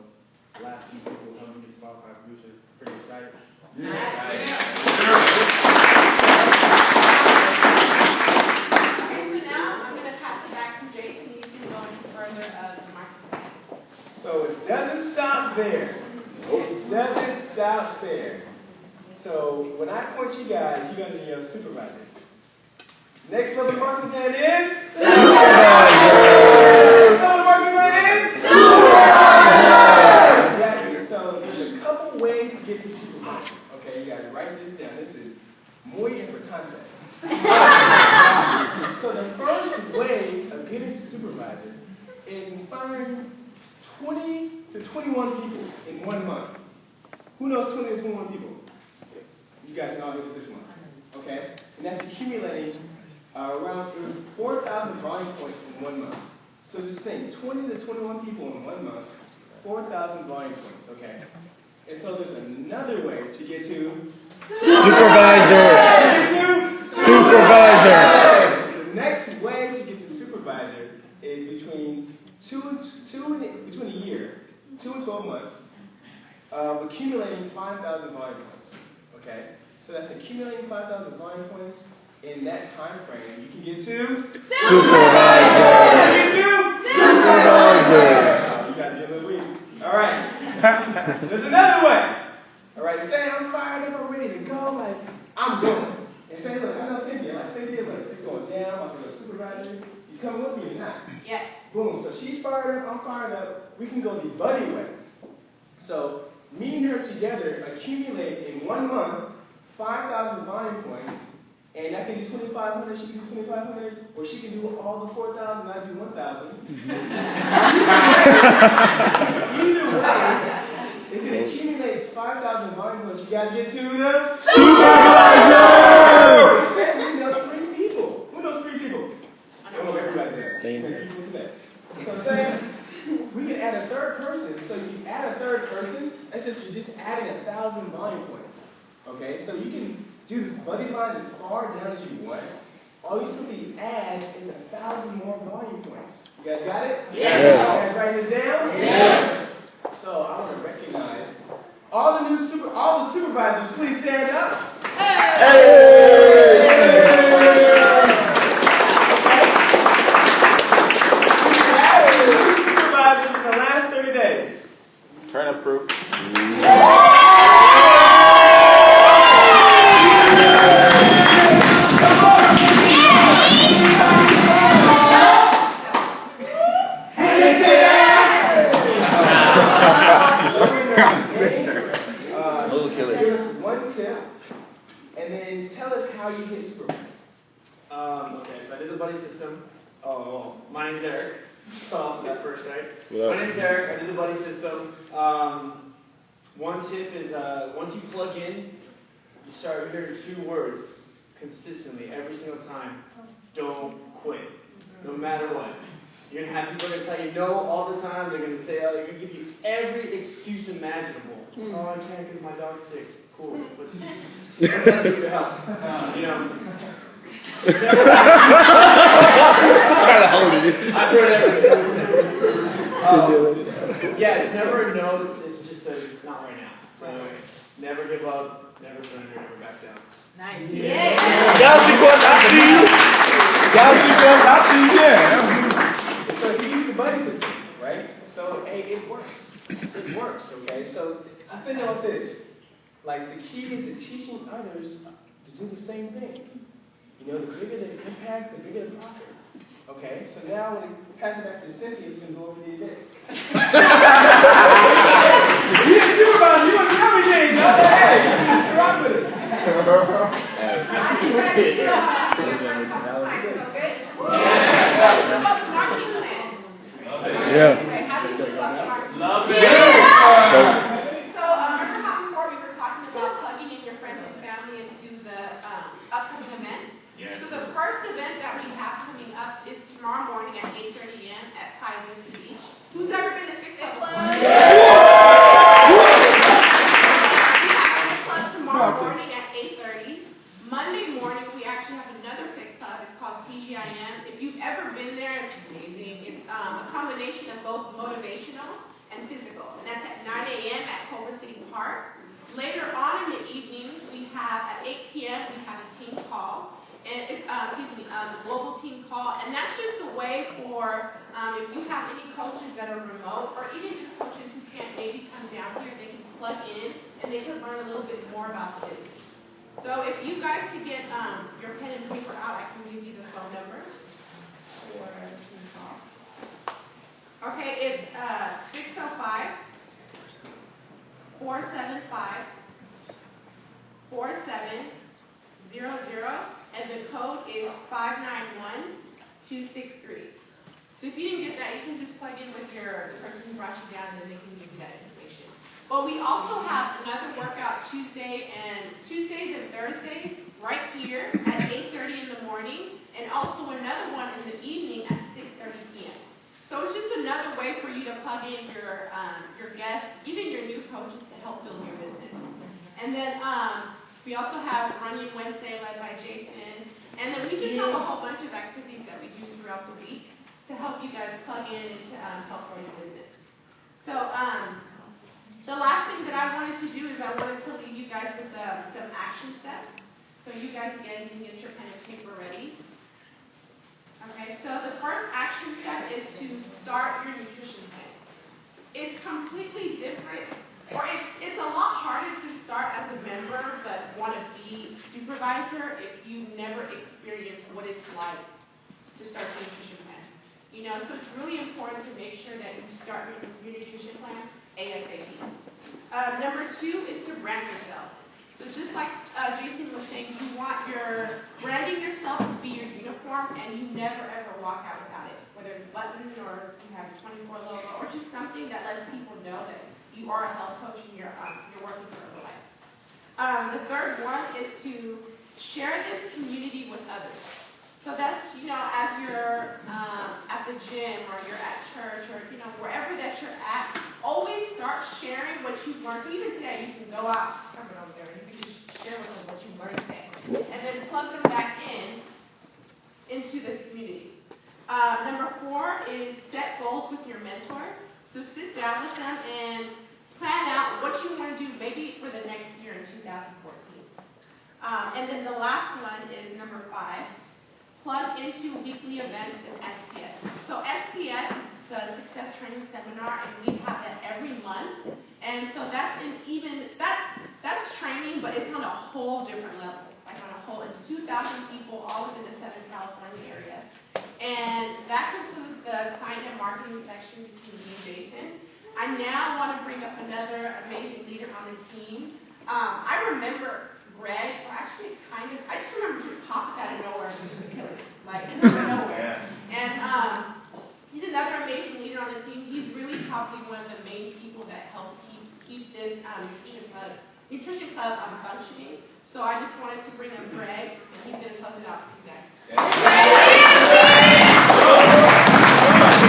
the last few people helped me get the qualified producer. Pretty excited. So now I'm going to pass it back to Jason. You can go into further of the marketing. So it doesn't stop there. It doesn't stop there. So when I point you guys, you're going to be your supervisor. Next level marketing plan is? Supervisor! Next level marketing plan is? Supervisor! Exactly. So there's a couple ways to get to supervisor. Okay, you guys write this down. This is muy importante. So the first way of getting to supervisor is inspiring 20 to 21 people in 1 month. Who knows 20 to 21 people? You guys can all do it this month. Okay? And that's accumulating around 4,000 volume points in 1 month. So just think, 20 to 21 people in 1 month, 4,000 volume points. Okay? And so there's another way to get to Supervisor. Supervisor. The next way to get to supervisor is between between a year, 2 and 12 months, of accumulating 5,000 volume points. Okay? So that's accumulating 5,000 volume points in that time frame. You can get to supervisor. Supervisor. You guys get a little weak. All right. There's another way. All right. Say I'm fired up, I'm ready to go. Like I'm going. And say, look, I know Cynthia. Like Cynthia, look, it's going down. I'm going to go supervisor. You coming with me or not? Yes. Boom. So she's fired up. I'm fired up. We can go the buddy way. So me and her together accumulate in 1 month 5,000 volume points, and I can do 2,500, she can do 2,500, or she can do all the 4,000, I do 1,000. Either way, if it accumulates 5,000 volume points, you got to get to the supervisor! We know 3 people. Who knows 3 people? I know everybody there. So say we can add a third person. So if you add a third person, that's just you're just adding 1,000 volume points. Okay, so you can do this buddy line as far down as you want. All you simply add is 1,000 more volume points. You guys got it? Yeah. You guys writing this down? Yeah. So I want to recognize all the supervisors. Please stand up. Supervisors in the last 30 days. Turn up proof. Give us 1 tip, and then tell us how you hit supervisor. Okay, so I did the buddy system. My name's Eric. Start off with that first, right? My name's Eric. I did the buddy system. 1 tip is once you plug in, you start hearing 2 words consistently every single time. Don't quit, no matter what. You're going to have people that tell you no all the time. They're going to say, oh, they're going to give you every excuse imaginable. Oh, I can't because my dog's sick. Cool. What's that do to help? You know. Try to hold it. I've heard everything. Yeah, it's never a no. It's just a not right now. So never give up, never surrender, never back down. Nice. Yeah. So if you use the buddy system, right? So hey, it works. It works. Okay. So I think about this. Like the key is to teaching others to do the same thing. You know, the bigger the impact, the bigger the profit. Okay, so now when I pass it back to Cynthia, who's going to go over the events. You didn't do about it, you want to tell me things. Hey, rock with it. Yeah. Love it. So remember how before we were talking about plugging in your friends and family into the upcoming events? Yes. So the first event that we have coming up is tomorrow morning at 8:30 a.m. at Pioneer Beach. Who's ever been to Fix Club? We have Fix Club tomorrow morning at 8:30. Monday morning we actually have another Fix Club. It's called TGIM. If you've ever been there, it's amazing. It's a combination of both motivational and physical. And that's at 9 a.m. at Culver City Park. Later on in the evening, we have at 8 p.m. we have a team call. And it's, the global team call, and that's just a way for if you have any coaches that are remote, or even just coaches who can't maybe come down here, they can plug in and they can learn a little bit more about the business. So if you guys could get your pen and paper out, I can give you the phone number for the team call. Okay, it's 605-475-4700. And the code is 591263. So if you didn't get that, you can just plug in with the person who brought you down, and then they can give you that information. But we also have another workout Tuesdays and Thursdays right here at 8:30 in the morning, and also another one in the evening at 6:30 p.m. So it's just another way for you to plug in your guests, even your new coaches, to help build your business. And then we also have Running Wednesday led by Jason. And then we just have a whole bunch of activities that we do throughout the week to help you guys plug in and to help grow your business. So the last thing that I wanted to do is I wanted to leave you guys with some action steps. So you guys, again, can get your pen and paper ready. Okay, so the first action step is to start your nutrition plan. It's completely different. Or it's a lot harder to start as a member but want to be supervisor if you never experienced what it's like to start your nutrition plan. You know, so it's really important to make sure that you start your nutrition plan ASAP. Number 2 is to brand yourself. So just like Jason was saying, you want your branding yourself to be your uniform, and you never ever walk out without it. Whether it's buttons or you have a 24 logo or just something that lets people know that you are a health coach and you're working for Herbalife. The third one is to share this community with others. So that's, you know, as you're at the gym or you're at church or, you know, wherever that you're at, always start sharing what you've learned. So even today, you can go out, someone over there, and you can just share with them what you learned today. And then plug them back into this community. Number 4 is set goals with your mentor. So sit down with them and plan out what you want to do maybe for the next year in 2014. And then the last one is number 5. Plug into weekly events in STS. So STS is the Success Training Seminar, and we have that every month. And so that's that's training, but it's on a whole different level. Like on a whole, it's 2,000 people all within the Southern California area. And that concludes the client and marketing section between me and Jason. I now want to bring up another amazing leader on the team. I remember Greg, or actually I just remember just popping out of nowhere and just killing it, like out of nowhere. Yeah. And he's another amazing leader on the team. He's really probably one of the main people that helps keep this nutrition club functioning. So I just wanted to bring up Greg, and he's going to close it out for you guys. Yeah.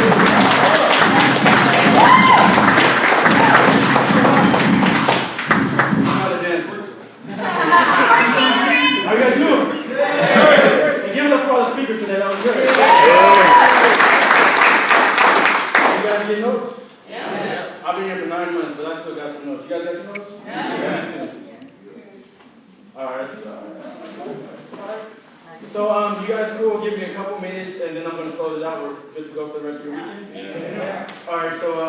I've been here for 9 months, but I still got some notes. You guys got some notes? Yeah. All right. So, you guys cool? Give me a couple minutes, and then I'm going to close it out. We're good to go for the rest of your weekend? Yeah. All right, so,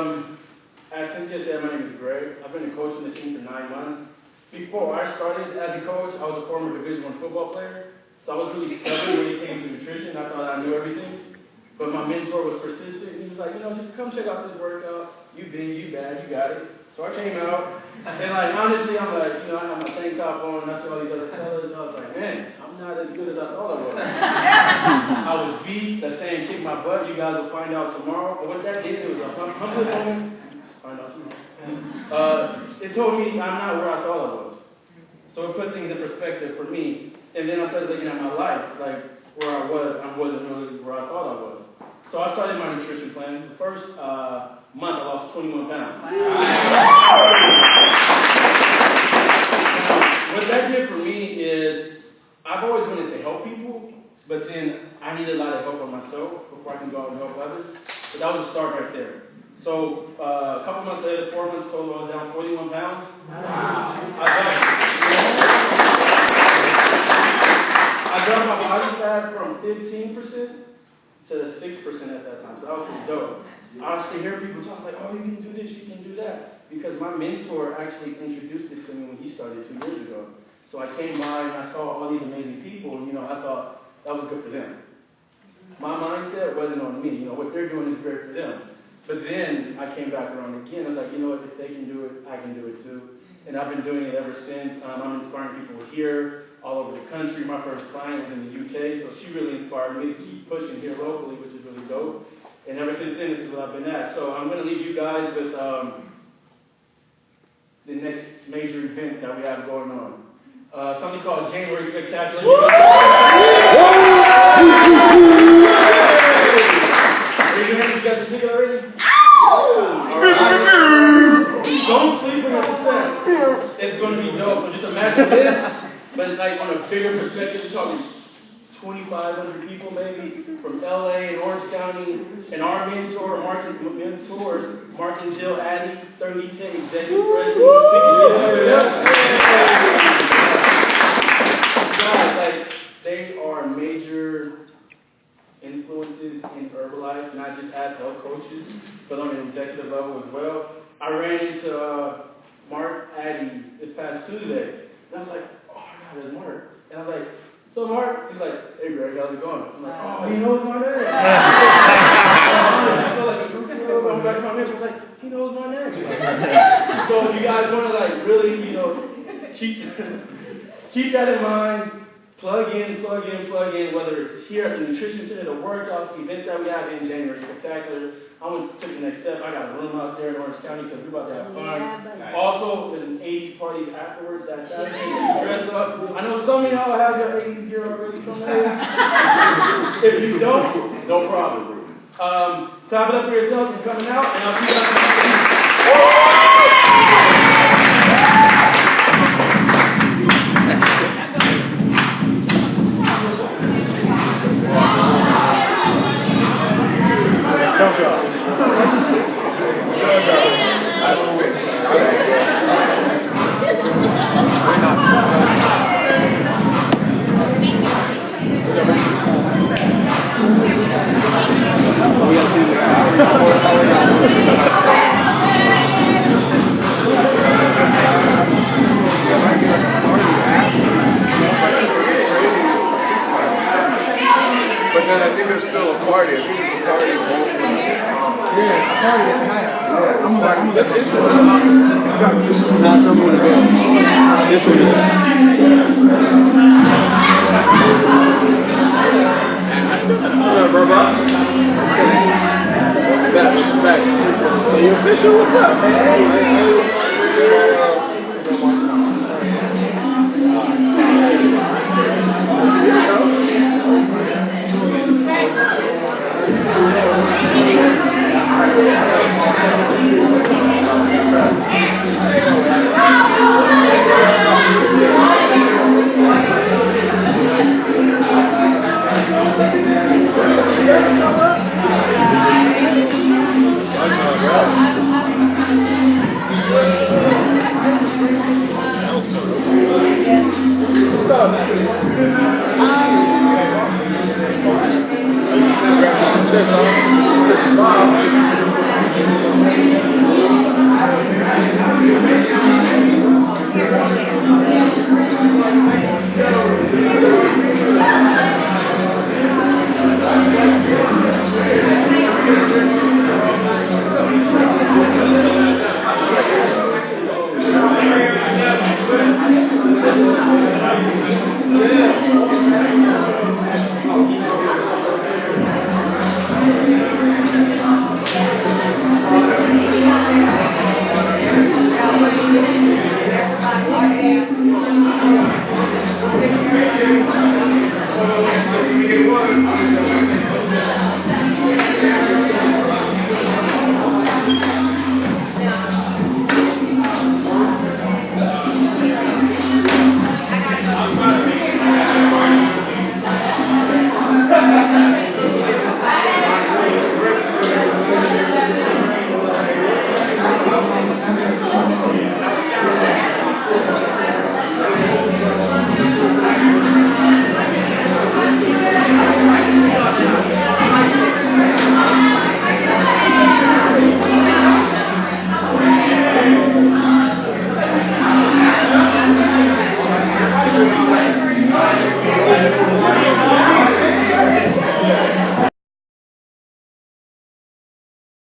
as Cynthia said, my name is Greg. I've been a coach on the team for 9 months. Before I started as a coach, I was a former Division I football player. So I was really stubborn when it came to nutrition. I thought I knew everything. But my mentor was persistent. He was like, just come check out this workout. You big, you bad, you got it. So I came out, and honestly, I'm like, I have my tank top on, and I see all these other fellas, and I was like, man, I'm not as good as I thought I was. I was beat, that saying kick my butt. You guys will find out tomorrow. But what that did, it was a humble moment. Find out tomorrow. It told me I'm not where I thought I was. So it put things in perspective for me. And then I started looking at my life, like where I wasn't really where I thought I was. So I started my nutrition plan. The first month, I lost 21 pounds. Wow. What that did for me is I've always wanted to help people, but then I needed a lot of help on myself before I can go out and help others. So that was the start right there. So a couple months later, 4 months total, I was down 41 pounds. Wow. I dropped my body fat from 15% to 6% at that time. So that was pretty dope. I used to hear people talk like, oh, you can do this, you can do that. Because my mentor actually introduced this to me when he started 2 years ago. So I came by and I saw all these amazing people, and I thought that was good for them. My mindset wasn't on me. What they're doing is great for them. But then I came back around again. I was like, if they can do it, I can do it too. And I've been doing it ever since. I'm inspiring people here, all over the country. My first client was in the UK, so she really inspired me to keep pushing here locally, which is really dope. And ever since then, this is what I've been at. So I'm going to leave you guys with the next major event that we have going on. Something called January Spectacular. Raise your hands if you guys are ticket already. Don't sleep on your success. It's going to be dope. So just imagine this, but on a bigger perspective, we're talking 2,500 people maybe from LA and Orange County, and our mentors, Mark and Jill Addy, 30K executive president. Guys, they are major influences in Herbalife, not just as health coaches, but on an executive level as well. I ran into Mark Addy this past Tuesday, and I was like, oh my God, there's Mark. And I was like, so Mark, he's like, hey Greg, how's it going? I'm like, oh, he knows my name. I feel like a group going back to my name. I was like, he knows my name. So if you guys want to really, keep that in mind. Plug in, whether it's here at the Nutrition Center, the workouts, the events that we have in January Spectacular. I want to take the next step. I got a room out there in Orange County because we're about to have fun. Yeah, also, there's an 80s party afterwards that Saturday. Dress up. I know some of y'all have your 80s gear already from there. If you don't, no problem. Clap it up for yourselves and coming out, and I'll see you guys. But then I think there's still a party. I think it's a party. Yeah, a party at night. Yeah, I'm going to this one. Now someone to go. This one is. What up, bro? Back. So you official? What's up, man?